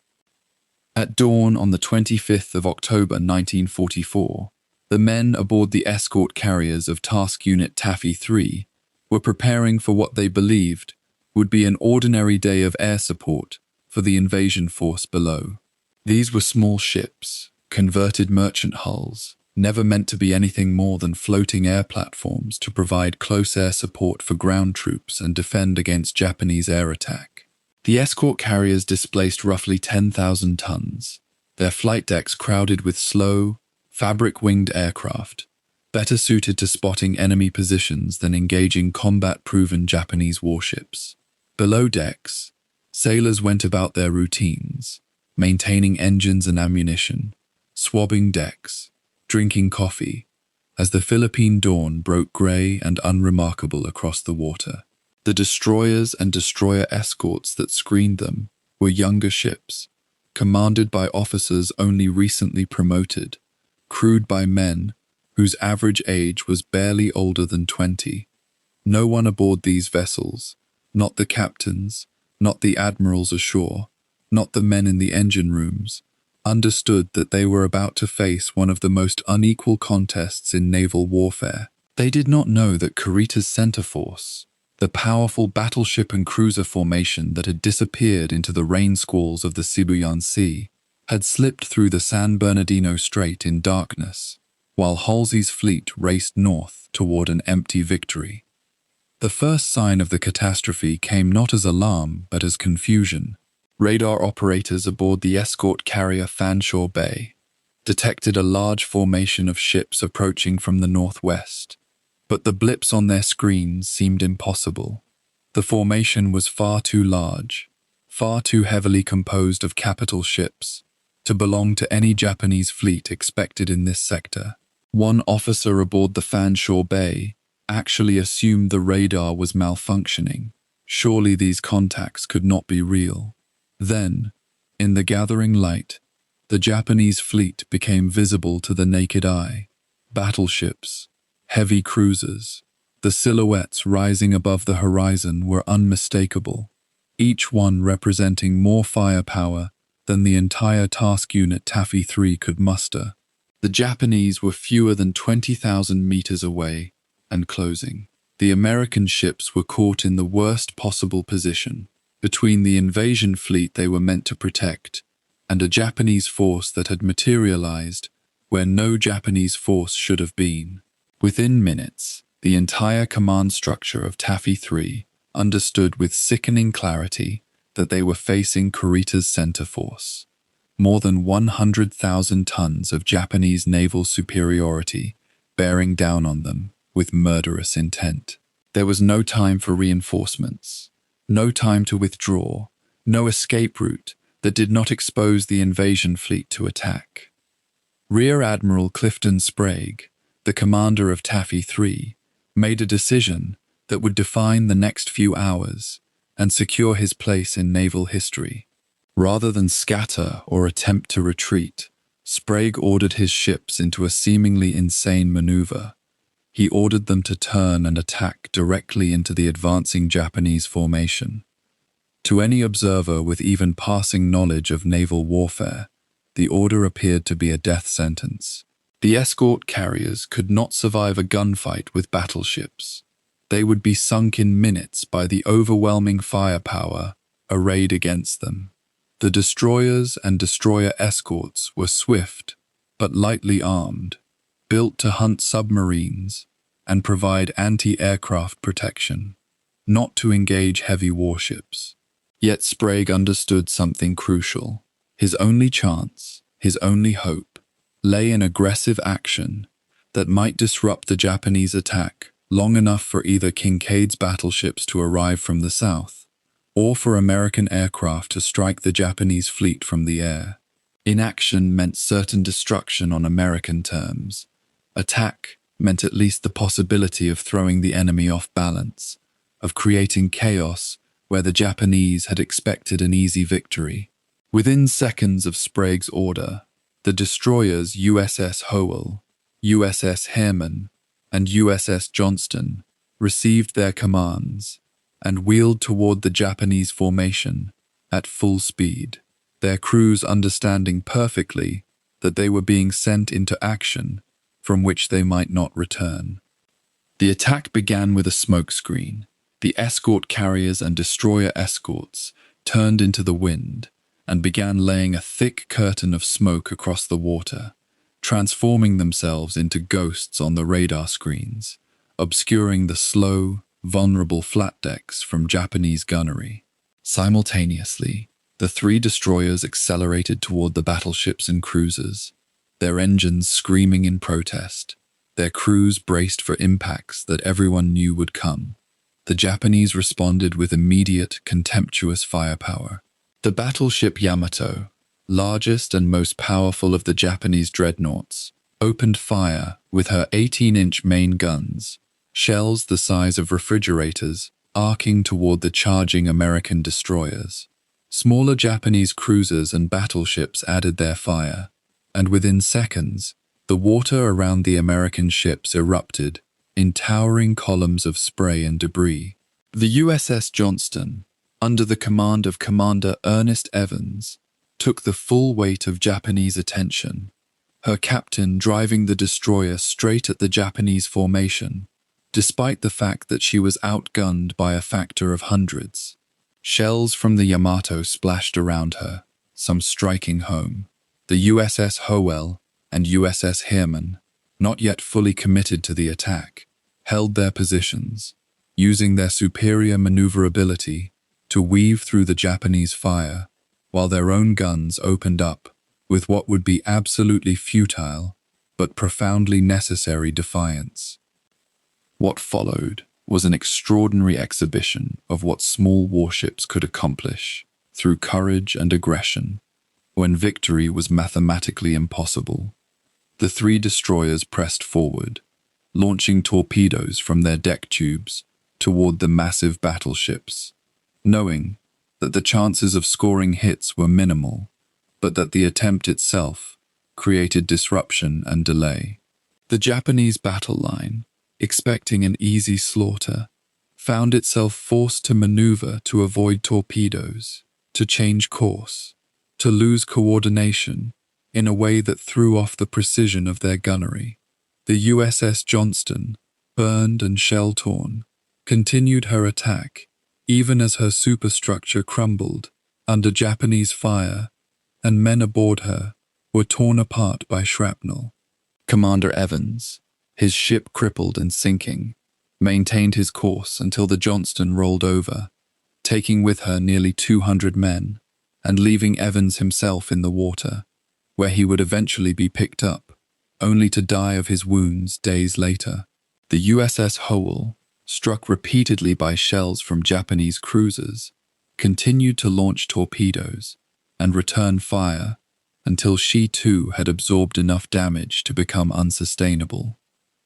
At dawn on the 25th of October 1944, the men aboard the escort carriers of Task Unit Taffy 3 were preparing for what they believed would be an ordinary day of air support for the invasion force below. These were small ships, converted merchant hulls, never meant to be anything more than floating air platforms to provide close air support for ground troops and defend against Japanese air attack. The escort carriers displaced roughly 10,000 tons, their flight decks crowded with slow, fabric-winged aircraft, better suited to spotting enemy positions than engaging combat-proven Japanese warships. Below decks, sailors went about their routines, maintaining engines and ammunition, swabbing decks, drinking coffee, as the Philippine dawn broke grey and unremarkable across the water. The destroyers and destroyer escorts that screened them were younger ships, commanded by officers only recently promoted, crewed by men whose average age was barely older than 20. No one aboard these vessels, not the captains, not the admirals ashore, not the men in the engine rooms, understood that they were about to face one of the most unequal contests in naval warfare. They did not know that Kurita's center force, the powerful battleship and cruiser formation that had disappeared into the rain squalls of the Sibuyan Sea, had slipped through the San Bernardino Strait in darkness, while Halsey's fleet raced north toward an empty victory. The first sign of the catastrophe came not as alarm but as confusion. Radar operators aboard the escort carrier Fanshawe Bay detected a large formation of ships approaching from the northwest, but the blips on their screens seemed impossible. The formation was far too large, far too heavily composed of capital ships, to belong to any Japanese fleet expected in this sector. One officer aboard the Fanshawe Bay actually assumed the radar was malfunctioning. Surely these contacts could not be real. Then, in the gathering light, the Japanese fleet became visible to the naked eye. Battleships, heavy cruisers, the silhouettes rising above the horizon were unmistakable, each one representing more firepower than the entire task unit Taffy 3 could muster. The Japanese were fewer than 20,000 meters away and closing. The American ships were caught in the worst possible position, between the invasion fleet they were meant to protect and a Japanese force that had materialized where no Japanese force should have been. Within minutes, the entire command structure of Taffy 3 understood with sickening clarity that they were facing Kurita's center force. More than 100,000 tons of Japanese naval superiority bearing down on them with murderous intent. There was no time for reinforcements, no time to withdraw, no escape route that did not expose the invasion fleet to attack. Rear Admiral Clifton Sprague, the commander of Taffy 3, made a decision that would define the next few hours and secure his place in naval history. Rather than scatter or attempt to retreat, Sprague ordered his ships into a seemingly insane maneuver. He ordered them to turn and attack directly into the advancing Japanese formation. To any observer with even passing knowledge of naval warfare, the order appeared to be a death sentence. The escort carriers could not survive a gunfight with battleships. they would be sunk in minutes by the overwhelming firepower arrayed against them. The destroyers and destroyer escorts were swift but lightly armed, built to hunt submarines and provide anti-aircraft protection, not to engage heavy warships. Yet Sprague understood something crucial. His only chance, his only hope, lay in aggressive action that might disrupt the Japanese attack long enough for either Kinkaid's battleships to arrive from the south, or for American aircraft to strike the Japanese fleet from the air. Inaction meant certain destruction on American terms. Attack meant at least the possibility of throwing the enemy off balance, of creating chaos where the Japanese had expected an easy victory. Within seconds of Sprague's order, the destroyers USS Howell, USS Harriman, and USS Johnston received their commands and wheeled toward the Japanese formation at full speed, their crews understanding perfectly that they were being sent into action from which they might not return. The attack began with a smokescreen. The escort carriers and destroyer escorts turned into the wind and began laying a thick curtain of smoke across the water, transforming themselves into ghosts on the radar screens, obscuring the slow, vulnerable flat decks from Japanese gunnery. Simultaneously, the three destroyers accelerated toward the battleships and cruisers, their engines screaming in protest, their crews braced for impacts that everyone knew would come. The Japanese responded with immediate, contemptuous firepower. The battleship Yamato, largest and most powerful of the Japanese dreadnoughts, opened fire with her 18-inch main guns, shells the size of refrigerators arcing toward the charging American destroyers. Smaller Japanese cruisers and battleships added their fire, and within seconds, the water around the American ships erupted in towering columns of spray and debris. The USS Johnston, under the command of Commander Ernest Evans, took the full weight of Japanese attention, her captain driving the destroyer straight at the Japanese formation, despite the fact that she was outgunned by a factor of hundreds. Shells from the Yamato splashed around her, some striking home. The USS Howell and USS Harriman, not yet fully committed to the attack, held their positions, using their superior maneuverability to weave through the Japanese fire, while their own guns opened up with what would be absolutely futile but profoundly necessary defiance. What followed was an extraordinary exhibition of what small warships could accomplish through courage and aggression when victory was mathematically impossible. The three destroyers pressed forward, launching torpedoes from their deck tubes toward the massive battleships, knowing that the chances of scoring hits were minimal, but that the attempt itself created disruption and delay. The Japanese battle line, expecting an easy slaughter, found itself forced to maneuver to avoid torpedoes, to change course, to lose coordination in a way that threw off the precision of their gunnery. The USS Johnston, burned and shell-torn, continued her attack even as her superstructure crumbled under Japanese fire and men aboard her were torn apart by shrapnel. Commander Evans, his ship crippled and sinking, maintained his course until the Johnston rolled over, taking with her nearly 200 men and leaving Evans himself in the water, where he would eventually be picked up, only to die of his wounds days later. The USS Howell, struck repeatedly by shells from Japanese cruisers, continued to launch torpedoes and return fire until she too had absorbed enough damage to become unsustainable,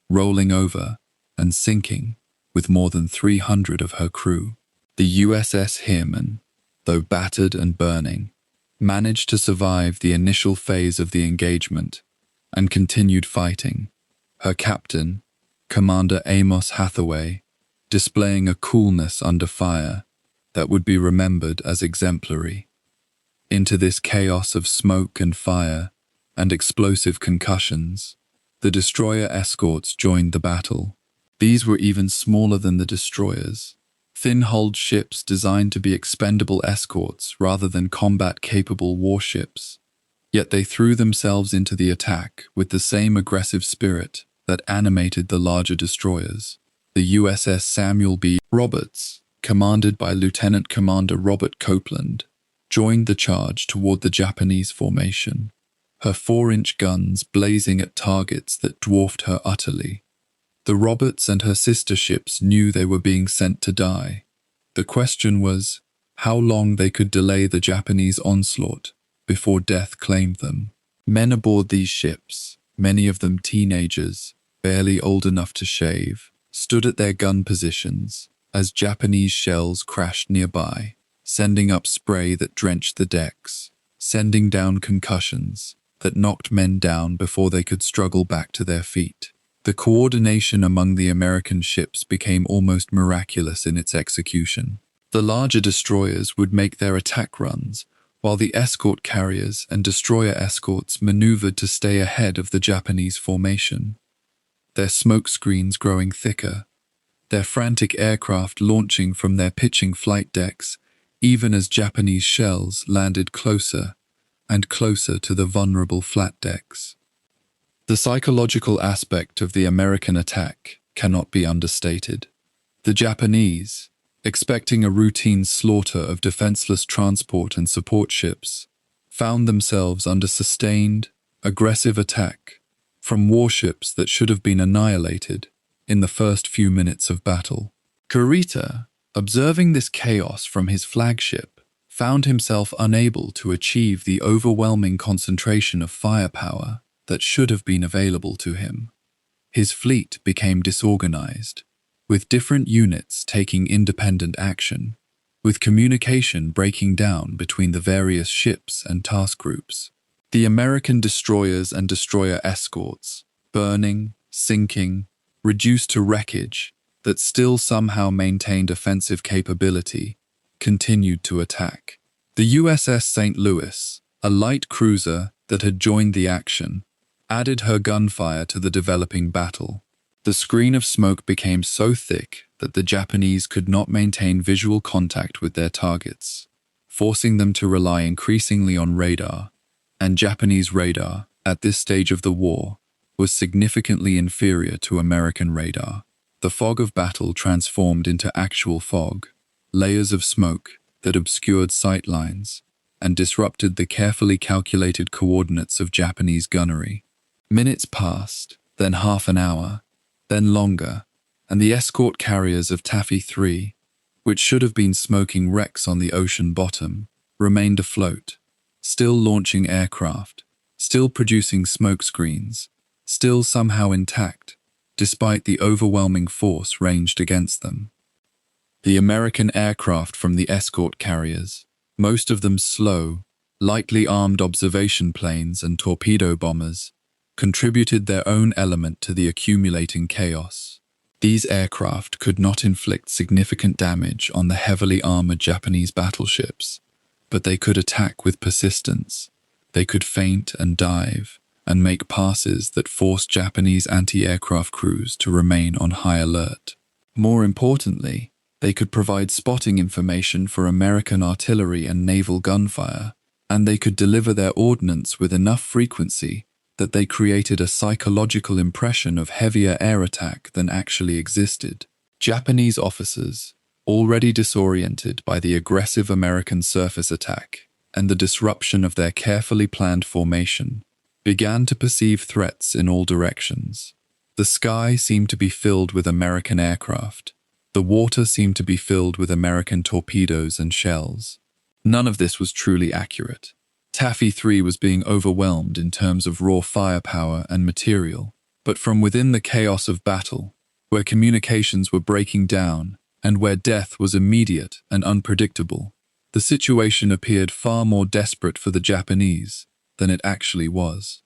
rolling over and sinking with more than 300 of her crew. The USS Harriman, though battered and burning, managed to survive the initial phase of the engagement and continued fighting, her captain, Commander Amos Hathaway, displaying a coolness under fire that would be remembered as exemplary. Into this chaos of smoke and fire and explosive concussions, the destroyer escorts joined the battle, These were even smaller than the destroyers, thin-hulled ships designed to be expendable escorts rather than combat-capable warships. Yet they threw themselves into the attack with the same aggressive spirit that animated the larger destroyers. The USS Samuel B. Roberts, commanded by Lieutenant Commander Robert Copeland, joined the charge toward the Japanese formation, her 4-inch guns blazing at targets that dwarfed her utterly. The Roberts and her sister ships knew they were being sent to die. The question was how long they could delay the Japanese onslaught before death claimed them. Men aboard these ships, many of them teenagers, barely old enough to shave, stood at their gun positions as Japanese shells crashed nearby, sending up spray that drenched the decks, sending down concussions that knocked men down before they could struggle back to their feet. The coordination among the American ships became almost miraculous in its execution. The larger destroyers would make their attack runs, while the escort carriers and destroyer escorts maneuvered to stay ahead of the Japanese formation, their smoke screens growing thicker, their frantic aircraft launching from their pitching flight decks, even as Japanese shells landed closer and closer to the vulnerable flat decks. The psychological aspect of the American attack cannot be understated. The Japanese, expecting a routine slaughter of defenseless transport and support ships, found themselves under sustained, aggressive attack from warships that should have been annihilated in the first few minutes of battle. Kurita, observing this chaos from his flagship, found himself unable to achieve the overwhelming concentration of firepower that should have been available to him. His fleet became disorganized, with different units taking independent action, with communication breaking down between the various ships and task groups. The American destroyers and destroyer escorts, burning, sinking, reduced to wreckage that still somehow maintained offensive capability, continued to attack. The USS St. Louis, a light cruiser that had joined the action, added her gunfire to the developing battle. The screen of smoke became so thick that the Japanese could not maintain visual contact with their targets, forcing them to rely increasingly on radar, and Japanese radar, at this stage of the war, was significantly inferior to American radar. The fog of battle transformed into actual fog, layers of smoke that obscured sight lines and disrupted the carefully calculated coordinates of Japanese gunnery. Minutes passed, then half an hour, then longer, and the escort carriers of Taffy 3, which should have been smoking wrecks on the ocean bottom, remained afloat, still launching aircraft, still producing smoke screens, still somehow intact, despite the overwhelming force ranged against them. The American aircraft from the escort carriers, most of them slow, lightly armed observation planes and torpedo bombers, contributed their own element to the accumulating chaos. These aircraft could not inflict significant damage on the heavily armored Japanese battleships, but they could attack with persistence. They could feint and dive, and make passes that forced Japanese anti-aircraft crews to remain on high alert. More importantly, they could provide spotting information for American artillery and naval gunfire, and they could deliver their ordnance with enough frequency that they created a psychological impression of heavier air attack than actually existed. Japanese officers, already disoriented by the aggressive American surface attack and the disruption of their carefully planned formation, began to perceive threats in all directions. The sky seemed to be filled with American aircraft. The water seemed to be filled with American torpedoes and shells. None of this was truly accurate. Taffy 3 was being overwhelmed in terms of raw firepower and material, but from within the chaos of battle, where communications were breaking down and where death was immediate and unpredictable, the situation appeared far more desperate for the Japanese than it actually was.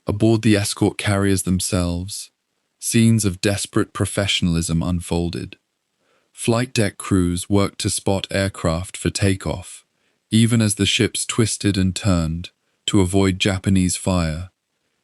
Aboard the escort carriers themselves, scenes of desperate professionalism unfolded. Flight deck crews worked to spot aircraft for takeoff, even as the ships twisted and turned to avoid Japanese fire,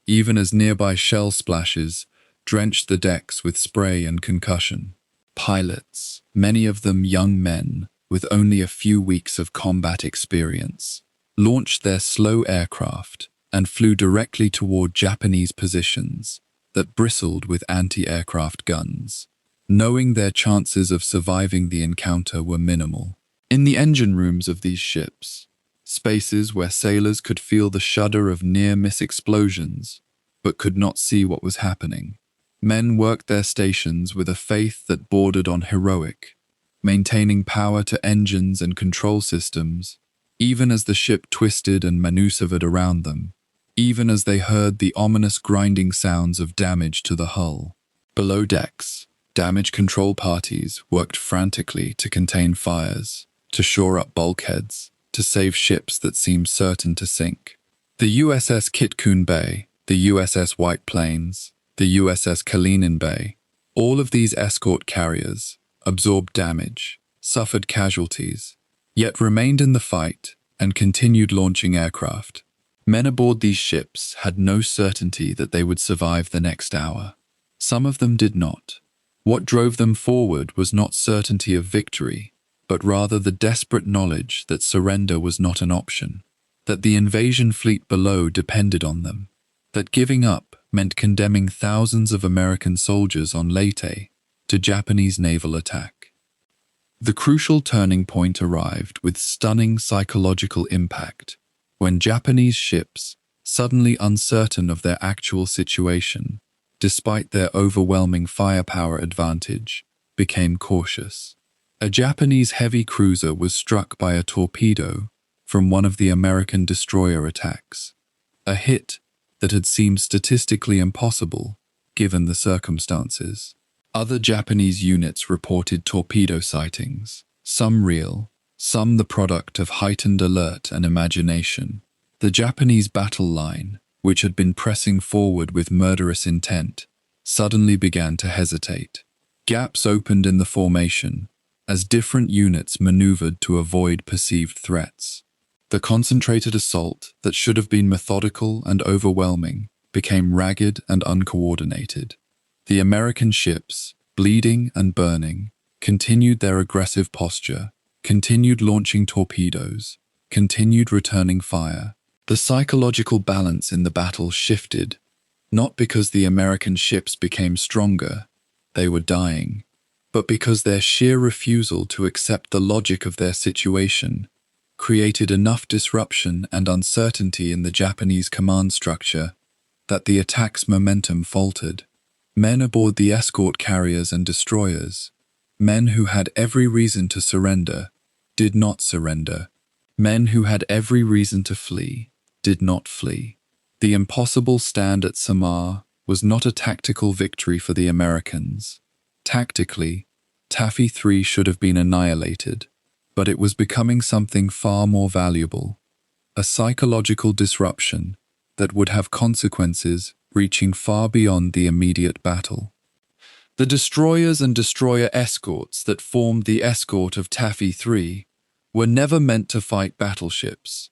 even as nearby shell splashes drenched the decks with spray and concussion. Pilots, many of them young men with only a few weeks of combat experience, launched their slow aircraft and flew directly toward Japanese positions that bristled with anti-aircraft guns, knowing their chances of surviving the encounter were minimal. In the engine rooms of these ships, spaces where sailors could feel the shudder of near-miss explosions but could not see what was happening, men worked their stations with a faith that bordered on heroic, maintaining power to engines and control systems, even as the ship twisted and maneuvered around them, even as they heard the ominous grinding sounds of damage to the hull. Below decks, damage control parties worked frantically to contain fires, to shore up bulkheads, to save ships that seemed certain to sink. The USS Kitkoon Bay, the USS White Plains, the USS Kalinin Bay, all of these escort carriers absorbed damage, suffered casualties, yet remained in the fight and continued launching aircraft. Men aboard these ships had no certainty that they would survive the next hour. Some of them did not. What drove them forward was not certainty of victory, but rather the desperate knowledge that surrender was not an option, that the invasion fleet below depended on them, that giving up meant condemning thousands of American soldiers on Leyte to Japanese naval attack. The crucial turning point arrived with stunning psychological impact when Japanese ships, suddenly uncertain of their actual situation, despite their overwhelming firepower advantage, became cautious. A Japanese heavy cruiser was struck by a torpedo from one of the American destroyer attacks, a hit that had seemed statistically impossible given the circumstances. Other Japanese units reported torpedo sightings, some real, some the product of heightened alert and imagination. The Japanese battle line, which had been pressing forward with murderous intent, suddenly began to hesitate. Gaps opened in the formation as different units maneuvered to avoid perceived threats. The concentrated assault that should have been methodical and overwhelming became ragged and uncoordinated. The American ships, bleeding and burning, continued their aggressive posture, continued launching torpedoes, continued returning fire. The psychological balance in the battle shifted, not because the American ships became stronger, they were dying, but because their sheer refusal to accept the logic of their situation created enough disruption and uncertainty in the Japanese command structure that the attack's momentum faltered. Men aboard the escort carriers and destroyers, men who had every reason to surrender, did not surrender. Men who had every reason to flee, did not flee. The impossible stand at Samar was not a tactical victory for the Americans. Tactically, Taffy 3 should have been annihilated, but it was becoming something far more valuable, a psychological disruption that would have consequences reaching far beyond the immediate battle. The destroyers and destroyer escorts that formed the escort of Taffy 3 were never meant to fight battleships.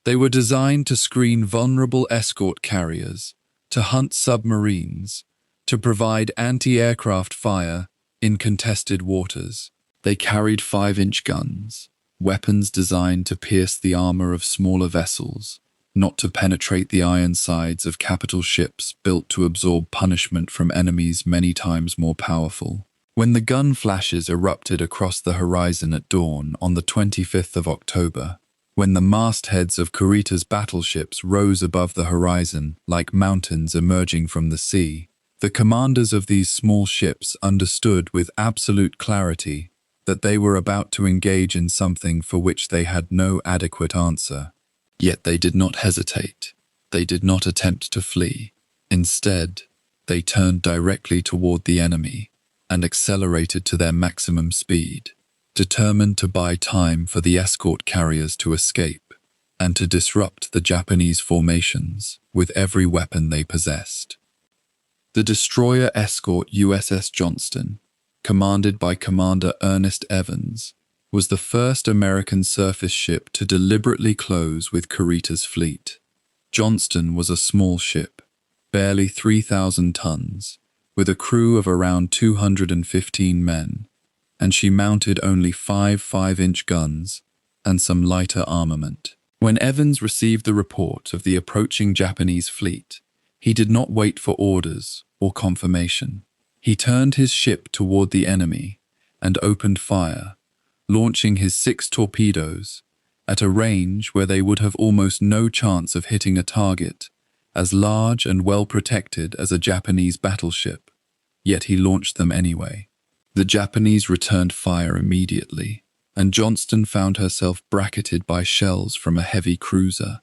They were designed to screen vulnerable escort carriers, to hunt submarines, to provide anti-aircraft fire in contested waters. They carried 5-inch guns, weapons designed to pierce the armor of smaller vessels, not to penetrate the iron sides of capital ships built to absorb punishment from enemies many times more powerful. When the gun flashes erupted across the horizon at dawn on the 25th of October, when the mastheads of Kurita's battleships rose above the horizon like mountains emerging from the sea, the commanders of these small ships understood with absolute clarity that they were about to engage in something for which they had no adequate answer. Yet they did not hesitate. They did not attempt to flee. Instead, they turned directly toward the enemy and accelerated to their maximum speed, determined to buy time for the escort carriers to escape and to disrupt the Japanese formations with every weapon they possessed. The destroyer escort USS Johnston, commanded by Commander Ernest Evans, was the first American surface ship to deliberately close with Kurita's fleet. Johnston was a small ship, barely 3,000 tons, with a crew of around 215 men, and she mounted only 5 5-inch guns and some lighter armament. When Evans received the report of the approaching Japanese fleet, he did not wait for orders or confirmation. He turned his ship toward the enemy and opened fire, launching his 6 torpedoes at a range where they would have almost no chance of hitting a target as large and well protected as a Japanese battleship, yet he launched them anyway. The Japanese returned fire immediately, and Johnston found herself bracketed by shells from a heavy cruiser,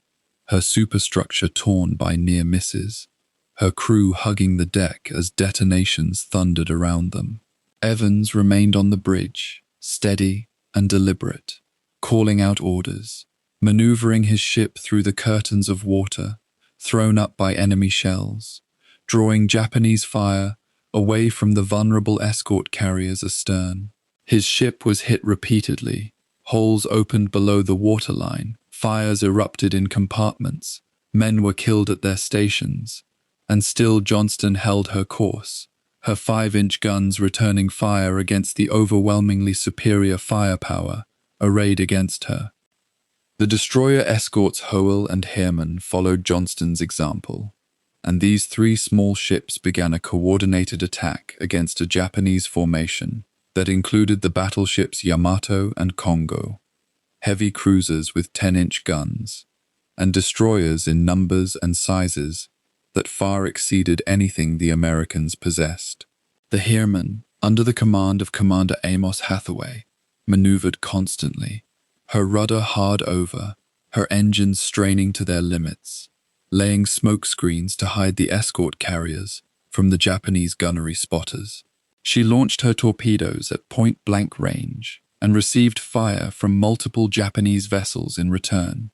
her superstructure torn by near misses, her crew hugging the deck as detonations thundered around them. Evans remained on the bridge, steady and deliberate, calling out orders, maneuvering his ship through the curtains of water thrown up by enemy shells, drawing Japanese fire away from the vulnerable escort carriers astern. His ship was hit repeatedly, holes opened below the waterline, fires erupted in compartments, men were killed at their stations, and still Johnston held her course, her 5-inch guns returning fire against the overwhelmingly superior firepower arrayed against her. The destroyer escorts Howell and Heermann followed Johnston's example, and these 3 small ships began a coordinated attack against a Japanese formation that included the battleships Yamato and Kongo, heavy cruisers with 10-inch guns, and destroyers in numbers and sizes that far exceeded anything the Americans possessed. The Heermann, under the command of Commander Amos Hathaway, maneuvered constantly, her rudder hard over, her engines straining to their limits, laying smoke screens to hide the escort carriers from the Japanese gunnery spotters. She launched her torpedoes at point-blank range and received fire from multiple Japanese vessels in return.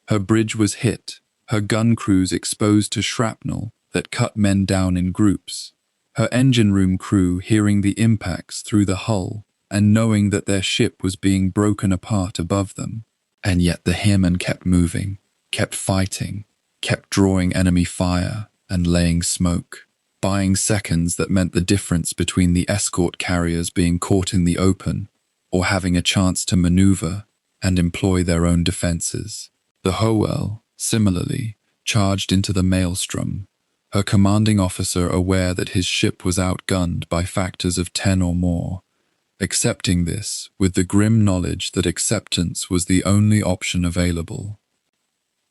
Her bridge was hit, her gun crews exposed to shrapnel that cut men down in groups, her engine room crew hearing the impacts through the hull and knowing that their ship was being broken apart above them. And yet the Heermann kept moving, kept fighting, kept drawing enemy fire and laying smoke, buying seconds that meant the difference between the escort carriers being caught in the open or having a chance to maneuver and employ their own defenses. The Howell, similarly, charged into the maelstrom, her commanding officer aware that his ship was outgunned by factors of 10 or more, accepting this with the grim knowledge that acceptance was the only option available.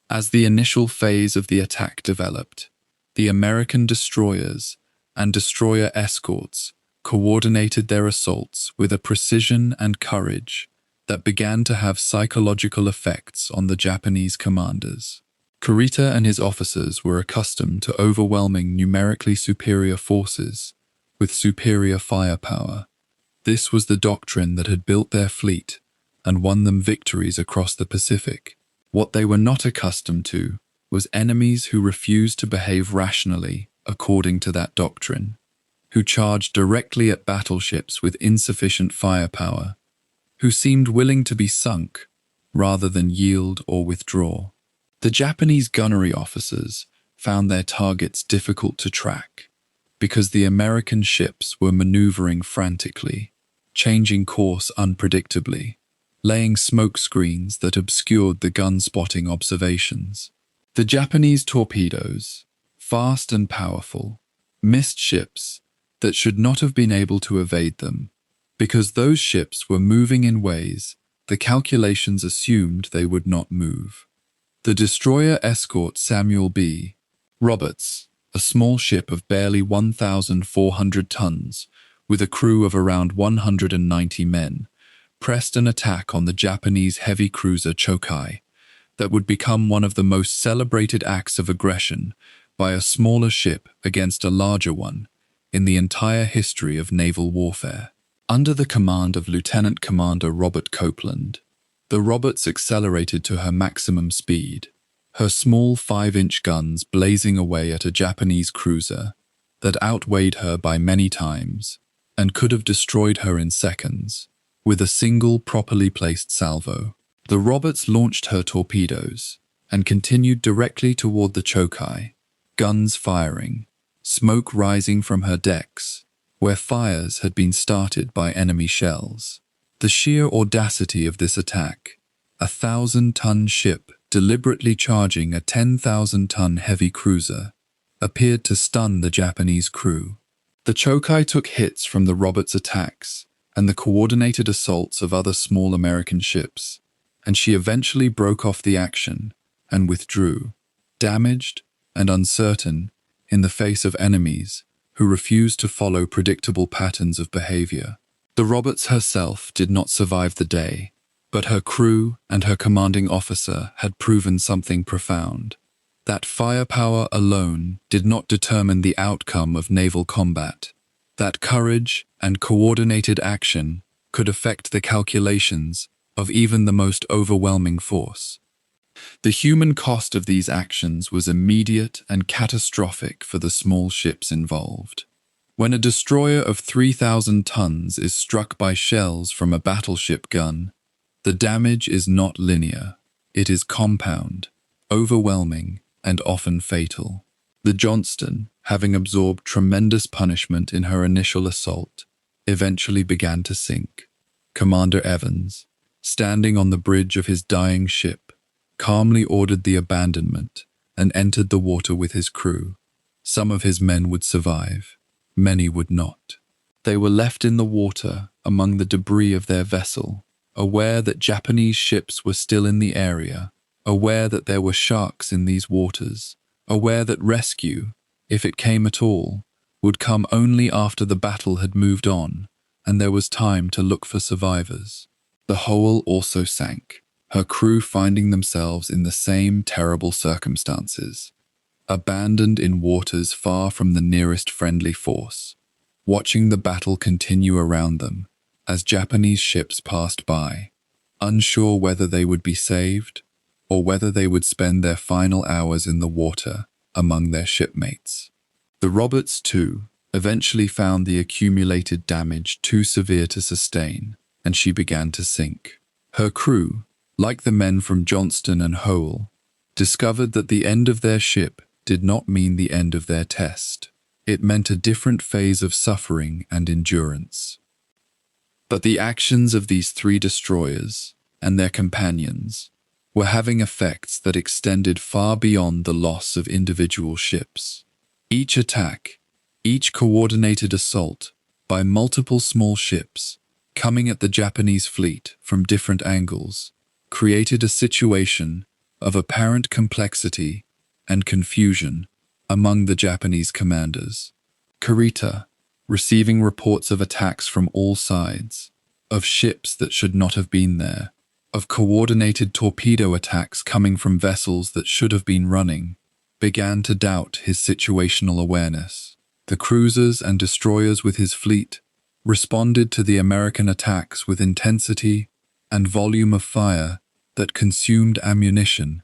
As the initial phase of the attack developed, the American destroyers and destroyer escorts coordinated their assaults with a precision and courage that began to have psychological effects on the Japanese commanders. Kurita and his officers were accustomed to overwhelming numerically superior forces with superior firepower. This was the doctrine that had built their fleet and won them victories across the Pacific. What they were not accustomed to was enemies who refused to behave rationally according to that doctrine, who charged directly at battleships with insufficient firepower, who seemed willing to be sunk rather than yield or withdraw. The Japanese gunnery officers found their targets difficult to track because the American ships were maneuvering frantically, changing course unpredictably, laying smoke screens that obscured the gun-spotting observations. The Japanese torpedoes, fast and powerful, missed ships that should not have been able to evade them, because those ships were moving in ways the calculations assumed they would not move. The destroyer escort Samuel B. Roberts, a small ship of barely 1,400 tons, with a crew of around 190 men, pressed an attack on the Japanese heavy cruiser Chokai that would become one of the most celebrated acts of aggression by a smaller ship against a larger one in the entire history of naval warfare. Under the command of Lieutenant Commander Robert Copeland, the Roberts accelerated to her maximum speed, her small 5-inch guns blazing away at a Japanese cruiser that outweighed her by many times and could have destroyed her in seconds with a single properly placed salvo. The Roberts launched her torpedoes and continued directly toward the Chokai, guns firing, smoke rising from her decks, where fires had been started by enemy shells. The sheer audacity of this attack, a 1,000-ton ship deliberately charging a 10,000-ton heavy cruiser, appeared to stun the Japanese crew. The Chokai took hits from the Roberts' attacks and the coordinated assaults of other small American ships, and she eventually broke off the action and withdrew, damaged and uncertain in the face of enemies who refused to follow predictable patterns of behavior. The Roberts herself did not survive the day, but her crew and her commanding officer had proven something profound. That firepower alone did not determine the outcome of naval combat. That courage and coordinated action could affect the calculations of even the most overwhelming force. The human cost of these actions was immediate and catastrophic for the small ships involved. When a destroyer of 3,000 tons is struck by shells from a battleship gun, the damage is not linear. It is compound, overwhelming, and often fatal. The Johnston, having absorbed tremendous punishment in her initial assault, eventually began to sink. Commander Evans, standing on the bridge of his dying ship, calmly ordered the abandonment and entered the water with his crew. Some of his men would survive, many would not. They were left in the water among the debris of their vessel, aware that Japanese ships were still in the area, aware that there were sharks in these waters, aware that rescue, if it came at all, would come only after the battle had moved on and there was time to look for survivors. The Hoel also sank, her crew finding themselves in the same terrible circumstances, abandoned in waters far from the nearest friendly force, watching the battle continue around them as Japanese ships passed by, unsure whether they would be saved or whether they would spend their final hours in the water among their shipmates. The Roberts, too, eventually found the accumulated damage too severe to sustain, and she began to sink. Her crew, like the men from Johnston and Hoel, discovered that the end of their ship did not mean the end of their test. It meant a different phase of suffering and endurance. But the actions of these 3 destroyers and their companions were having effects that extended far beyond the loss of individual ships. Each attack, each coordinated assault by multiple small ships coming at the Japanese fleet from different angles created a situation of apparent complexity and confusion among the Japanese commanders. Kurita, receiving reports of attacks from all sides, of ships that should not have been there, of coordinated torpedo attacks coming from vessels that should have been running, began to doubt his situational awareness. The cruisers and destroyers with his fleet responded to the American attacks with intensity and volume of fire that consumed ammunition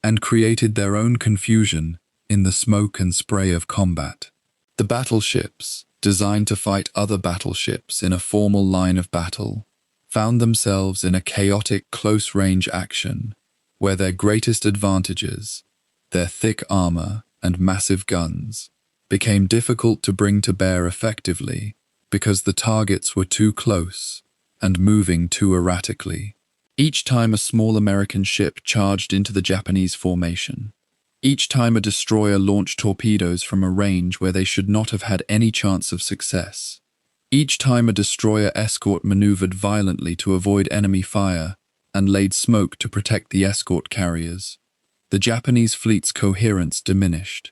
and created their own confusion in the smoke and spray of combat. The battleships, designed to fight other battleships in a formal line of battle, found themselves in a chaotic close-range action where their greatest advantages, their thick armor and massive guns, became difficult to bring to bear effectively because the targets were too close and moving too erratically. Each time a small American ship charged into the Japanese formation, each time a destroyer launched torpedoes from a range where they should not have had any chance of success, each time a destroyer escort maneuvered violently to avoid enemy fire and laid smoke to protect the escort carriers, the Japanese fleet's coherence diminished.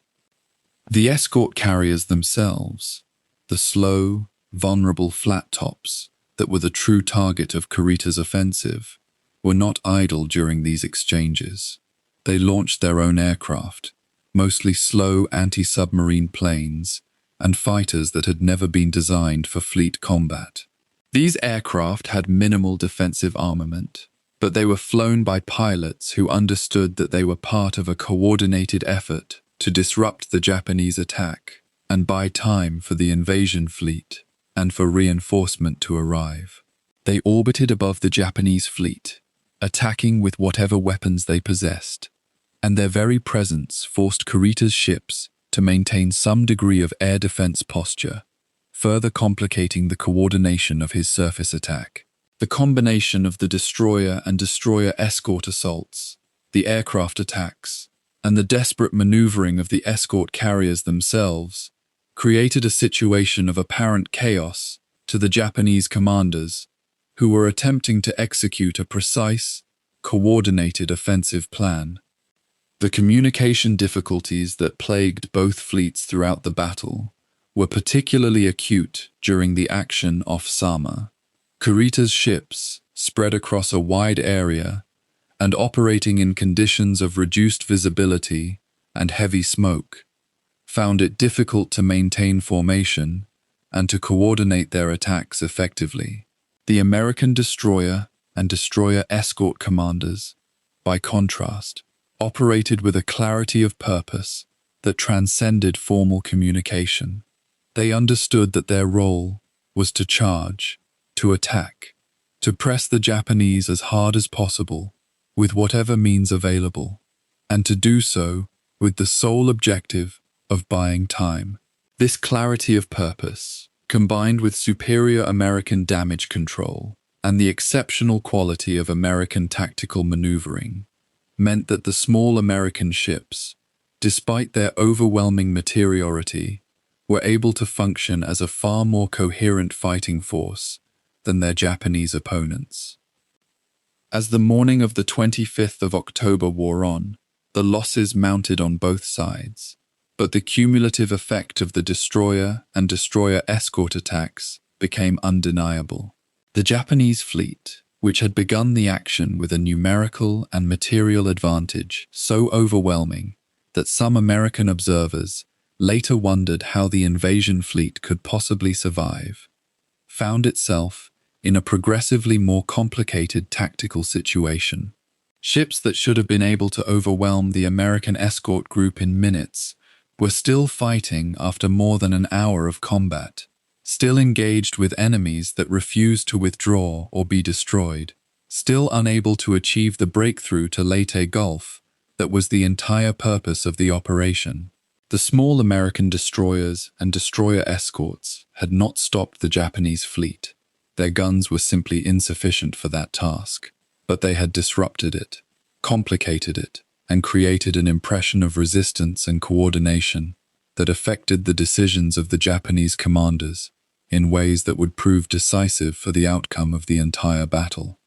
The escort carriers themselves, the slow, vulnerable flat tops that were the true target of Kurita's offensive, were not idle during these exchanges. They launched their own aircraft, mostly slow anti-submarine planes, and fighters that had never been designed for fleet combat. These aircraft had minimal defensive armament, but they were flown by pilots who understood that they were part of a coordinated effort to disrupt the Japanese attack and buy time for the invasion fleet and for reinforcement to arrive. They orbited above the Japanese fleet, attacking with whatever weapons they possessed, and their very presence forced Kurita's ships to maintain some degree of air defense posture, further complicating the coordination of his surface attack. The combination of the destroyer and destroyer escort assaults, the aircraft attacks, and the desperate maneuvering of the escort carriers themselves created a situation of apparent chaos to the Japanese commanders, who were attempting to execute a precise, coordinated offensive plan. The communication difficulties that plagued both fleets throughout the battle were particularly acute during the action off Samar. Kurita's ships, spread across a wide area and operating in conditions of reduced visibility and heavy smoke, found it difficult to maintain formation and to coordinate their attacks effectively. The American destroyer and destroyer escort commanders, by contrast, operated with a clarity of purpose that transcended formal communication. They understood that their role was to charge, to attack, to press the Japanese as hard as possible, with whatever means available, and to do so with the sole objective of buying time. This clarity of purpose, combined with superior American damage control and the exceptional quality of American tactical maneuvering, meant that the small American ships, despite their overwhelming superiority, were able to function as a far more coherent fighting force than their Japanese opponents. As the morning of the 25th of October wore on, the losses mounted on both sides, but the cumulative effect of the destroyer and destroyer escort attacks became undeniable. The Japanese fleet, which had begun the action with a numerical and material advantage so overwhelming that some American observers later wondered how the invasion fleet could possibly survive, found itself in a progressively more complicated tactical situation. Ships that should have been able to overwhelm the American escort group in minutes were still fighting after more than an hour of combat, still engaged with enemies that refused to withdraw or be destroyed, still unable to achieve the breakthrough to Leyte Gulf that was the entire purpose of the operation. The small American destroyers and destroyer escorts had not stopped the Japanese fleet. Their guns were simply insufficient for that task, but they had disrupted it, complicated it, and created an impression of resistance and coordination that affected the decisions of the Japanese commanders in ways that would prove decisive for the outcome of the entire battle.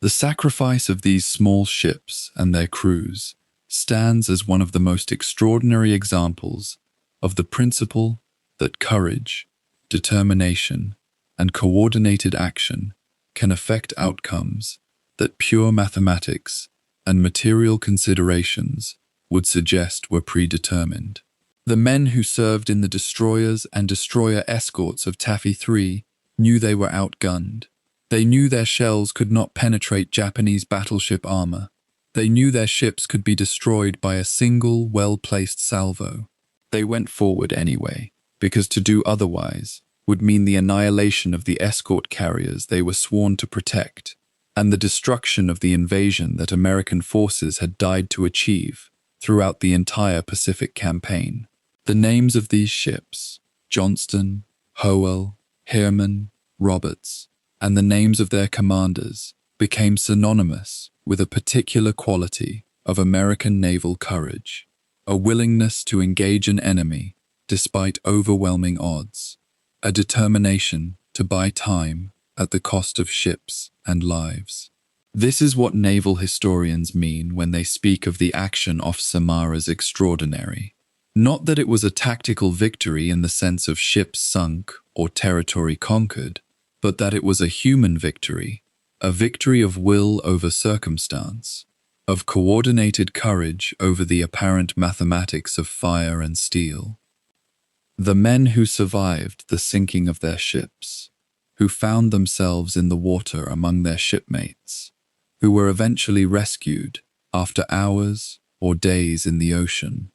The sacrifice of these small ships and their crews stands as one of the most extraordinary examples of the principle that courage, determination, and coordinated action can affect outcomes that pure mathematics and material considerations would suggest were predetermined. The men who served in the destroyers and destroyer escorts of Taffy 3 knew they were outgunned. They knew their shells could not penetrate Japanese battleship armor. They knew their ships could be destroyed by a single, well-placed salvo. They went forward anyway, because to do otherwise would mean the annihilation of the escort carriers they were sworn to protect, and the destruction of the invasion that American forces had died to achieve throughout the entire Pacific campaign. The names of these ships, Johnston, Howell, Herman, Roberts, and the names of their commanders became synonymous with a particular quality of American naval courage, a willingness to engage an enemy despite overwhelming odds, a determination to buy time at the cost of ships and lives. This is what naval historians mean when they speak of the action off Samar as extraordinary. Not that it was a tactical victory in the sense of ships sunk or territory conquered, but that it was a human victory, a victory of will over circumstance, of coordinated courage over the apparent mathematics of fire and steel. The men who survived the sinking of their ships, who found themselves in the water among their shipmates, who were eventually rescued after hours or days in the ocean,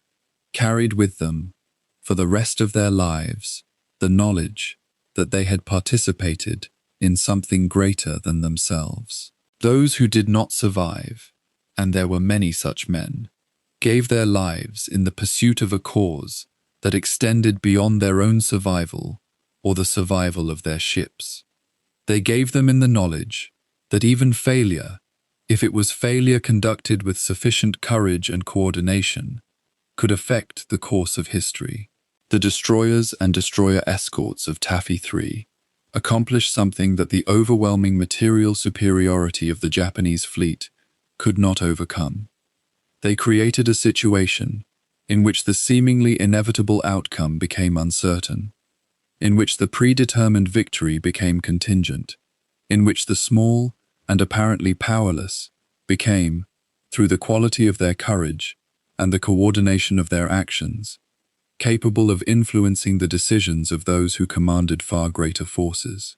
carried with them, for the rest of their lives, the knowledge that they had participated in something greater than themselves. Those who did not survive, and there were many such men, gave their lives in the pursuit of a cause that extended beyond their own survival or the survival of their ships. They gave them in the knowledge that even failure, if it was failure conducted with sufficient courage and coordination, could affect the course of history. The destroyers and destroyer escorts of Taffy III accomplished something that the overwhelming material superiority of the Japanese fleet could not overcome. They created a situation in which the seemingly inevitable outcome became uncertain, in which the predetermined victory became contingent, in which the small and apparently powerless became, through the quality of their courage and the coordination of their actions, capable of influencing the decisions of those who commanded far greater forces.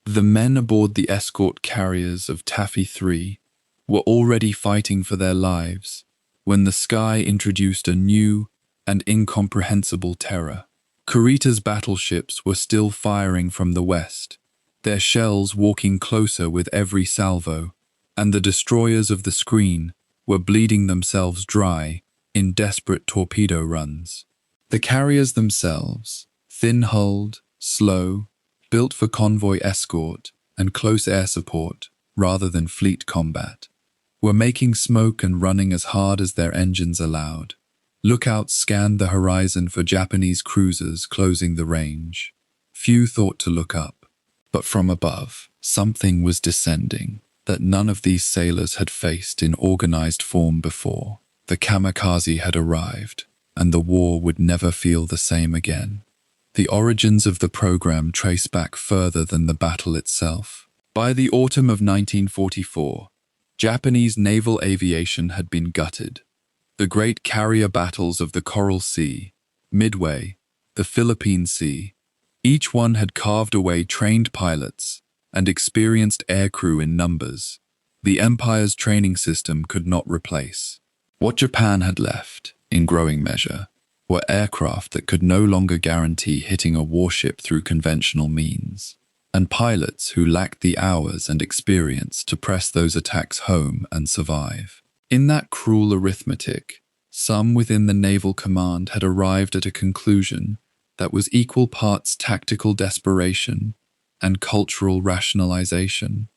The men aboard the escort carriers of Taffy III were already fighting for their lives when the sky introduced a new and incomprehensible terror. Kurita's battleships were still firing from the west, their shells walking closer with every salvo, and the destroyers of the screen were bleeding themselves dry in desperate torpedo runs. The carriers themselves, thin-hulled, slow, built for convoy escort and close air support rather than fleet combat, were making smoke and running as hard as their engines allowed. Lookouts scanned the horizon for Japanese cruisers closing the range. Few thought to look up, but from above, something was descending that none of these sailors had faced in organized form before. The kamikaze had arrived, and the war would never feel the same again. The origins of the program trace back further than the battle itself. By the autumn of 1944, Japanese naval aviation had been gutted. The great carrier battles of the Coral Sea, Midway, the Philippine Sea, each one had carved away trained pilots and experienced aircrew in numbers the Empire's training system could not replace. What Japan had left, in growing measure, were aircraft that could no longer guarantee hitting a warship through conventional means, and pilots who lacked the hours and experience to press those attacks home and survive. In that cruel arithmetic, some within the Naval Command had arrived at a conclusion that was equal parts tactical desperation and cultural rationalization,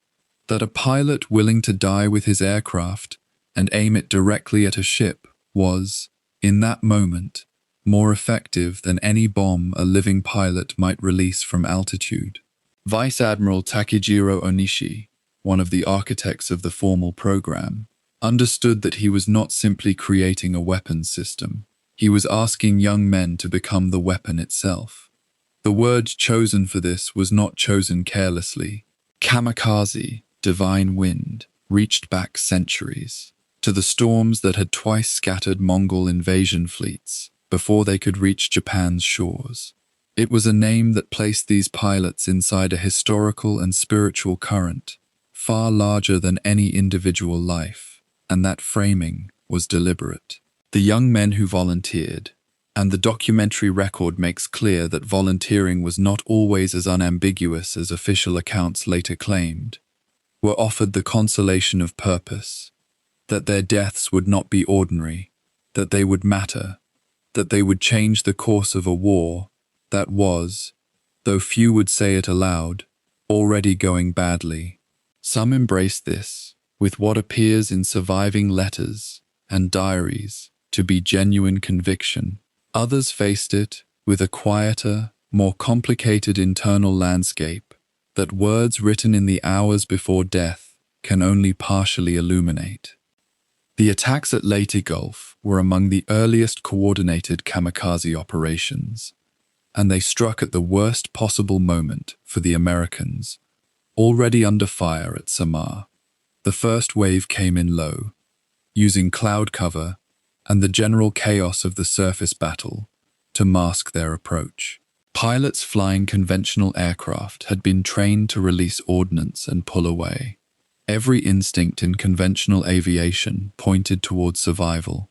that a pilot willing to die with his aircraft and aim it directly at a ship was, in that moment, more effective than any bomb a living pilot might release from altitude. Vice Admiral Takejiro Onishi, one of the architects of the formal program, understood that he was not simply creating a weapons system. He was asking young men to become the weapon itself. The word chosen for this was not chosen carelessly. Kamikaze, divine wind, reached back centuries, to the storms that had twice scattered Mongol invasion fleets before they could reach Japan's shores. It was a name that placed these pilots inside a historical and spiritual current, far larger than any individual life, and that framing was deliberate. The young men who volunteered, and the documentary record makes clear that volunteering was not always as unambiguous as official accounts later claimed, were offered the consolation of purpose, that their deaths would not be ordinary, that they would matter, that they would change the course of a war that was, though few would say it aloud, already going badly. Some embraced this, with what appears in surviving letters and diaries to be genuine conviction. Others faced it with a quieter, more complicated internal landscape that words written in the hours before death can only partially illuminate. The attacks at Leyte Gulf were among the earliest coordinated kamikaze operations, and they struck at the worst possible moment for the Americans, already under fire at Samar. The first wave came in low, using cloud cover and the general chaos of the surface battle to mask their approach. Pilots flying conventional aircraft had been trained to release ordnance and pull away. Every instinct in conventional aviation pointed toward survival,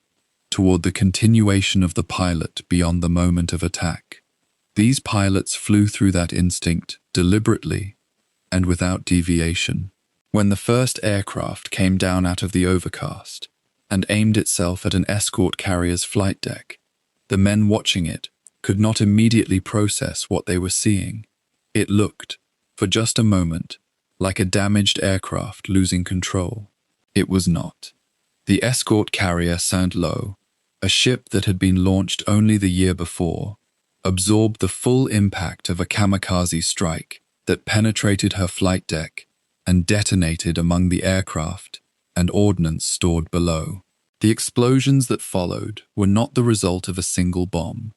toward the continuation of the pilot beyond the moment of attack. These pilots flew through that instinct deliberately and without deviation. When the first aircraft came down out of the overcast, and aimed itself at an escort carrier's flight deck. The men watching it could not immediately process what they were seeing. It looked, for just a moment, like a damaged aircraft losing control. It was not. The escort carrier Saint-Lô, a ship that had been launched only the year before, absorbed the full impact of a kamikaze strike that penetrated her flight deck and detonated among the aircraft and ordnance stored below. The explosions that followed were not the result of a single bomb.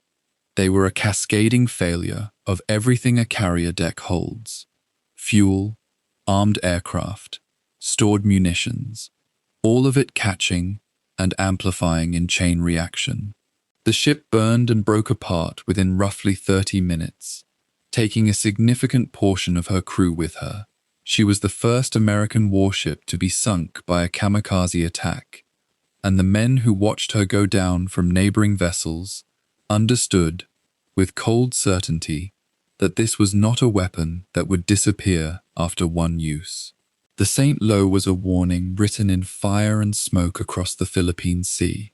They were a cascading failure of everything a carrier deck holds: fuel, armed aircraft, stored munitions, all of it catching and amplifying in chain reaction. The ship burned and broke apart within roughly 30 minutes, taking a significant portion of her crew with her. She was the first American warship to be sunk by a kamikaze attack, and the men who watched her go down from neighboring vessels understood, with cold certainty, that this was not a weapon that would disappear after one use. The Saint-Lô was a warning written in fire and smoke across the Philippine Sea.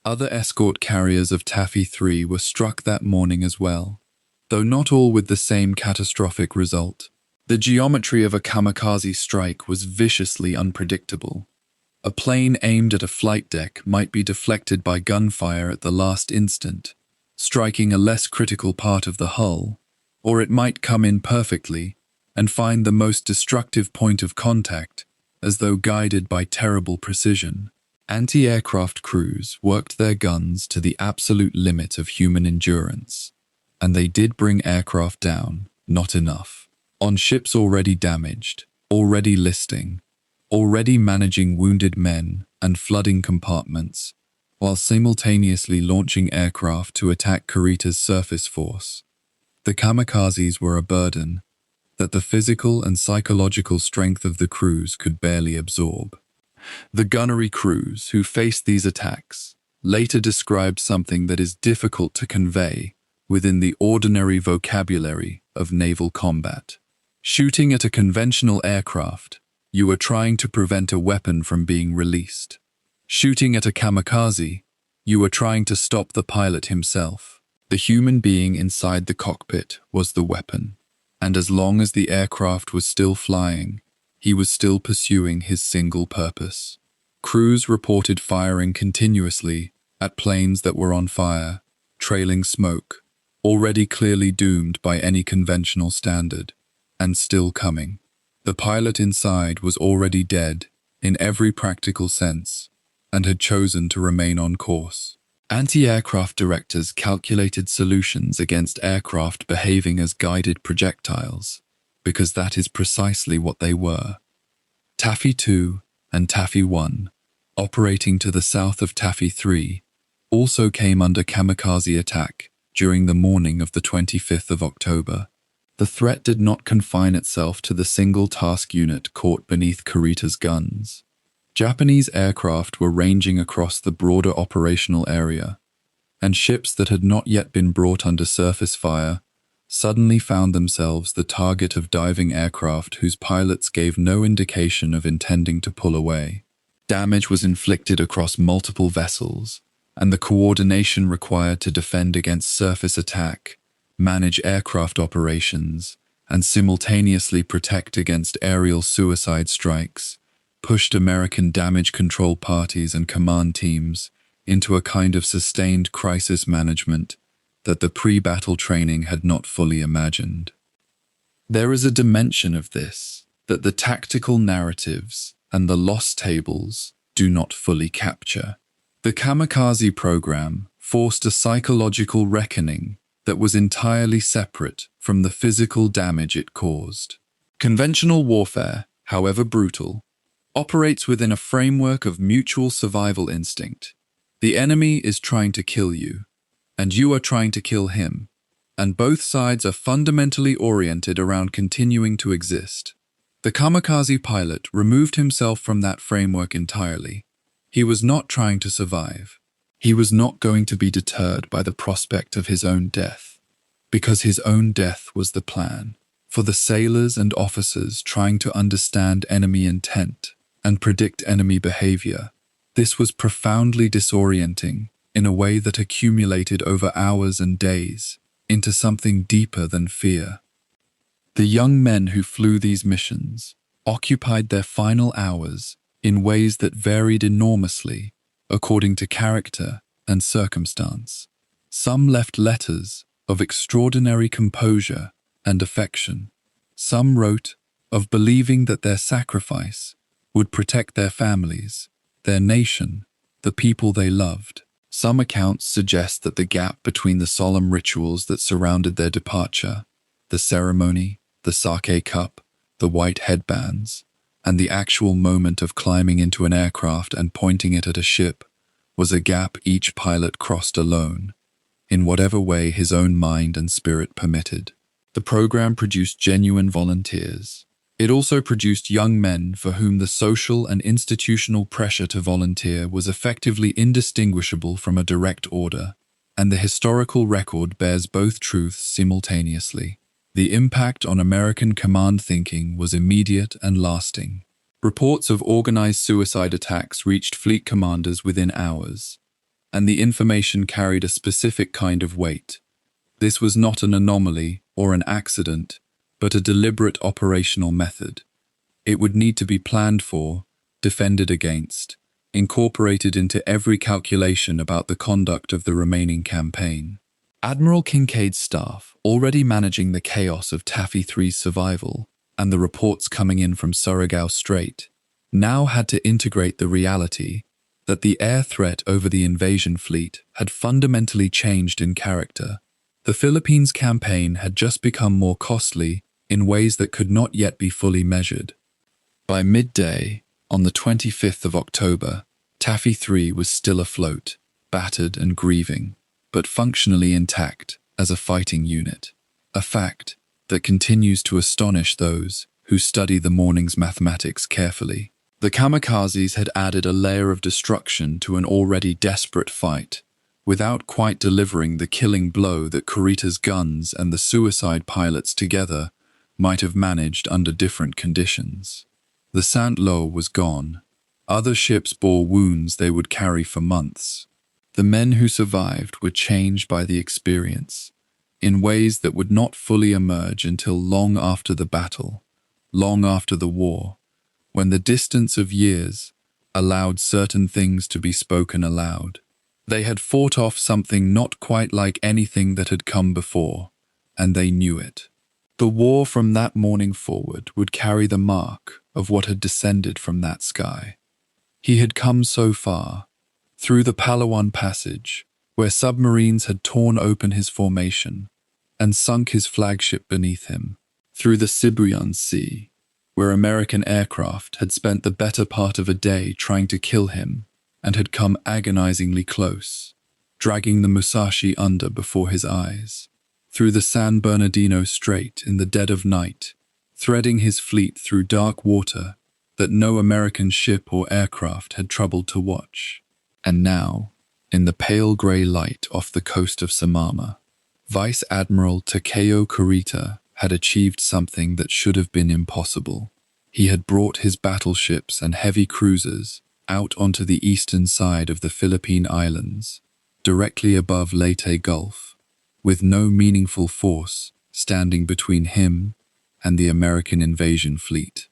Other escort carriers of Taffy 3 were struck that morning as well, though not all with the same catastrophic result. The geometry of a kamikaze strike was viciously unpredictable. A plane aimed at a flight deck might be deflected by gunfire at the last instant, striking a less critical part of the hull, or it might come in perfectly and find the most destructive point of contact, as though guided by terrible precision. Anti-aircraft crews worked their guns to the absolute limit of human endurance, and they did bring aircraft down, not enough. On ships already damaged, already listing, already managing wounded men and flooding compartments, while simultaneously launching aircraft to attack Kurita's surface force. The kamikazes were a burden that the physical and psychological strength of the crews could barely absorb. The gunnery crews who faced these attacks later described something that is difficult to convey within the ordinary vocabulary of naval combat. Shooting at a conventional aircraft, you are trying to prevent a weapon from being released. Shooting at a kamikaze, you are trying to stop the pilot himself. The human being inside the cockpit was the weapon, and as long as the aircraft was still flying, he was still pursuing his single purpose. Crews reported firing continuously at planes that were on fire, trailing smoke, already clearly doomed by any conventional standard, and still coming. The pilot inside was already dead in every practical sense, and had chosen to remain on course. Anti-aircraft directors calculated solutions against aircraft behaving as guided projectiles, because that is precisely what they were. Taffy 2 and Taffy 1, operating to the south of Taffy 3, also came under kamikaze attack during the morning of the 25th of October. The threat did not confine itself to the single task unit caught beneath Kurita's guns. Japanese aircraft were ranging across the broader operational area, and ships that had not yet been brought under surface fire suddenly found themselves the target of diving aircraft whose pilots gave no indication of intending to pull away. Damage was inflicted across multiple vessels, and the coordination required to defend against surface attack, manage aircraft operations, and simultaneously protect against aerial suicide strikes pushed American damage control parties and command teams into a kind of sustained crisis management that the pre-battle training had not fully imagined. There is a dimension of this that the tactical narratives and the loss tables do not fully capture. The kamikaze program forced a psychological reckoning that was entirely separate from the physical damage it caused. Conventional warfare, however brutal, operates within a framework of mutual survival instinct. The enemy is trying to kill you, and you are trying to kill him, and both sides are fundamentally oriented around continuing to exist. The kamikaze pilot removed himself from that framework entirely. He was not trying to survive. He was not going to be deterred by the prospect of his own death, because his own death was the plan. For the sailors and officers trying to understand enemy intent and predict enemy behavior, This was profoundly disorienting in a way that accumulated over hours and days into something deeper than fear. The young men who flew these missions occupied their final hours in ways that varied enormously according to character and circumstance. Some left letters of extraordinary composure and affection. Some wrote of believing that their sacrifice would protect their families, their nation, the people they loved. Some accounts suggest that the gap between the solemn rituals that surrounded their departure, the ceremony, the sake cup, the white headbands, and the actual moment of climbing into an aircraft and pointing it at a ship, was a gap each pilot crossed alone, in whatever way his own mind and spirit permitted. The program produced genuine volunteers. It also produced young men for whom the social and institutional pressure to volunteer was effectively indistinguishable from a direct order, and the historical record bears both truths simultaneously. The impact on American command thinking was immediate and lasting. Reports of organized suicide attacks reached fleet commanders within hours, and the information carried a specific kind of weight. This was not an anomaly or an accident, but a deliberate operational method. It would need to be planned for, defended against, incorporated into every calculation about the conduct of the remaining campaign. Admiral Kincaid's staff, already managing the chaos of Taffy 3's survival and the reports coming in from Surigao Strait, now had to integrate the reality that the air threat over the invasion fleet had fundamentally changed in character. The Philippines campaign had just become more costly in ways that could not yet be fully measured. By midday, on the 25th of October, Taffy 3 was still afloat, battered and grieving, but functionally intact as a fighting unit, a fact that continues to astonish those who study the morning's mathematics carefully. The kamikazes had added a layer of destruction to an already desperate fight, without quite delivering the killing blow that Kurita's guns and the suicide pilots together might have managed under different conditions. The Saint-Lô was gone. Other ships bore wounds they would carry for months. The men who survived were changed by the experience, in ways that would not fully emerge until long after the battle, long after the war, when the distance of years allowed certain things to be spoken aloud. They had fought off something not quite like anything that had come before, and they knew it. The war from that morning forward would carry the mark of what had descended from that sky. He had come so far, through the Palawan Passage, where submarines had torn open his formation and sunk his flagship beneath him, through the Sibuyan Sea, where American aircraft had spent the better part of a day trying to kill him and had come agonizingly close, dragging the Musashi under before his eyes, through the San Bernardino Strait in the dead of night, threading his fleet through dark water that no American ship or aircraft had troubled to watch. And now, in the pale grey light off the coast of Samar, Vice Admiral Takeo Kurita had achieved something that should have been impossible. He had brought his battleships and heavy cruisers out onto the eastern side of the Philippine Islands, directly above Leyte Gulf, with no meaningful force standing between him and the American invasion fleet.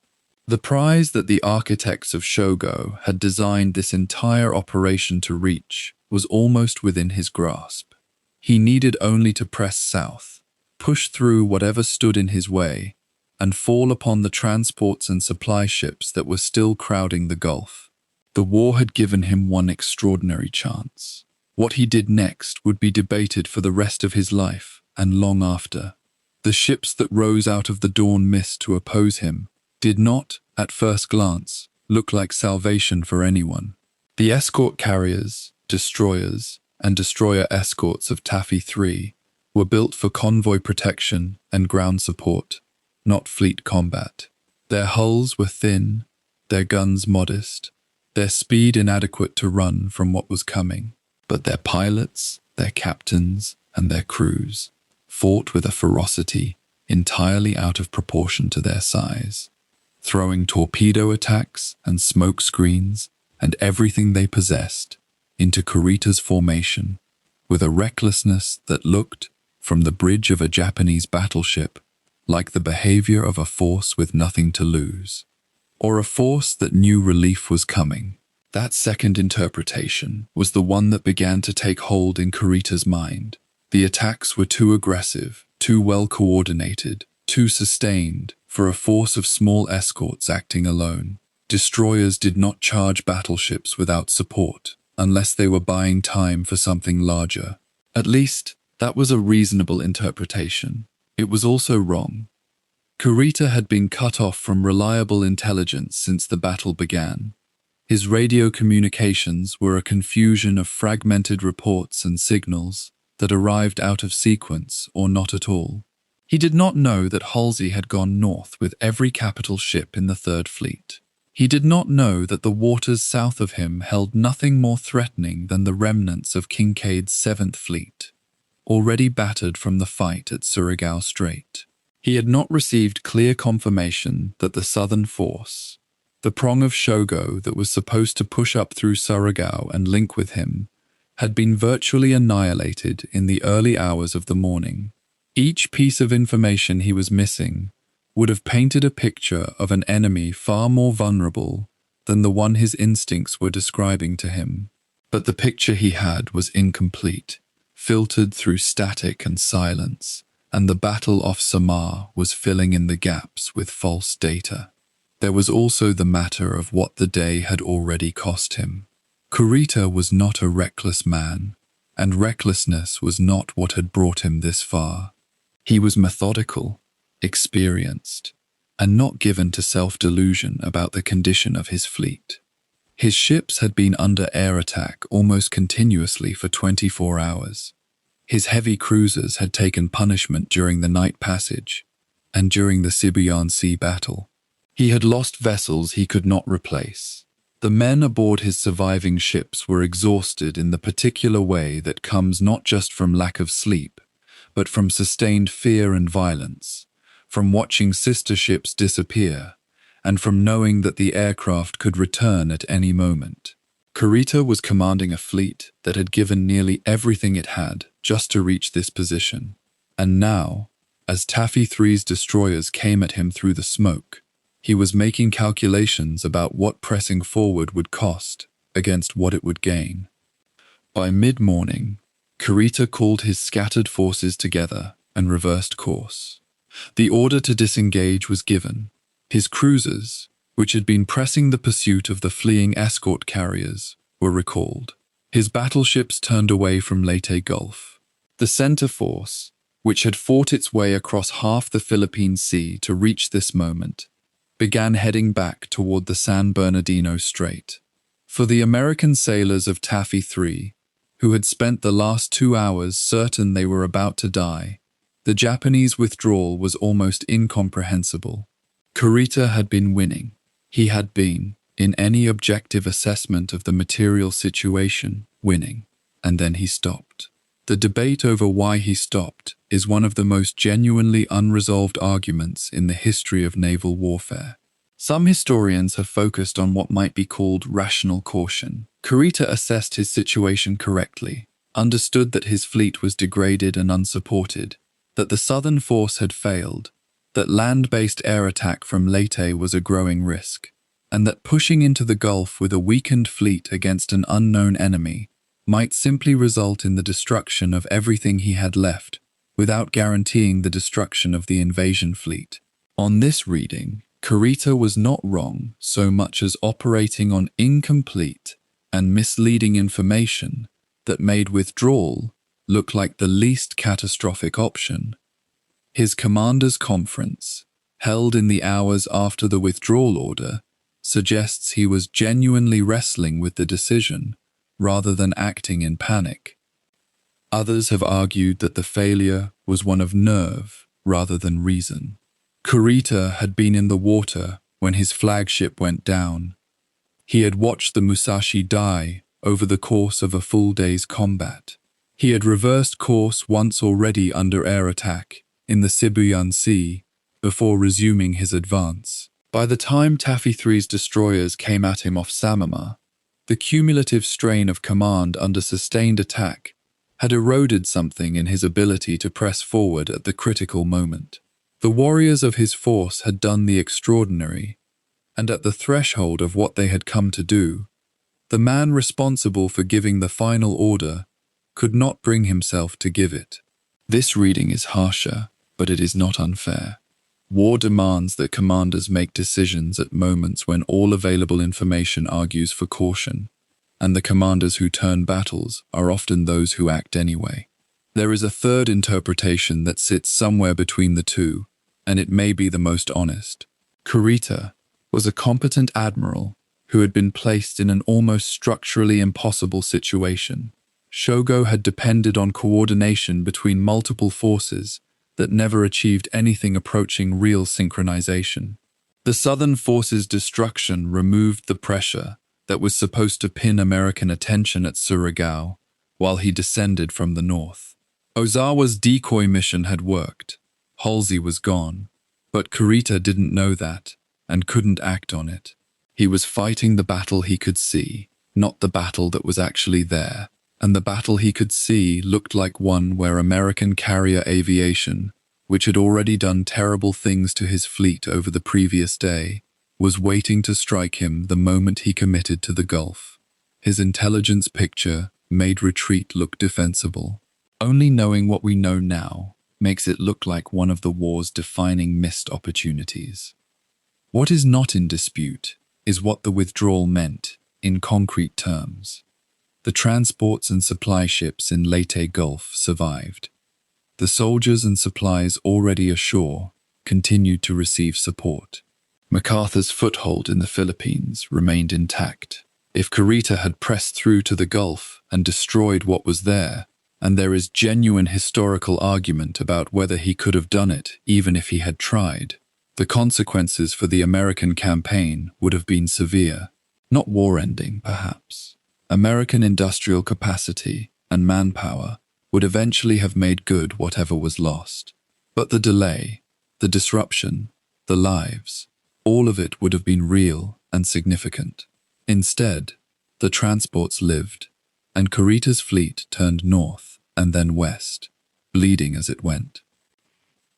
The prize that the architects of Shogo had designed this entire operation to reach was almost within his grasp. He needed only to press south, push through whatever stood in his way, and fall upon the transports and supply ships that were still crowding the Gulf. The war had given him one extraordinary chance. What he did next would be debated for the rest of his life and long after. The ships that rose out of the dawn mist to oppose him did not, at first glance, look like salvation for anyone. The escort carriers, destroyers, and destroyer escorts of Taffy 3 were built for convoy protection and ground support, not fleet combat. Their hulls were thin, their guns modest, their speed inadequate to run from what was coming. But their pilots, their captains, and their crews fought with a ferocity entirely out of proportion to their size, throwing torpedo attacks and smoke screens and everything they possessed into Kurita's formation, with a recklessness that looked, from the bridge of a Japanese battleship, like the behavior of a force with nothing to lose, or a force that knew relief was coming. That second interpretation was the one that began to take hold in Kurita's mind. The attacks were too aggressive, too well coordinated, too sustained for a force of small escorts acting alone. Destroyers did not charge battleships without support, unless they were buying time for something larger. At least, that was a reasonable interpretation. It was also wrong. Kurita had been cut off from reliable intelligence since the battle began. His radio communications were a confusion of fragmented reports and signals that arrived out of sequence or not at all. He did not know that Halsey had gone north with every capital ship in the Third Fleet. He did not know that the waters south of him held nothing more threatening than the remnants of Kincaid's Seventh Fleet, already battered from the fight at Surigao Strait. He had not received clear confirmation that the southern force, the prong of Shogo that was supposed to push up through Surigao and link with him, had been virtually annihilated in the early hours of the morning. Each piece of information he was missing would have painted a picture of an enemy far more vulnerable than the one his instincts were describing to him. But the picture he had was incomplete, filtered through static and silence, and the battle off Samar was filling in the gaps with false data. There was also the matter of what the day had already cost him. Kurita was not a reckless man, and recklessness was not what had brought him this far. He was methodical, experienced, and not given to self-delusion about the condition of his fleet. His ships had been under air attack almost continuously for 24 hours. His heavy cruisers had taken punishment during the night passage and during the Sibuyan Sea battle. He had lost vessels he could not replace. The men aboard his surviving ships were exhausted in the particular way that comes not just from lack of sleep, but from sustained fear and violence, from watching sister ships disappear, and from knowing that the aircraft could return at any moment. Kurita was commanding a fleet that had given nearly everything it had just to reach this position, and now, as Taffy 3's destroyers came at him through the smoke, he was making calculations about what pressing forward would cost against what it would gain. By mid-morning, Kurita called his scattered forces together and reversed course. The order to disengage was given. His cruisers, which had been pressing the pursuit of the fleeing escort carriers, were recalled. His battleships turned away from Leyte Gulf. The center force, which had fought its way across half the Philippine Sea to reach this moment, began heading back toward the San Bernardino Strait. For the American sailors of Taffy 3, who had spent the last 2 hours certain they were about to die, the Japanese withdrawal was almost incomprehensible. Kurita had been winning. He had been, in any objective assessment of the material situation, winning. And then he stopped. The debate over why he stopped is one of the most genuinely unresolved arguments in the history of naval warfare. Some historians have focused on what might be called rational caution. Kurita assessed his situation correctly, understood that his fleet was degraded and unsupported, that the southern force had failed, that land-based air attack from Leyte was a growing risk, and that pushing into the Gulf with a weakened fleet against an unknown enemy might simply result in the destruction of everything he had left, without guaranteeing the destruction of the invasion fleet. On this reading, Kurita was not wrong so much as operating on incomplete and misleading information that made withdrawal look like the least catastrophic option. His commander's conference, held in the hours after the withdrawal order, suggests he was genuinely wrestling with the decision rather than acting in panic. Others have argued that the failure was one of nerve rather than reason. Kurita had been in the water when his flagship went down. He had watched the Musashi die over the course of a full day's combat. He had reversed course once already under air attack in the Sibuyan Sea before resuming his advance. By the time Taffy 3's destroyers came at him off Samar, The cumulative strain of command under sustained attack had eroded something in his ability to press forward at the critical moment. The warriors of his force had done the extraordinary, and at the threshold of what they had come to do, the man responsible for giving the final order could not bring himself to give it. This reading is harsher, but it is not unfair. War demands that commanders make decisions at moments when all available information argues for caution, and the commanders who turn battles are often those who act anyway. There is a third interpretation that sits somewhere between the two, and it may be the most honest. Kurita was a competent admiral who had been placed in an almost structurally impossible situation. Shogo had depended on coordination between multiple forces that never achieved anything approaching real synchronization. The Southern Forces' destruction removed the pressure that was supposed to pin American attention at Surigao while he descended from the north. Ozawa's decoy mission had worked. Halsey was gone, but Kurita didn't know that and couldn't act on it. He was fighting the battle he could see, not the battle that was actually there, and the battle he could see looked like one where American carrier aviation, which had already done terrible things to his fleet over the previous day, was waiting to strike him the moment he committed to the Gulf. His intelligence picture made retreat look defensible. Only knowing what we know now makes it look like one of the war's defining missed opportunities. What is not in dispute is what the withdrawal meant in concrete terms. The transports and supply ships in Leyte Gulf survived. The soldiers and supplies already ashore continued to receive support. MacArthur's foothold in the Philippines remained intact. If Kurita had pressed through to the Gulf and destroyed what was there, and there is genuine historical argument about whether he could have done it even if he had tried, the consequences for the American campaign would have been severe. Not war-ending, perhaps. American industrial capacity and manpower would eventually have made good whatever was lost. But the delay, the disruption, the lives, all of it would have been real and significant. Instead, the transports lived, and Kurita's fleet turned north and then west, bleeding as it went.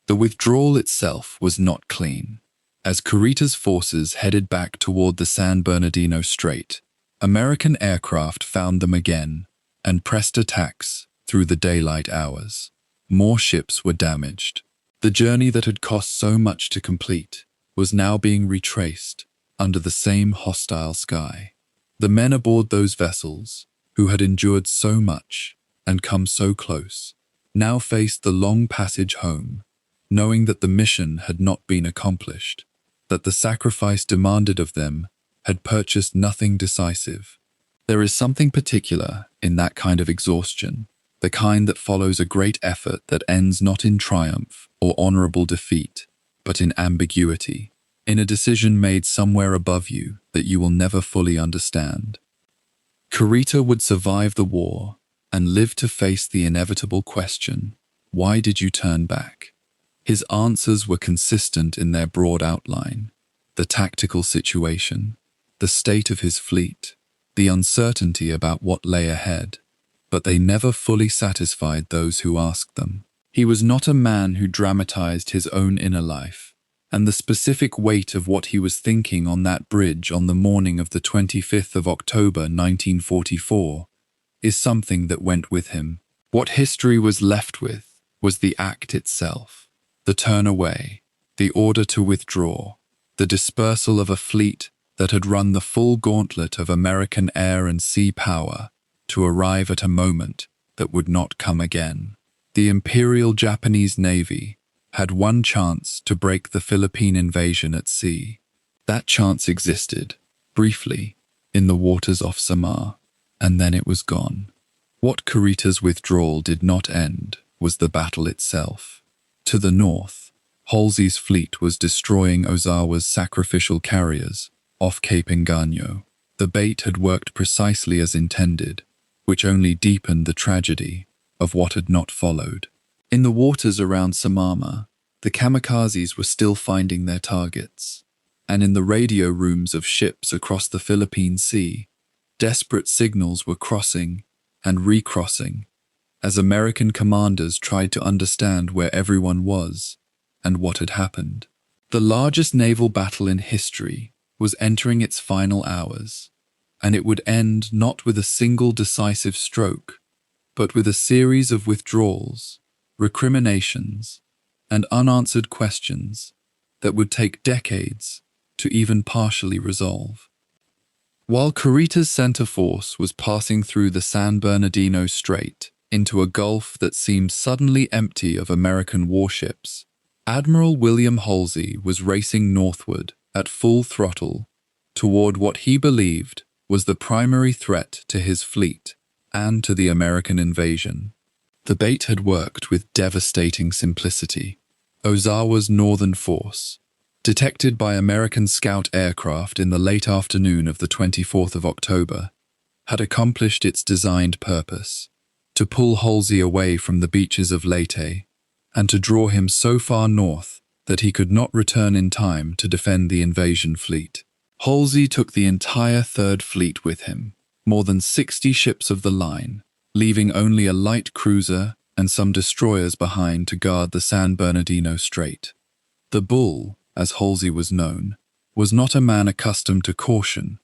The withdrawal itself was not clean. As Kurita's forces headed back toward the San Bernardino Strait, American aircraft found them again and pressed attacks through the daylight hours. More ships were damaged. The journey that had cost so much to complete was now being retraced under the same hostile sky. The men aboard those vessels, who had endured so much and come so close, now faced the long passage home, knowing that the mission had not been accomplished, that the sacrifice demanded of them had purchased nothing decisive. There is something particular in that kind of exhaustion, the kind that follows a great effort that ends not in triumph or honorable defeat, but in ambiguity, in a decision made somewhere above you that you will never fully understand. Kurita would survive the war and live to face the inevitable question, why did you turn back? His answers were consistent in their broad outline: the tactical situation, the state of his fleet, the uncertainty about what lay ahead, but they never fully satisfied those who asked them. He was not a man who dramatized his own inner life, and the specific weight of what he was thinking on that bridge on the morning of the 25th of October 1944 is something that went with him. What history was left with was the act itself. The turn away, the order to withdraw, the dispersal of a fleet that had run the full gauntlet of American air and sea power to arrive at a moment that would not come again. The Imperial Japanese Navy had one chance to break the Philippine invasion at sea. That chance existed, briefly, in the waters off Samar, and then it was gone. What Kurita's withdrawal did not end was the battle itself. To the north, Halsey's fleet was destroying Ozawa's sacrificial carriers off Cape Engaño. The bait had worked precisely as intended, which only deepened the tragedy of what had not followed. In the waters around Samar, the kamikazes were still finding their targets, and in the radio rooms of ships across the Philippine Sea, Desperate signals were crossing and recrossing as American commanders tried to understand where everyone was and what had happened. The largest naval battle in history was entering its final hours, and it would end not with a single decisive stroke, but with a series of withdrawals, recriminations, and unanswered questions that would take decades to even partially resolve. While Kurita's center force was passing through the San Bernardino Strait into a gulf that seemed suddenly empty of American warships, Admiral William Halsey was racing northward at full throttle toward what he believed was the primary threat to his fleet and to the American invasion. The bait had worked with devastating simplicity. Ozawa's northern force, detected by American scout aircraft in the late afternoon of the 24th of October, had accomplished its designed purpose, to pull Halsey away from the beaches of Leyte and to draw him so far north that he could not return in time to defend the invasion fleet. Halsey took the entire Third Fleet with him, more than 60 ships of the line, leaving only a light cruiser and some destroyers behind to guard the San Bernardino Strait. The Bull, as Halsey was known, was not a man accustomed to caution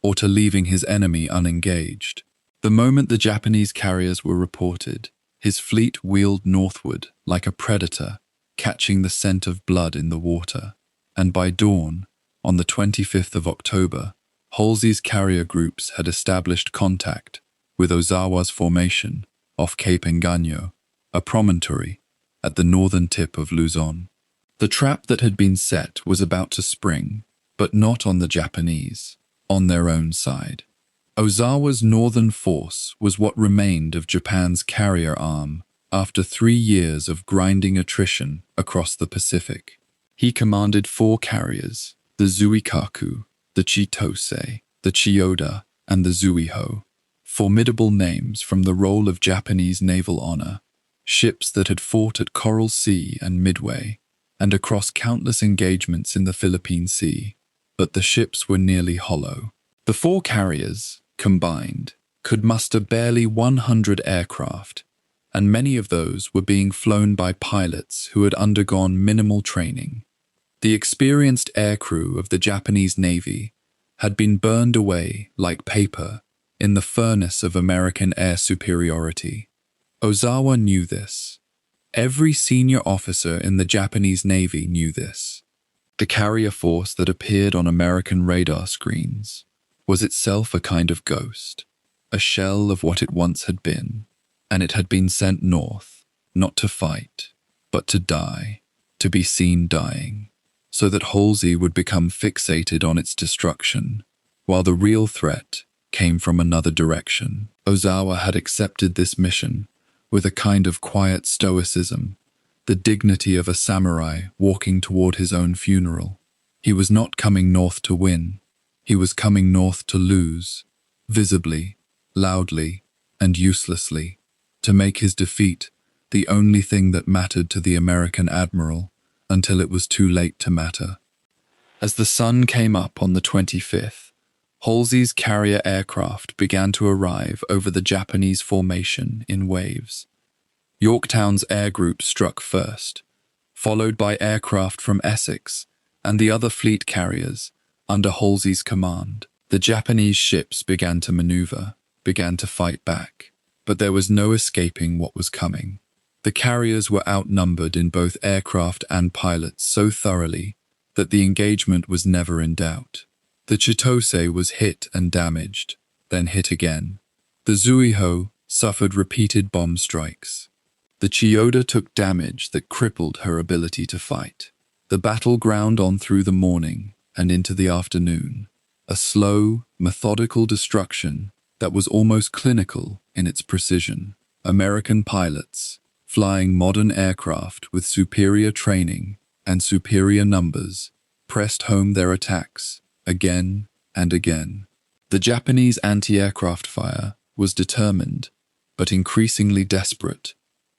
or to leaving his enemy unengaged. The moment the Japanese carriers were reported, his fleet wheeled northward like a predator, catching the scent of blood in the water, and by dawn, on the 25th of October, Halsey's carrier groups had established contact with Ozawa's formation off Cape Engaño, a promontory at the northern tip of Luzon. The trap that had been set was about to spring, but not on the Japanese, on their own side. Ozawa's northern force was what remained of Japan's carrier arm after 3 years of grinding attrition across the Pacific. He commanded 4 carriers, the Zuikaku, the Chitose, the Chiyoda, and the Zuiho, formidable names from the roll of Japanese naval honor, ships that had fought at Coral Sea and Midway, and across countless engagements in the Philippine Sea, but the ships were nearly hollow. The 4 carriers, combined, could muster barely 100 aircraft, and many of those were being flown by pilots who had undergone minimal training. The experienced aircrew of the Japanese Navy had been burned away like paper in the furnace of American air superiority. Ozawa knew this. Every senior officer in the Japanese Navy knew this. The carrier force that appeared on American radar screens was itself a kind of ghost, a shell of what it once had been, and it had been sent north, not to fight, but to die, to be seen dying, so that Halsey would become fixated on its destruction, while the real threat came from another direction. Ozawa had accepted this mission with a kind of quiet stoicism, the dignity of a samurai walking toward his own funeral. He was not coming north to win. He was coming north to lose, visibly, loudly, and uselessly, to make his defeat the only thing that mattered to the American admiral until it was too late to matter. As the sun came up on the 25th, Halsey's carrier aircraft began to arrive over the Japanese formation in waves. Yorktown's air group struck first, followed by aircraft from Essex and the other fleet carriers under Halsey's command. The Japanese ships began to maneuver, began to fight back, but there was no escaping what was coming. The carriers were outnumbered in both aircraft and pilots so thoroughly that the engagement was never in doubt. The Chitose was hit and damaged, then hit again. The Zuiho suffered repeated bomb strikes. The Chiyoda took damage that crippled her ability to fight. The battle ground on through the morning and into the afternoon, a slow, methodical destruction that was almost clinical in its precision. American pilots, flying modern aircraft with superior training and superior numbers, pressed home their attacks again and again. The Japanese anti-aircraft fire was determined, but increasingly desperate,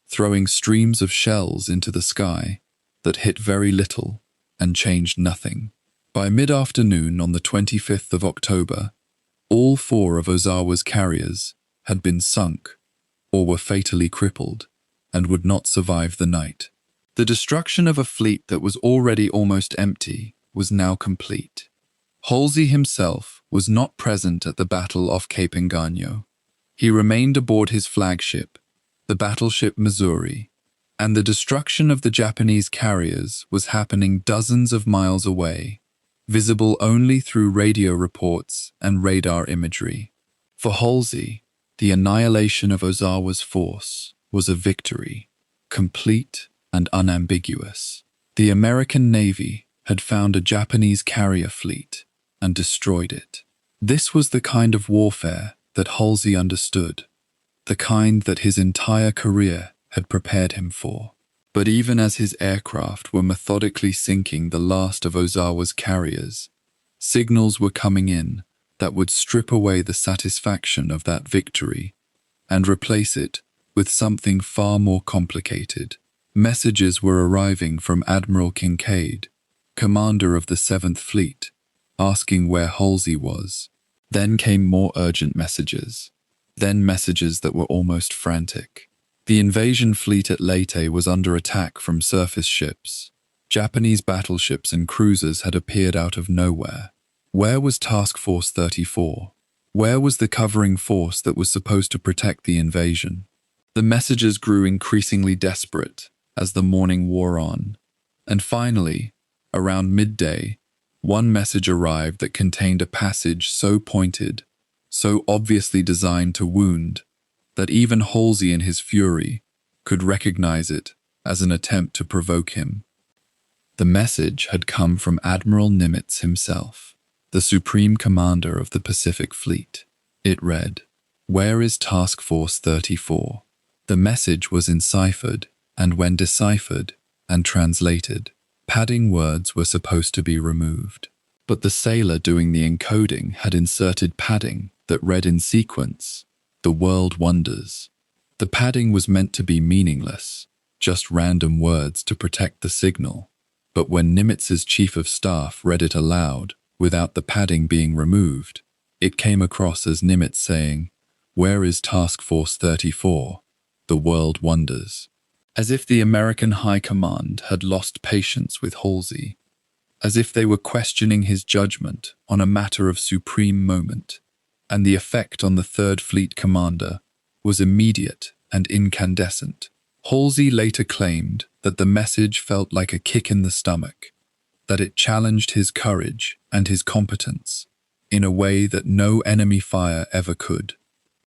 throwing streams of shells into the sky that hit very little and changed nothing. By mid-afternoon on the 25th of October, All 4 of Ozawa's carriers had been sunk or were fatally crippled and would not survive the night. The destruction of a fleet that was already almost empty was now complete. Halsey himself was not present at the battle off Cape Engaño. He remained aboard his flagship, the battleship Missouri, and the destruction of the Japanese carriers was happening dozens of miles away, visible only through radio reports and radar imagery. For Halsey, the annihilation of Ozawa's force was a victory, complete and unambiguous. The American Navy had found a Japanese carrier fleet and destroyed it. This was the kind of warfare that Halsey understood, the kind that his entire career had prepared him for. But even as his aircraft were methodically sinking the last of Ozawa's carriers, signals were coming in that would strip away the satisfaction of that victory and replace it with something far more complicated. Messages were arriving from Admiral Kincaid, commander of the 7th Fleet, asking where Halsey was. Then came more urgent messages. Then messages that were almost frantic. The invasion fleet at Leyte was under attack from surface ships. Japanese battleships and cruisers had appeared out of nowhere. Where was Task Force 34? Where was the covering force that was supposed to protect the invasion? The messages grew increasingly desperate as the morning wore on, and finally, around midday, one message arrived that contained a passage so pointed, so obviously designed to wound, that even Halsey in his fury could recognize it as an attempt to provoke him. The message had come from Admiral Nimitz himself, the Supreme Commander of the Pacific Fleet. It read, "Where is Task Force 34? The message was enciphered, and when deciphered and translated, padding words were supposed to be removed. But the sailor doing the encoding had inserted padding that read in sequence, "The world wonders." The padding was meant to be meaningless, just random words to protect the signal. But when Nimitz's chief of staff read it aloud, without the padding being removed, it came across as Nimitz saying, "Where is Task Force 34? The world wonders." As if the American High Command had lost patience with Halsey, as if they were questioning his judgment on a matter of supreme moment, and the effect on the 3rd Fleet commander was immediate and incandescent. Halsey later claimed that the message felt like a kick in the stomach, that it challenged his courage and his competence in a way that no enemy fire ever could.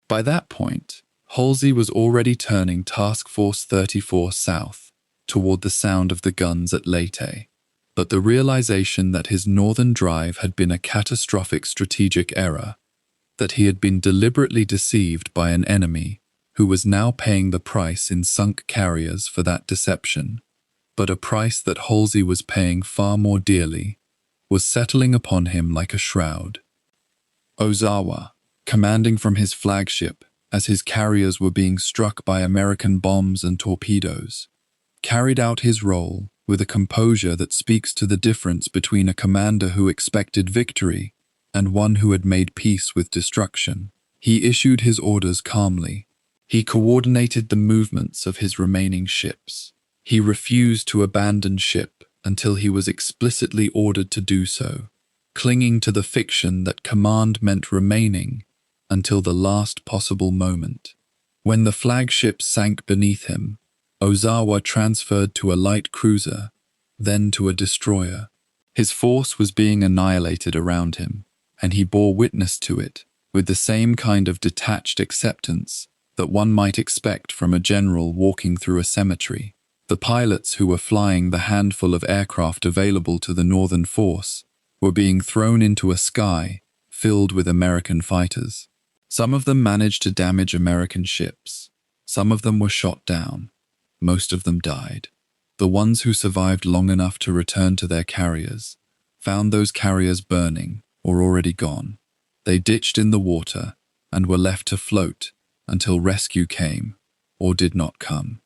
By that point, Halsey was already turning Task Force 34 south toward the sound of the guns at Leyte, but the realization that his northern drive had been a catastrophic strategic error, that he had been deliberately deceived by an enemy who was now paying the price in sunk carriers for that deception, but a price that Halsey was paying far more dearly, was settling upon him like a shroud. Ozawa, commanding from his flagship as his carriers were being struck by American bombs and torpedoes, carried out his role with a composure that speaks to the difference between a commander who expected victory and one who had made peace with destruction. He issued his orders calmly. He coordinated the movements of his remaining ships. He refused to abandon ship until he was explicitly ordered to do so, clinging to the fiction that command meant remaining until the last possible moment. When the flagship sank beneath him, Ozawa transferred to a light cruiser, then to a destroyer. His force was being annihilated around him, and he bore witness to it with the same kind of detached acceptance that one might expect from a general walking through a cemetery. The pilots who were flying the handful of aircraft available to the Northern Force were being thrown into a sky filled with American fighters. Some of them managed to damage American ships. Some of them were shot down. Most of them died. The ones who survived long enough to return to their carriers found those carriers burning or already gone. They ditched in the water and were left to float until rescue came or did not come.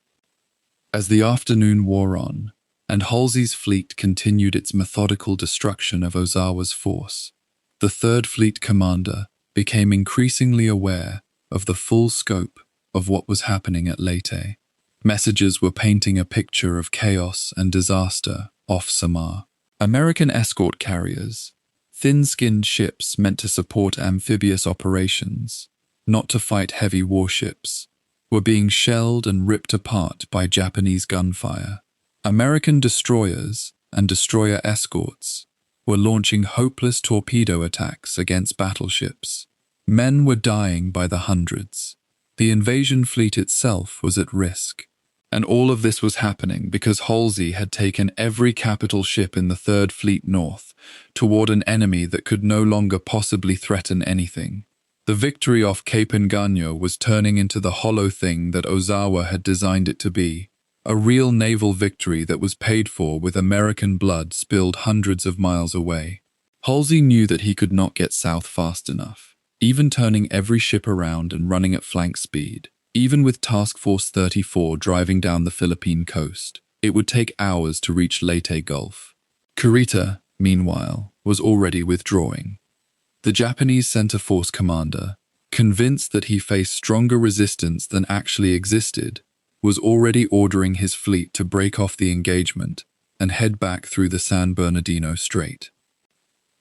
As the afternoon wore on, and Halsey's fleet continued its methodical destruction of Ozawa's force, the 3rd Fleet commander became increasingly aware of the full scope of what was happening at Leyte. Messages were painting a picture of chaos and disaster off Samar. American escort carriers, thin-skinned ships meant to support amphibious operations, not to fight heavy warships, were being shelled and ripped apart by Japanese gunfire. American destroyers and destroyer escorts were launching hopeless torpedo attacks against battleships. Men were dying by the hundreds. The invasion fleet itself was at risk. And all of this was happening because Halsey had taken every capital ship in the Third Fleet north toward an enemy that could no longer possibly threaten anything. The victory off Cape Engaño was turning into the hollow thing that Ozawa had designed it to be, a real naval victory that was paid for with American blood spilled hundreds of miles away. Halsey knew that he could not get south fast enough, even turning every ship around and running at flank speed. Even with Task Force 34 driving down the Philippine coast, it would take hours to reach Leyte Gulf. Kurita, meanwhile, was already withdrawing. The Japanese Center Force commander, convinced that he faced stronger resistance than actually existed, was already ordering his fleet to break off the engagement and head back through the San Bernardino Strait.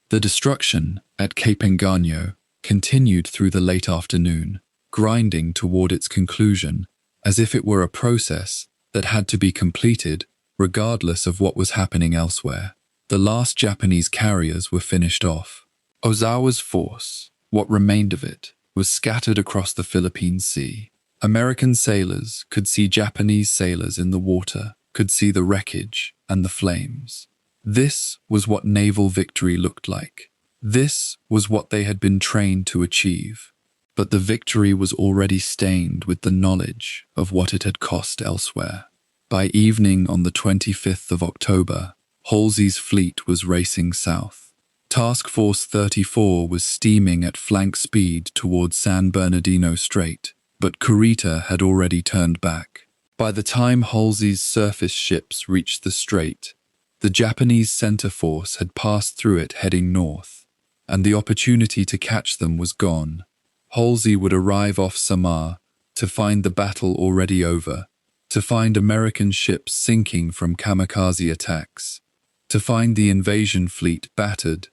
The destruction at Cape Engaño continued through the late afternoon, grinding toward its conclusion as if it were a process that had to be completed regardless of what was happening elsewhere. The last Japanese carriers were finished off. Ozawa's force, what remained of it, was scattered across the Philippine Sea. American sailors could see Japanese sailors in the water, could see the wreckage and the flames. This was what naval victory looked like. This was what they had been trained to achieve. But the victory was already stained with the knowledge of what it had cost elsewhere. By evening on the 25th of October, Halsey's fleet was racing south. Task Force 34 was steaming at flank speed towards San Bernardino Strait, but Kurita had already turned back. By the time Halsey's surface ships reached the strait, the Japanese center force had passed through it heading north, and the opportunity to catch them was gone. Halsey would arrive off Samar to find the battle already over, to find American ships sinking from kamikaze attacks, to find the invasion fleet battered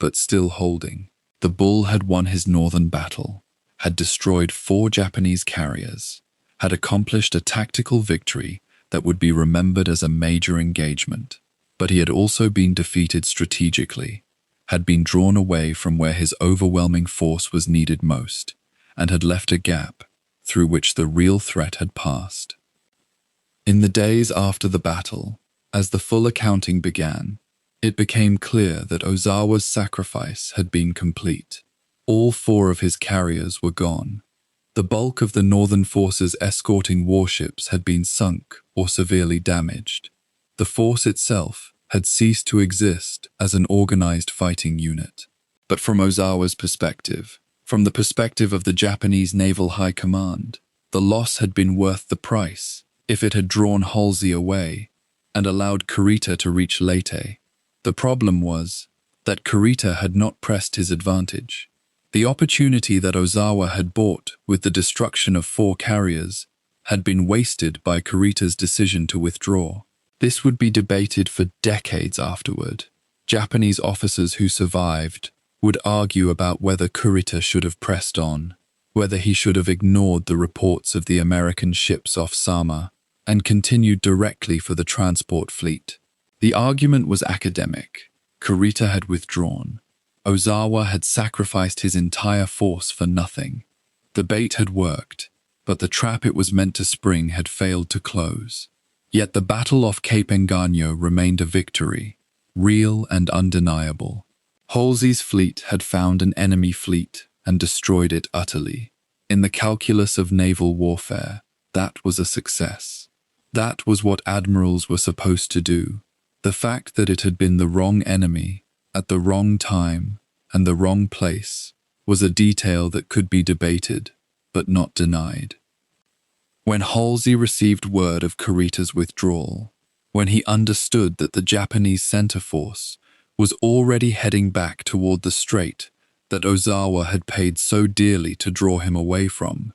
but still holding. The Bull had won his northern battle, had destroyed 4 Japanese carriers, had accomplished a tactical victory that would be remembered as a major engagement, but he had also been defeated strategically, had been drawn away from where his overwhelming force was needed most, and had left a gap through which the real threat had passed. In the days after the battle, as the full accounting began, it became clear that Ozawa's sacrifice had been complete. All 4 of his carriers were gone. The bulk of the northern forces escorting warships had been sunk or severely damaged. The force itself had ceased to exist as an organized fighting unit. But from Ozawa's perspective, from the perspective of the Japanese Naval High Command, the loss had been worth the price if it had drawn Halsey away and allowed Kurita to reach Leyte. The problem was that Kurita had not pressed his advantage. The opportunity that Ozawa had bought with the destruction of 4 carriers had been wasted by Kurita's decision to withdraw. This would be debated for decades afterward. Japanese officers who survived would argue about whether Kurita should have pressed on, whether he should have ignored the reports of the American ships off Samar and continued directly for the transport fleet. The argument was academic. Kurita had withdrawn. Ozawa had sacrificed his entire force for nothing. The bait had worked, but the trap it was meant to spring had failed to close. Yet the battle off Cape Engaño remained a victory, real and undeniable. Halsey's fleet had found an enemy fleet and destroyed it utterly. In the calculus of naval warfare, that was a success. That was what admirals were supposed to do. The fact that it had been the wrong enemy, at the wrong time and the wrong place, was a detail that could be debated, but not denied. When Halsey received word of Kurita's withdrawal, when he understood that the Japanese center force was already heading back toward the strait that Ozawa had paid so dearly to draw him away from.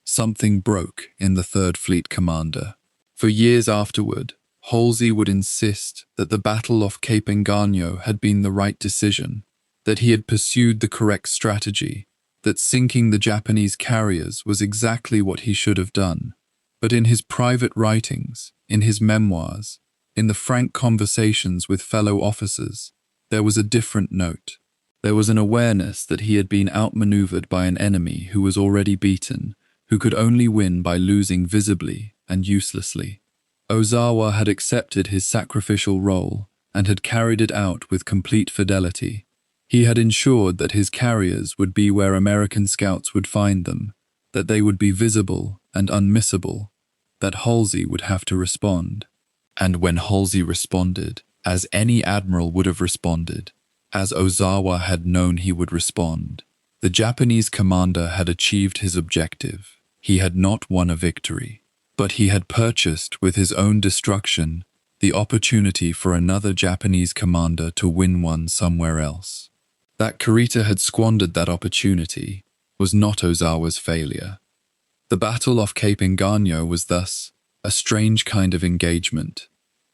Something broke in the Third Fleet commander. For years afterward, Halsey would insist that the Battle off Cape Engaño had been the right decision, that he had pursued the correct strategy, that sinking the Japanese carriers was exactly what he should have done. But in his private writings, in his memoirs, in the frank conversations with fellow officers, there was a different note. There was an awareness that he had been outmaneuvered by an enemy who was already beaten, who could only win by losing visibly and uselessly. Ozawa had accepted his sacrificial role and had carried it out with complete fidelity. He had ensured that his carriers would be where American scouts would find them, that they would be visible and unmissable, that Halsey would have to respond. And when Halsey responded, as any admiral would have responded, as Ozawa had known he would respond, the Japanese commander had achieved his objective. He had not won a victory, but he had purchased with his own destruction the opportunity for another Japanese commander to win one somewhere else. That Kurita had squandered that opportunity was not Ozawa's failure. The battle off Cape Engaño was thus a strange kind of engagement,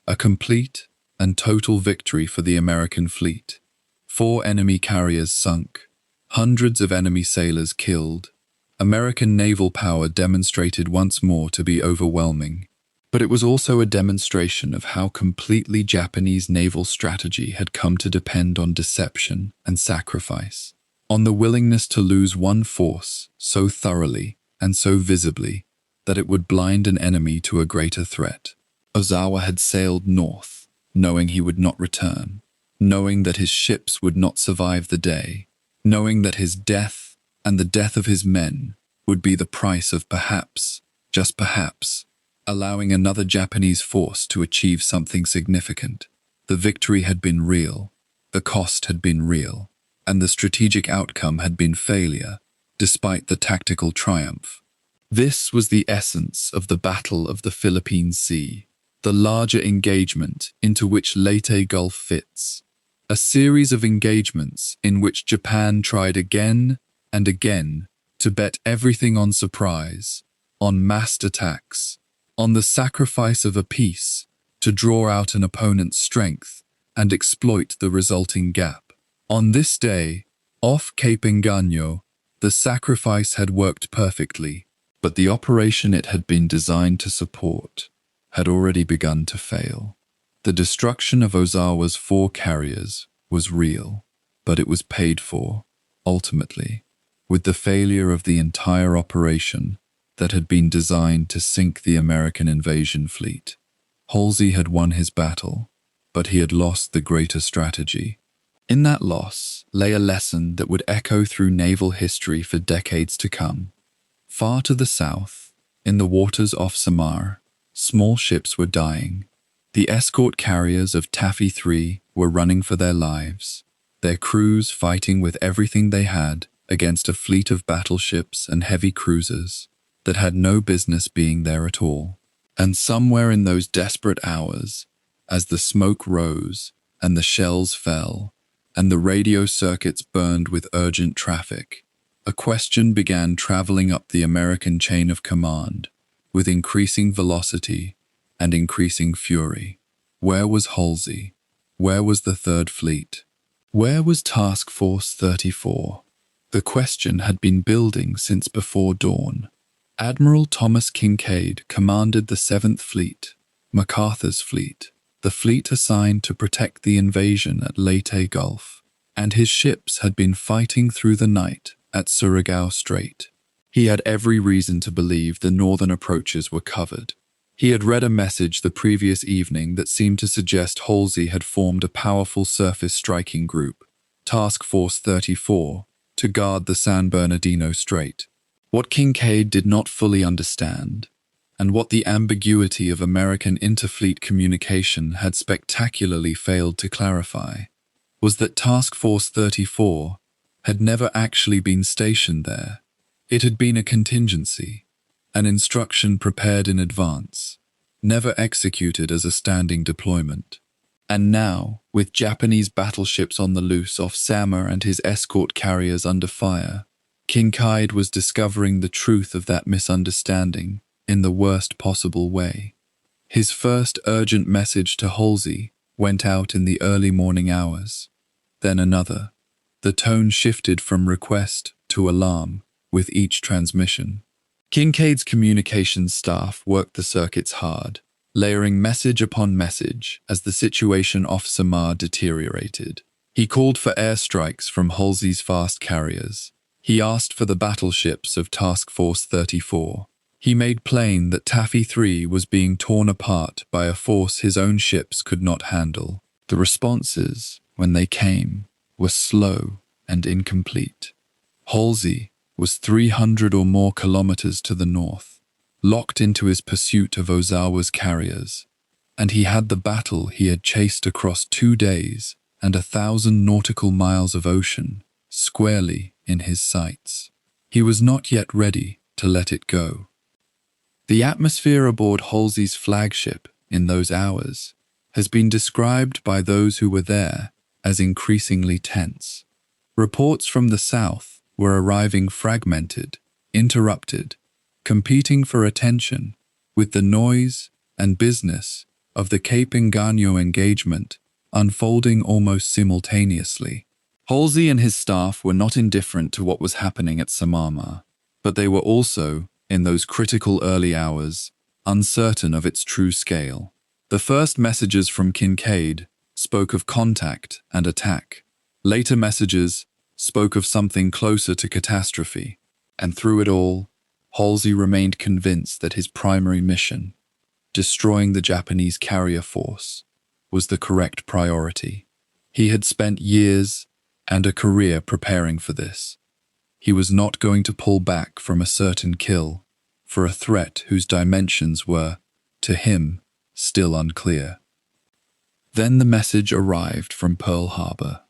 a complete and total victory for the American fleet. 4 enemy carriers sunk, hundreds of enemy sailors killed. American naval power demonstrated once more to be overwhelming, but it was also a demonstration of how completely Japanese naval strategy had come to depend on deception and sacrifice, on the willingness to lose one force so thoroughly and so visibly that it would blind an enemy to a greater threat. Ozawa had sailed north, knowing he would not return, knowing that his ships would not survive the day, knowing that his death and the death of his men would be the price of perhaps, just perhaps, allowing another Japanese force to achieve something significant. The victory had been real, the cost had been real, and the strategic outcome had been failure, despite the tactical triumph. This was the essence of the Battle of the Philippine Sea, the larger engagement into which Leyte Gulf fits, a series of engagements in which Japan tried again and again to bet everything on surprise, on massed attacks, on the sacrifice of a peace to draw out an opponent's strength and exploit the resulting gap. On this day, off Cape Engaño, the sacrifice had worked perfectly, but the operation it had been designed to support had already begun to fail. The destruction of Ozawa's 4 carriers was real, but it was paid for, ultimately, with the failure of the entire operation that had been designed to sink the American invasion fleet. Halsey had won his battle, but he had lost the greater strategy. In that loss lay a lesson that would echo through naval history for decades to come. Far to the south, in the waters off Samar, small ships were dying. The escort carriers of Taffy 3 were running for their lives, their crews fighting with everything they had against a fleet of battleships and heavy cruisers that had no business being there at all. And somewhere in those desperate hours, as the smoke rose and the shells fell and the radio circuits burned with urgent traffic, a question began traveling up the American chain of command with increasing velocity and increasing fury. Where was Halsey? Where was the Third Fleet? Where was Task Force 34? The question had been building since before dawn. Admiral Thomas Kinkaid commanded the 7th Fleet, MacArthur's fleet, the fleet assigned to protect the invasion at Leyte Gulf, and his ships had been fighting through the night at Surigao Strait. He had every reason to believe the northern approaches were covered. He had read a message the previous evening that seemed to suggest Halsey had formed a powerful surface striking group, Task Force 34, to guard the San Bernardino Strait. What Kinkaid did not fully understand, and what the ambiguity of American interfleet communication had spectacularly failed to clarify, was that Task Force 34 had never actually been stationed there. It had been a contingency, an instruction prepared in advance, never executed as a standing deployment. And now, with Japanese battleships on the loose off Samar and his escort carriers under fire, Kinkaid was discovering the truth of that misunderstanding in the worst possible way. His first urgent message to Halsey went out in the early morning hours. Then another. The tone shifted from request to alarm with each transmission. Kinkaid's communications staff worked the circuits hard, layering message upon message as the situation off Samar deteriorated. He called for airstrikes from Halsey's fast carriers. He asked for the battleships of Task Force 34. He made plain that Taffy 3 was being torn apart by a force his own ships could not handle. The responses, when they came, were slow and incomplete. Halsey was 300 or more kilometers to the north, locked into his pursuit of Ozawa's carriers, and he had the battle he had chased across 2 days and 1,000 nautical miles of ocean squarely in his sights. He was not yet ready to let it go. The atmosphere aboard Halsey's flagship in those hours has been described by those who were there as increasingly tense. Reports from the south were arriving fragmented, interrupted, competing for attention with the noise and business of the Cape Engaño engagement unfolding almost simultaneously. Halsey and his staff were not indifferent to what was happening at Samar, but they were also, in those critical early hours, uncertain of its true scale. The first messages from Kinkaid spoke of contact and attack. Later messages spoke of something closer to catastrophe, and through it all, Halsey remained convinced that his primary mission, destroying the Japanese carrier force, was the correct priority. He had spent years and a career preparing for this. He was not going to pull back from a certain kill for a threat whose dimensions were, to him, still unclear. Then the message arrived from Pearl Harbor.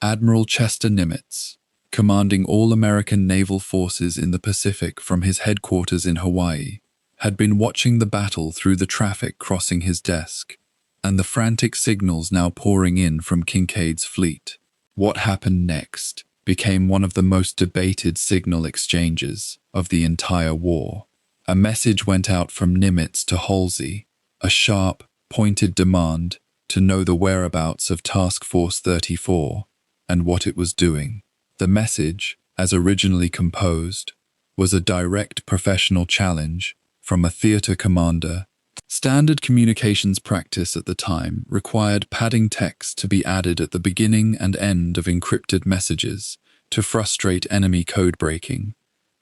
Admiral Chester Nimitz, commanding all American naval forces in the Pacific from his headquarters in Hawaii, had been watching the battle through the traffic crossing his desk, and the frantic signals now pouring in from Kinkaid's fleet. What happened next became one of the most debated signal exchanges of the entire war. A message went out from Nimitz to Halsey, a sharp, pointed demand to know the whereabouts of Task Force 34 and what it was doing. The message, as originally composed, was a direct professional challenge from a theater commander. Standard communications practice at the time required padding text to be added at the beginning and end of encrypted messages to frustrate enemy code breaking,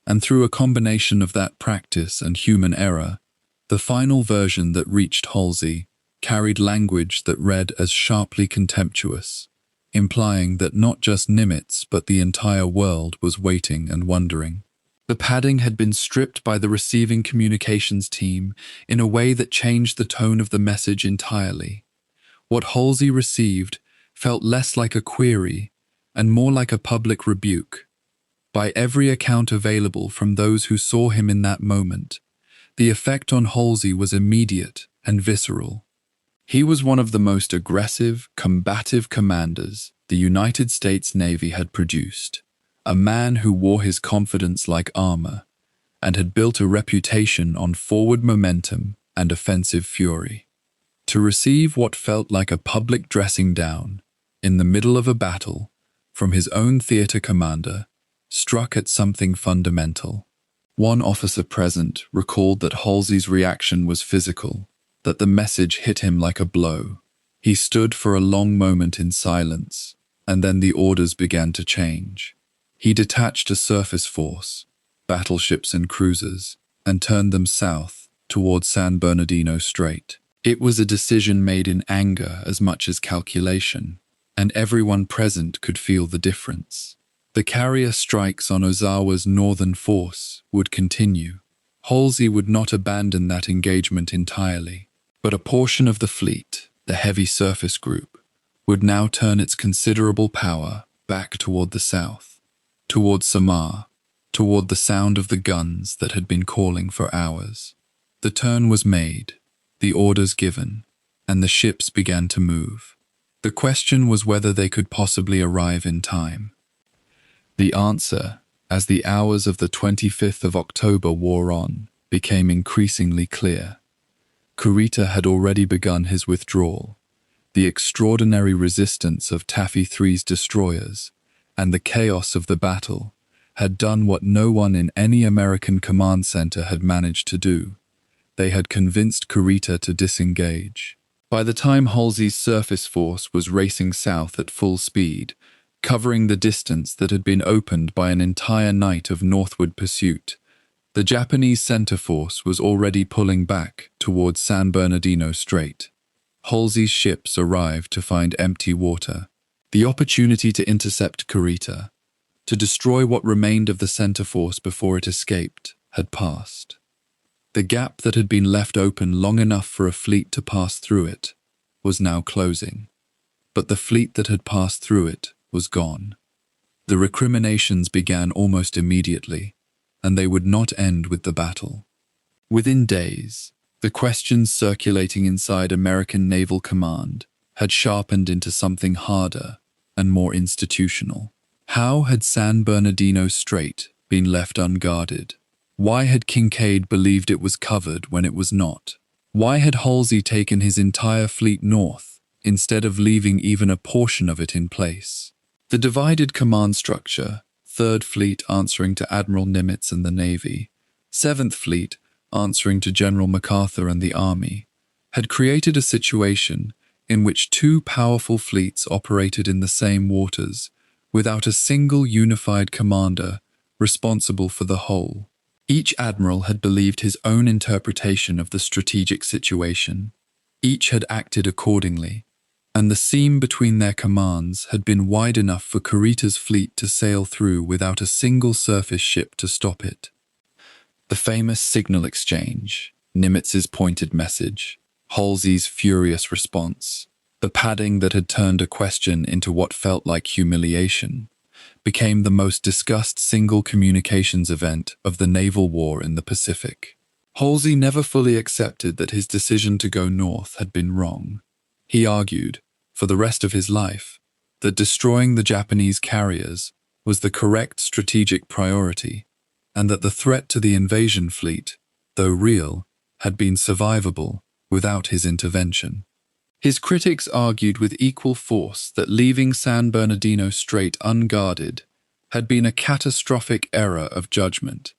and through a combination of that practice and human error, the final version that reached Halsey carried language that read as sharply contemptuous, implying that not just Nimitz but the entire world was waiting and wondering. The padding had been stripped by the receiving communications team in a way that changed the tone of the message entirely. What Halsey received felt less like a query and more like a public rebuke. By every account available from those who saw him in that moment, the effect on Halsey was immediate and visceral. He was one of the most aggressive, combative commanders the United States Navy had produced. A man who wore his confidence like armor and had built a reputation on forward momentum and offensive fury. To receive what felt like a public dressing down in the middle of a battle from his own theater commander struck at something fundamental. One officer present recalled that Halsey's reaction was physical, that the message hit him like a blow. He stood for a long moment in silence, and then the orders began to change. He detached a surface force, battleships and cruisers, and turned them south toward San Bernardino Strait. It was a decision made in anger as much as calculation, and everyone present could feel the difference. The carrier strikes on Ozawa's northern force would continue. Halsey would not abandon that engagement entirely, but a portion of the fleet, the heavy surface group, would now turn its considerable power back toward the south. Toward Samar, toward the sound of the guns that had been calling for hours. The turn was made, the orders given, and the ships began to move. The question was whether they could possibly arrive in time. The answer, as the hours of the 25th of October wore on, became increasingly clear. Kurita had already begun his withdrawal. The extraordinary resistance of Taffy 3's destroyers and the chaos of the battle had done what no one in any American command center had managed to do. They had convinced Kurita to disengage. By the time Halsey's surface force was racing south at full speed, covering the distance that had been opened by an entire night of northward pursuit, the Japanese center force was already pulling back towards San Bernardino Strait. Halsey's ships arrived to find empty water. The opportunity to intercept Kurita, to destroy what remained of the center force before it escaped, had passed. The gap that had been left open long enough for a fleet to pass through it was now closing. But the fleet that had passed through it was gone. The recriminations began almost immediately, and they would not end with the battle. Within days, the questions circulating inside American Naval Command had sharpened into something harder and more institutional. How had San Bernardino Strait been left unguarded? Why had Kinkaid believed it was covered when it was not? Why had Halsey taken his entire fleet north, instead of leaving even a portion of it in place? The divided command structure, 3rd Fleet answering to Admiral Nimitz and the Navy, 7th Fleet answering to General MacArthur and the Army, had created a situation in which two powerful fleets operated in the same waters, without a single unified commander responsible for the whole. Each admiral had believed his own interpretation of the strategic situation. Each had acted accordingly, and the seam between their commands had been wide enough for Kurita's fleet to sail through without a single surface ship to stop it. The famous signal exchange, Nimitz's pointed message, Halsey's furious response, the padding that had turned a question into what felt like humiliation, became the most discussed single communications event of the naval war in the Pacific. Halsey never fully accepted that his decision to go north had been wrong. He argued, for the rest of his life, that destroying the Japanese carriers was the correct strategic priority, and that the threat to the invasion fleet, though real, had been survivable without his intervention. His critics argued with equal force that leaving San Bernardino Strait unguarded had been a catastrophic error of judgment,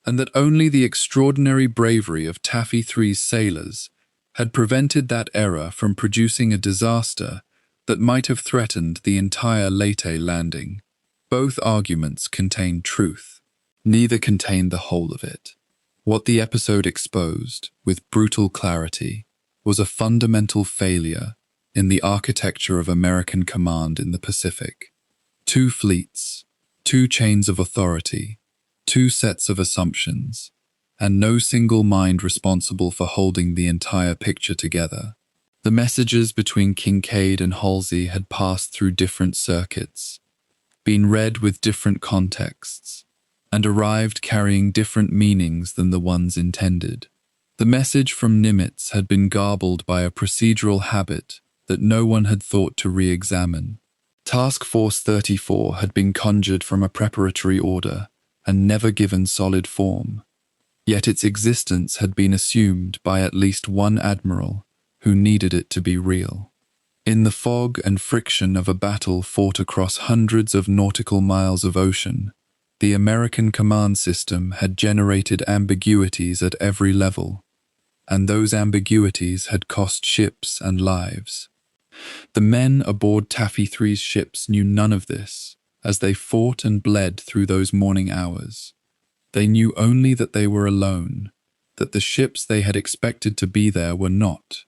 and that only the extraordinary bravery of Taffy 3's sailors had prevented that error from producing a disaster that might have threatened the entire Leyte landing. Both arguments contained truth. Neither contained the whole of it. What the episode exposed, with brutal clarity, was a fundamental failure in the architecture of American command in the Pacific. Two fleets, two chains of authority, two sets of assumptions, and no single mind responsible for holding the entire picture together. The messages between Kinkaid and Halsey had passed through different circuits, been read with different contexts, and arrived carrying different meanings than the ones intended. The message from Nimitz had been garbled by a procedural habit that no one had thought to re-examine. Task Force 34 had been conjured from a preparatory order and never given solid form, yet its existence had been assumed by at least one admiral who needed it to be real. In the fog and friction of a battle fought across hundreds of nautical miles of ocean, the American command system had generated ambiguities at every level, and those ambiguities had cost ships and lives. The men aboard Taffy 3's ships knew none of this, as they fought and bled through those morning hours. They knew only that they were alone, that the ships they had expected to be there were not,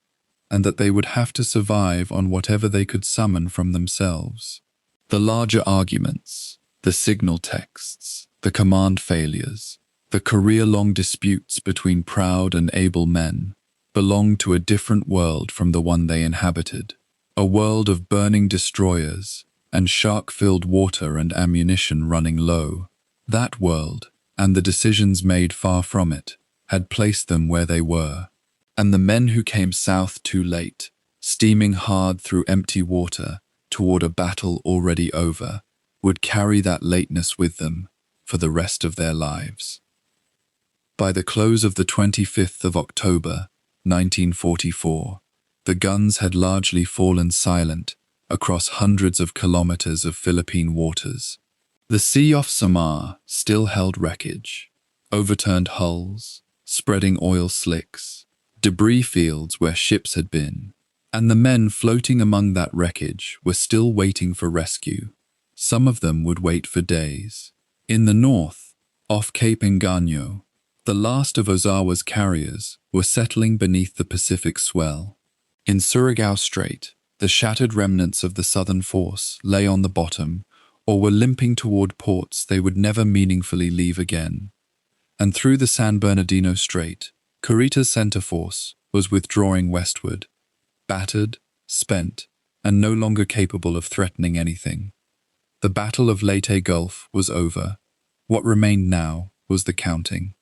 and that they would have to survive on whatever they could summon from themselves. The larger arguments, the signal texts, the command failures, the career-long disputes between proud and able men belonged to a different world from the one they inhabited, a world of burning destroyers and shark-filled water and ammunition running low. That world, and the decisions made far from it, had placed them where they were, and the men who came south too late steaming hard through empty water toward a battle already over, would carry that lateness with them for the rest of their lives. By the close of the 25th of October, 1944, the guns had largely fallen silent across hundreds of kilometers of Philippine waters. The sea off Samar still held wreckage, overturned hulls, spreading oil slicks, debris fields where ships had been, and the men floating among that wreckage were still waiting for rescue. Some of them would wait for days. In the north, off Cape Engaño, the last of Ozawa's carriers were settling beneath the Pacific swell. In Surigao Strait, the shattered remnants of the southern force lay on the bottom or were limping toward ports they would never meaningfully leave again. And through the San Bernardino Strait, Kurita's center force was withdrawing westward, battered, spent, and no longer capable of threatening anything. The Battle of Leyte Gulf was over. What remained now was the counting.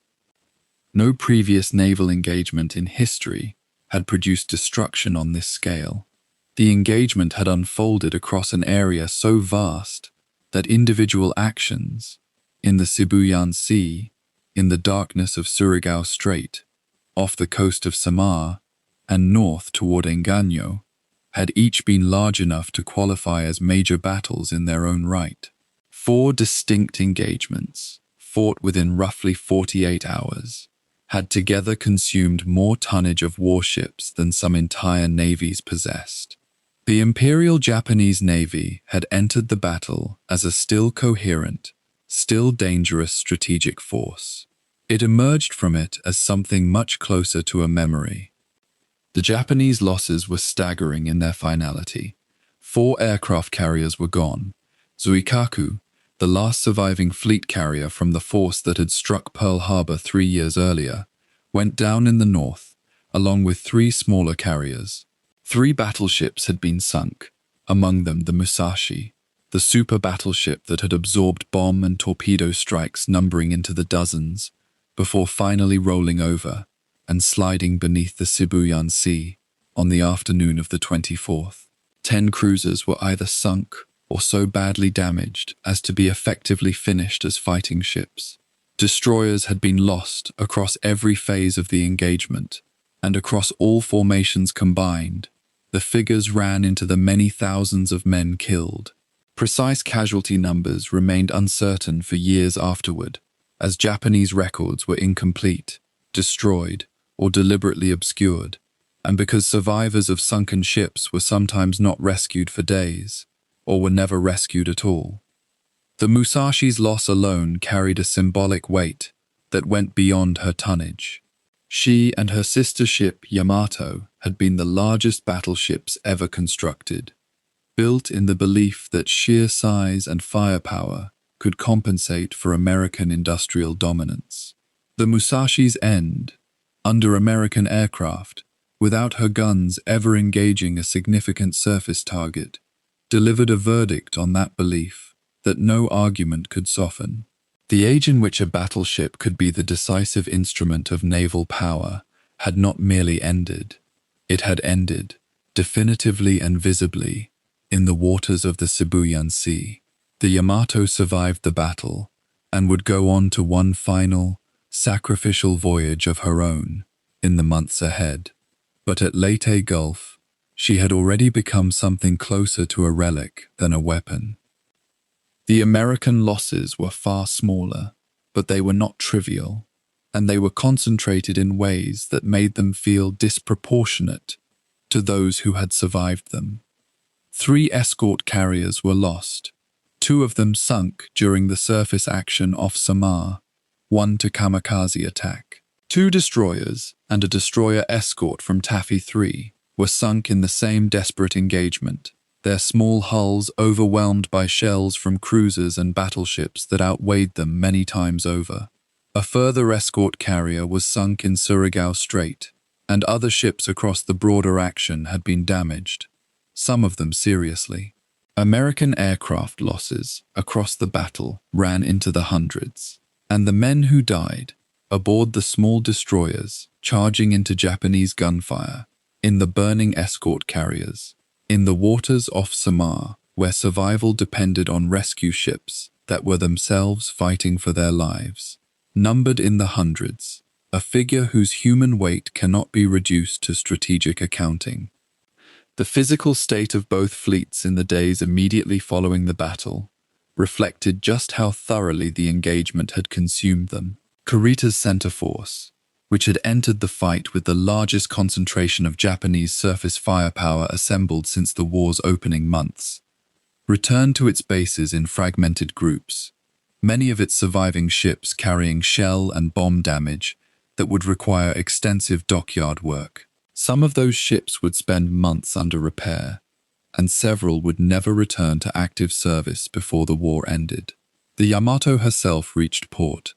No previous naval engagement in history had produced destruction on this scale. The engagement had unfolded across an area so vast that individual actions, in the Sibuyan Sea, in the darkness of Surigao Strait, off the coast of Samar, and north toward Engaño, had each been large enough to qualify as major battles in their own right. 4 distinct engagements, fought within roughly 48 hours, had together consumed more tonnage of warships than some entire navies possessed. The Imperial Japanese Navy had entered the battle as a still coherent, still dangerous strategic force. It emerged from it as something much closer to a memory. The Japanese losses were staggering in their finality. 4 aircraft carriers were gone. Zuikaku, the last surviving fleet carrier from the force that had struck Pearl Harbor 3 years earlier, went down in the north, along with 3 smaller carriers. 3 battleships had been sunk, among them the Musashi, the super battleship that had absorbed bomb and torpedo strikes numbering into the dozens, before finally rolling over and sliding beneath the Sibuyan Sea on the afternoon of the 24th. 10 cruisers were either sunk or so badly damaged as to be effectively finished as fighting ships. Destroyers had been lost across every phase of the engagement, and across all formations combined, the figures ran into the many thousands of men killed. Precise casualty numbers remained uncertain for years afterward, as Japanese records were incomplete, destroyed, or deliberately obscured, and because survivors of sunken ships were sometimes not rescued for days, or were never rescued at all. The Musashi's loss alone carried a symbolic weight that went beyond her tonnage. She and her sister ship Yamato had been the largest battleships ever constructed, built in the belief that sheer size and firepower could compensate for American industrial dominance. The Musashi's end, under American aircraft, without her guns ever engaging a significant surface target, delivered a verdict on that belief that no argument could soften. The age in which a battleship could be the decisive instrument of naval power had not merely ended. It had ended, definitively and visibly, in the waters of the Sibuyan Sea. The Yamato survived the battle and would go on to one final, sacrificial voyage of her own in the months ahead. But at Leyte Gulf, she had already become something closer to a relic than a weapon. The American losses were far smaller, but they were not trivial, and they were concentrated in ways that made them feel disproportionate to those who had survived them. 3 escort carriers were lost, 2 of them sunk during the surface action off Samar, 1 to kamikaze attack. 2 destroyers and a destroyer escort from Taffy 3 were sunk in the same desperate engagement, their small hulls overwhelmed by shells from cruisers and battleships that outweighed them many times over. A further escort carrier was sunk in Surigao Strait, and other ships across the broader action had been damaged, some of them seriously. American aircraft losses across the battle ran into the hundreds, and the men who died aboard the small destroyers charging into Japanese gunfire in the burning escort carriers, in the waters off Samar, where survival depended on rescue ships that were themselves fighting for their lives. Numbered in the hundreds, a figure whose human weight cannot be reduced to strategic accounting. The physical state of both fleets in the days immediately following the battle reflected just how thoroughly the engagement had consumed them. Kurita's center force, which had entered the fight with the largest concentration of Japanese surface firepower assembled since the war's opening months, returned to its bases in fragmented groups, many of its surviving ships carrying shell and bomb damage that would require extensive dockyard work. Some of those ships would spend months under repair, and several would never return to active service before the war ended. The Yamato herself reached port,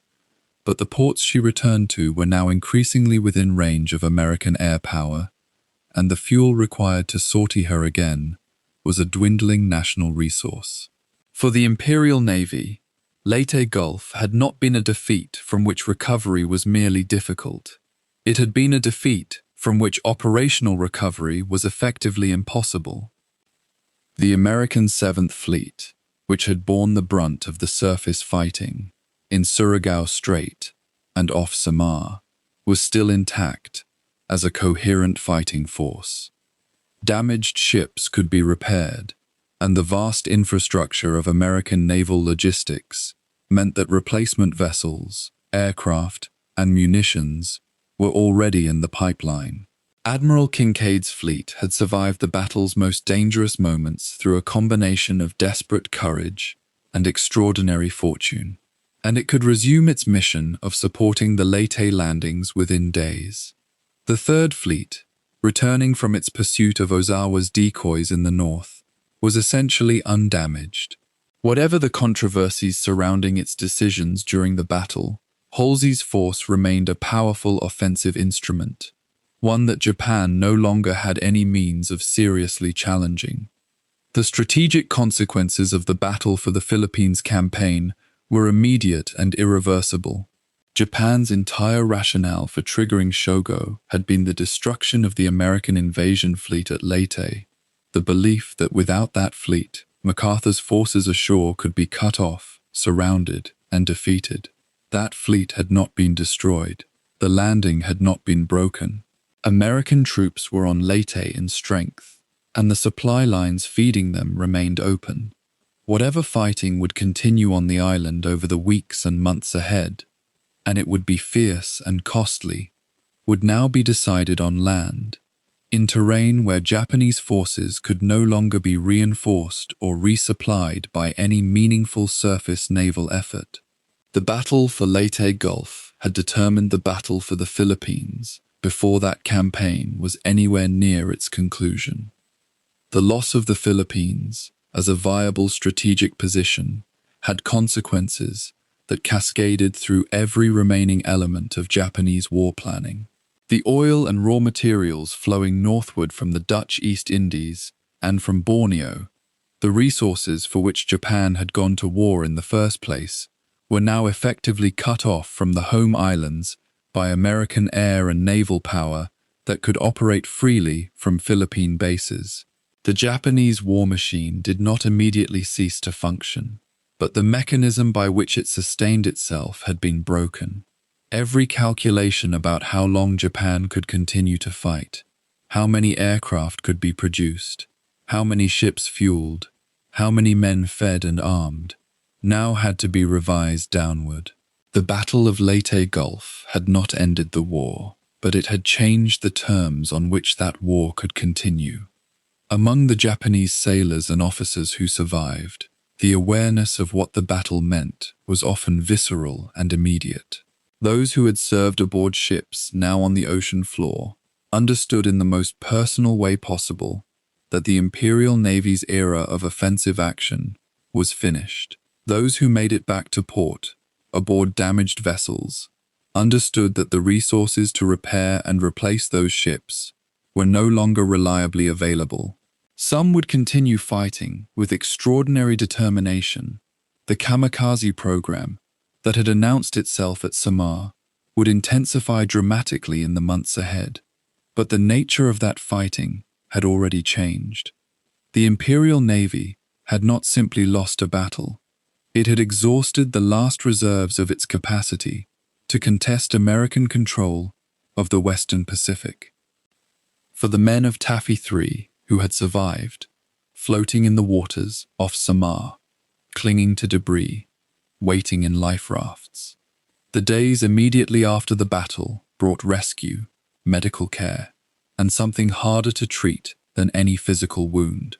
but the ports she returned to were now increasingly within range of American air power, and the fuel required to sortie her again was a dwindling national resource. For the Imperial Navy, Leyte Gulf had not been a defeat from which recovery was merely difficult. It had been a defeat from which operational recovery was effectively impossible. The American Seventh Fleet, which had borne the brunt of the surface fighting in Surigao Strait and off Samar, was still intact as a coherent fighting force. Damaged ships could be repaired, and the vast infrastructure of American naval logistics meant that replacement vessels, aircraft, and munitions were already in the pipeline. Admiral Kinkaid's fleet had survived the battle's most dangerous moments through a combination of desperate courage and extraordinary fortune, and it could resume its mission of supporting the Leyte landings within days. The Third Fleet, returning from its pursuit of Ozawa's decoys in the north, was essentially undamaged. Whatever the controversies surrounding its decisions during the battle, Halsey's force remained a powerful offensive instrument, one that Japan no longer had any means of seriously challenging. The strategic consequences of the battle for the Philippines campaign were immediate and irreversible. Japan's entire rationale for triggering Shogo had been the destruction of the American invasion fleet at Leyte, the belief that without that fleet, MacArthur's forces ashore could be cut off, surrounded, and defeated. That fleet had not been destroyed. The landing had not been broken. American troops were on Leyte in strength, and the supply lines feeding them remained open. Whatever fighting would continue on the island over the weeks and months ahead, and it would be fierce and costly, would now be decided on land, in terrain where Japanese forces could no longer be reinforced or resupplied by any meaningful surface naval effort. The battle for Leyte Gulf had determined the battle for the Philippines before that campaign was anywhere near its conclusion. The loss of the Philippines, as a viable strategic position, had consequences that cascaded through every remaining element of Japanese war planning. The oil and raw materials flowing northward from the Dutch East Indies and from Borneo, the resources for which Japan had gone to war in the first place, were now effectively cut off from the home islands by American air and naval power that could operate freely from Philippine bases. The Japanese war machine did not immediately cease to function, but the mechanism by which it sustained itself had been broken. Every calculation about how long Japan could continue to fight, how many aircraft could be produced, how many ships fueled, how many men fed and armed, now had to be revised downward. The Battle of Leyte Gulf had not ended the war, but it had changed the terms on which that war could continue. Among the Japanese sailors and officers who survived, the awareness of what the battle meant was often visceral and immediate. Those who had served aboard ships now on the ocean floor understood in the most personal way possible that the Imperial Navy's era of offensive action was finished. Those who made it back to port aboard damaged vessels understood that the resources to repair and replace those ships were no longer reliably available. Some would continue fighting with extraordinary determination. The kamikaze program that had announced itself at Samar would intensify dramatically in the months ahead. But the nature of that fighting had already changed. The Imperial Navy had not simply lost a battle. It had exhausted the last reserves of its capacity to contest American control of the Western Pacific. For the men of Taffy 3 who had survived, floating in the waters off Samar, clinging to debris, waiting in life rafts, the days immediately after the battle brought rescue, medical care, and something harder to treat than any physical wound: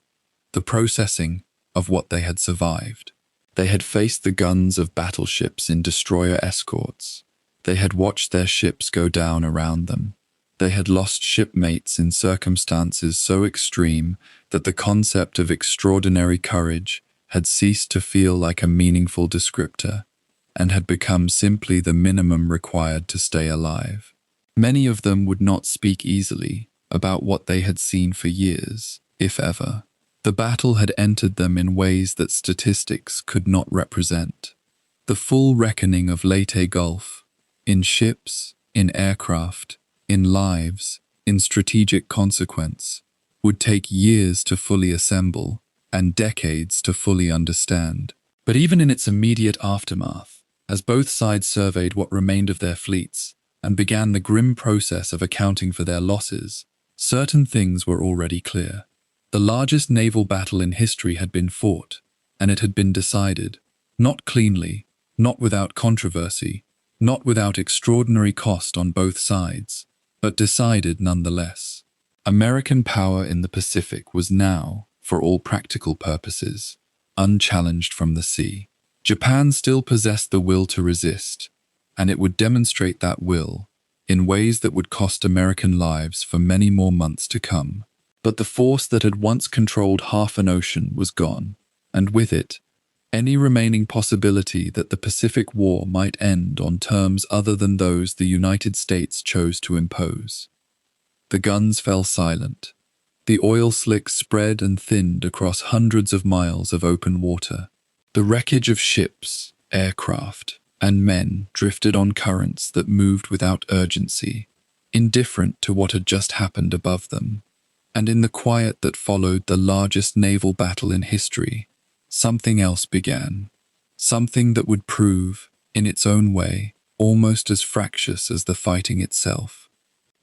the processing of what they had survived. They had faced the guns of battleships in destroyer escorts. They had watched their ships go down around them. They had lost shipmates in circumstances so extreme that the concept of extraordinary courage had ceased to feel like a meaningful descriptor and had become simply the minimum required to stay alive. Many of them would not speak easily about what they had seen for years, if ever. The battle had entered them in ways that statistics could not represent. The full reckoning of Leyte Gulf, in ships, in aircraft, in lives, in strategic consequence, would take years to fully assemble and decades to fully understand. But even in its immediate aftermath, as both sides surveyed what remained of their fleets and began the grim process of accounting for their losses, certain things were already clear. The largest naval battle in history had been fought, and it had been decided, not cleanly, not without controversy, not without extraordinary cost on both sides, but decided nonetheless. American power in the Pacific was now, for all practical purposes, unchallenged from the sea. Japan still possessed the will to resist, and it would demonstrate that will in ways that would cost American lives for many more months to come. But the force that had once controlled half an ocean was gone, and with it, any remaining possibility that the Pacific War might end on terms other than those the United States chose to impose. The guns fell silent. The oil slicks spread and thinned across hundreds of miles of open water. The wreckage of ships, aircraft, and men drifted on currents that moved without urgency, indifferent to what had just happened above them. And in the quiet that followed the largest naval battle in history, something else began. Something that would prove, in its own way, almost as fractious as the fighting itself.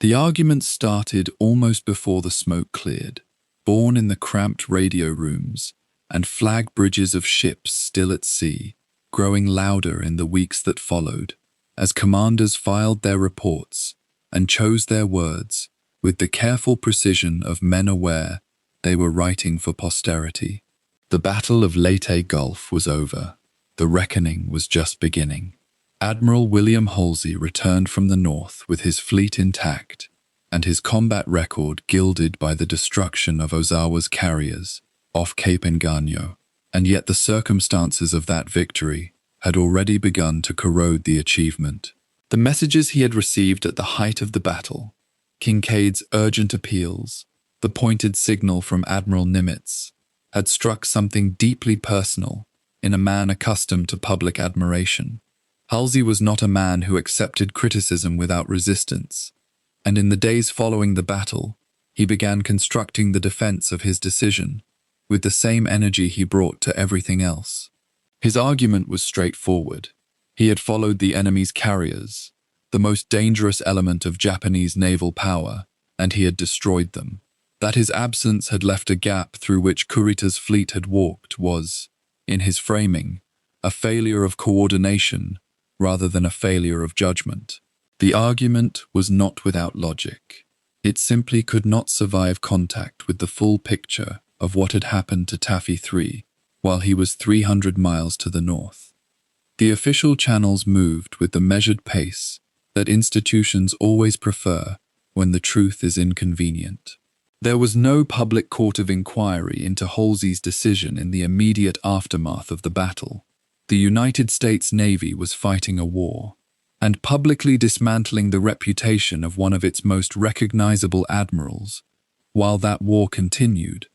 The argument started almost before the smoke cleared, born in the cramped radio rooms and flag bridges of ships still at sea, growing louder in the weeks that followed, as commanders filed their reports and chose their words with the careful precision of men aware they were writing for posterity. The Battle of Leyte Gulf was over. The reckoning was just beginning. Admiral William Halsey returned from the north with his fleet intact and his combat record gilded by the destruction of Ozawa's carriers off Cape Engaño, and yet the circumstances of that victory had already begun to corrode the achievement. The messages he had received at the height of the battle, Kincaid's urgent appeals, the pointed signal from Admiral Nimitz, had struck something deeply personal in a man accustomed to public admiration. Halsey was not a man who accepted criticism without resistance, and in the days following the battle, he began constructing the defense of his decision with the same energy he brought to everything else. His argument was straightforward. He had followed the enemy's carriers, the most dangerous element of Japanese naval power, and he had destroyed them. That his absence had left a gap through which Kurita's fleet had walked was, in his framing, a failure of coordination rather than a failure of judgment. The argument was not without logic. It simply could not survive contact with the full picture of what had happened to Taffy 3 while he was 300 miles to the north. The official channels moved with the measured pace that institutions always prefer when the truth is inconvenient. There was no public court of inquiry into Halsey's decision in the immediate aftermath of the battle. The United States Navy was fighting a war, and publicly dismantling the reputation of one of its most recognizable admirals, while that war continued,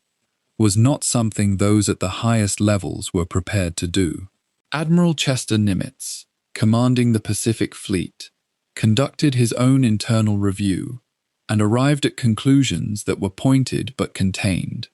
was not something those at the highest levels were prepared to do. Admiral Chester Nimitz, commanding the Pacific Fleet, conducted his own internal review and arrived at conclusions that were pointed but contained,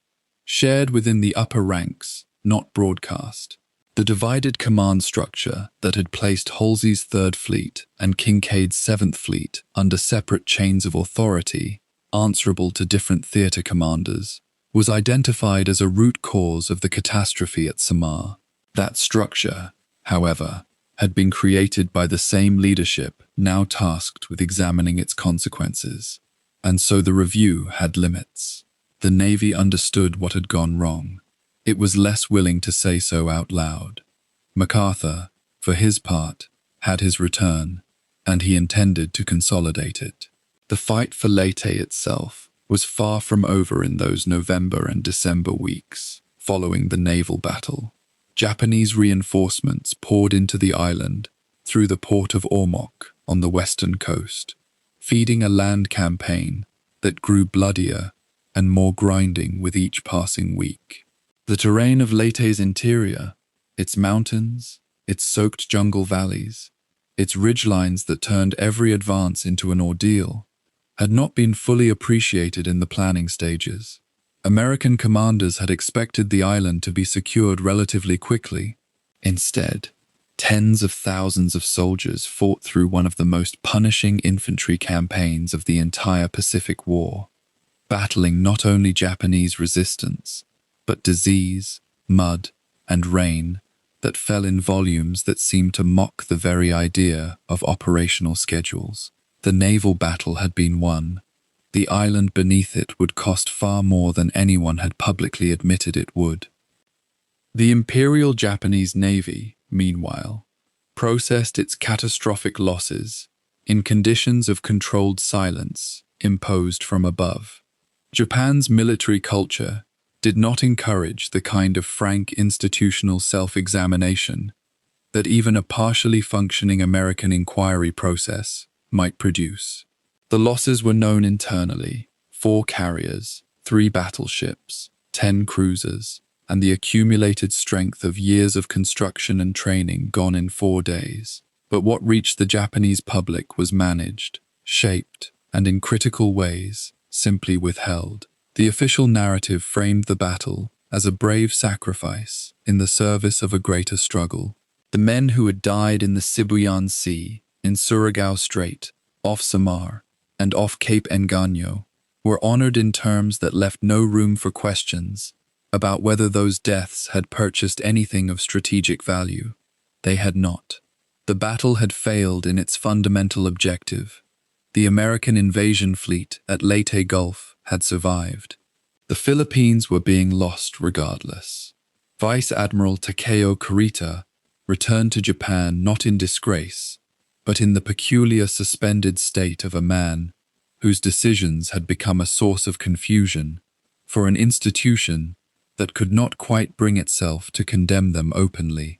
shared within the upper ranks, not broadcast. The divided command structure that had placed Halsey's Third Fleet and Kinkaid's Seventh Fleet under separate chains of authority, answerable to different theatre commanders, was identified as a root cause of the catastrophe at Samar. That structure, however, had been created by the same leadership now tasked with examining its consequences, and so the review had limits. The Navy understood what had gone wrong. It was less willing to say so out loud. MacArthur, for his part, had his return, and he intended to consolidate it. The fight for Leyte itself was far from over in those November and December weeks following the naval battle. Japanese reinforcements poured into the island through the port of Ormoc on the western coast, feeding a land campaign that grew bloodier and more grinding with each passing week. The terrain of Leyte's interior, its mountains, its soaked jungle valleys, its ridgelines that turned every advance into an ordeal, had not been fully appreciated in the planning stages. American commanders had expected the island to be secured relatively quickly. Instead, tens of thousands of soldiers fought through one of the most punishing infantry campaigns of the entire Pacific War, battling not only Japanese resistance, but disease, mud, and rain that fell in volumes that seemed to mock the very idea of operational schedules. The naval battle had been won. The island beneath it would cost far more than anyone had publicly admitted it would. The Imperial Japanese Navy, meanwhile, processed its catastrophic losses in conditions of controlled silence imposed from above. Japan's military culture did not encourage the kind of frank institutional self-examination that even a partially functioning American inquiry process might produce. The losses were known internally: 4 carriers, 3 battleships, 10 cruisers, and the accumulated strength of years of construction and training gone in 4 days. But what reached the Japanese public was managed, shaped, and in critical ways, simply withheld. The official narrative framed the battle as a brave sacrifice in the service of a greater struggle. The men who had died in the Sibuyan Sea, in Surigao Strait, off Samar, and off Cape Engaño, were honored in terms that left no room for questions about whether those deaths had purchased anything of strategic value. They had not. The battle had failed in its fundamental objective. The American invasion fleet at Leyte Gulf had survived. The Philippines were being lost regardless. Vice Admiral Takeo Kurita returned to Japan not in disgrace, but in the peculiar suspended state of a man whose decisions had become a source of confusion for an institution that could not quite bring itself to condemn them openly.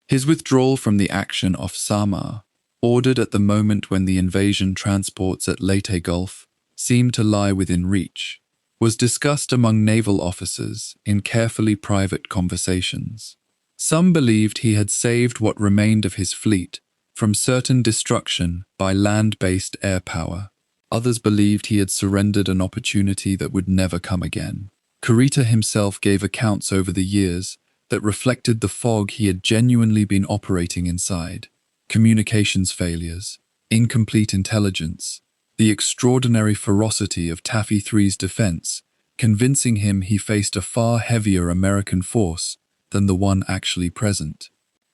His withdrawal from the action off Samar, ordered at the moment when the invasion transports at Leyte Gulf seemed to lie within reach, was discussed among naval officers in carefully private conversations. Some believed he had saved what remained of his fleet from certain destruction by land-based air power. Others believed he had surrendered an opportunity that would never come again. Kurita himself gave accounts over the years that reflected the fog he had genuinely been operating inside: communications failures, incomplete intelligence, the extraordinary ferocity of Taffy 3's defense, convincing him he faced a far heavier American force than the one actually present.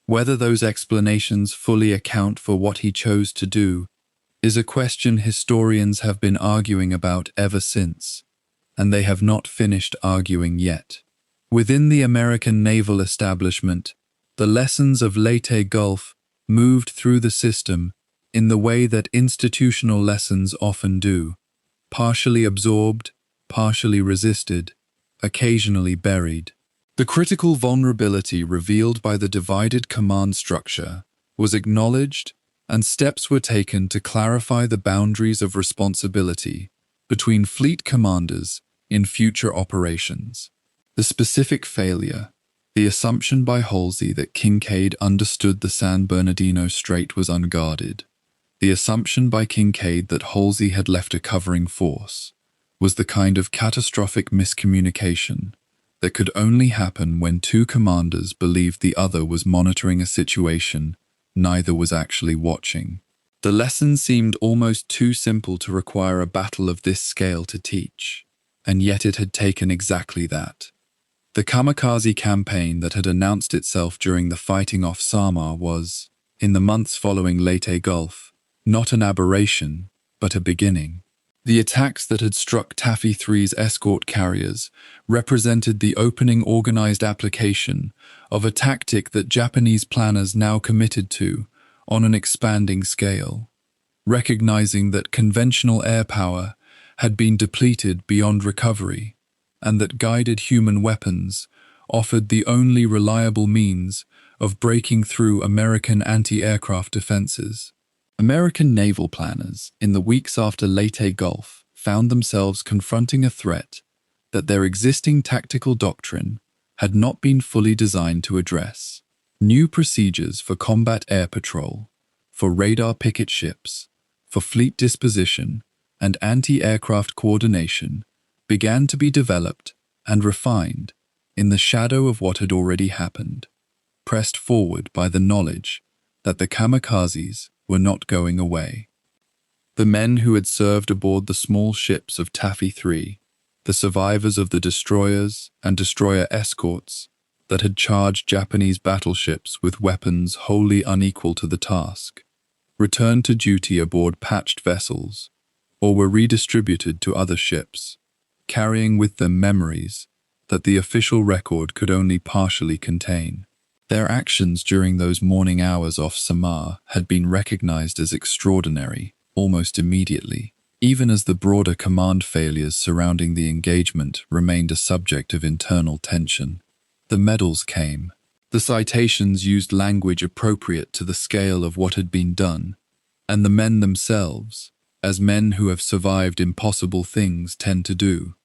Whether those explanations fully account for what he chose to do is a question historians have been arguing about ever since, and they have not finished arguing yet. Within the American naval establishment, the lessons of Leyte Gulf moved through the system in the way that institutional lessons often do: partially absorbed, partially resisted, occasionally buried. The critical vulnerability revealed by the divided command structure was acknowledged, and steps were taken to clarify the boundaries of responsibility between fleet commanders in future operations. The specific failure, the assumption by Halsey that Kinkaid understood the San Bernardino Strait was unguarded, The assumption by Kincaid that Halsey had left a covering force was the kind of catastrophic miscommunication that could only happen when two commanders believed the other was monitoring a situation neither was actually watching. The lesson seemed almost too simple to require a battle of this scale to teach, and yet it had taken exactly that. The kamikaze campaign that had announced itself during the fighting off Samar was, in the months following Leyte Gulf, not an aberration, but a beginning. The attacks that had struck Taffy 3's escort carriers represented the opening organized application of a tactic that Japanese planners now committed to on an expanding scale, recognizing that conventional air power had been depleted beyond recovery and that guided human weapons offered the only reliable means of breaking through American anti-aircraft defenses. American naval planners, in the weeks after Leyte Gulf, found themselves confronting a threat that their existing tactical doctrine had not been fully designed to address. New procedures for combat air patrol, for radar picket ships, for fleet disposition, and anti-aircraft coordination began to be developed and refined in the shadow of what had already happened, pressed forward by the knowledge that the kamikazes were not going away. The men who had served aboard the small ships of Taffy 3, the survivors of the destroyers and destroyer escorts that had charged Japanese battleships with weapons wholly unequal to the task, returned to duty aboard patched vessels or were redistributed to other ships, carrying with them memories that the official record could only partially contain. Their actions during those morning hours off Samar had been recognized as extraordinary almost immediately, even as the broader command failures surrounding the engagement remained a subject of internal tension. The medals came. The citations used language appropriate to the scale of what had been done, and the men themselves, as men who have survived impossible things tend to do,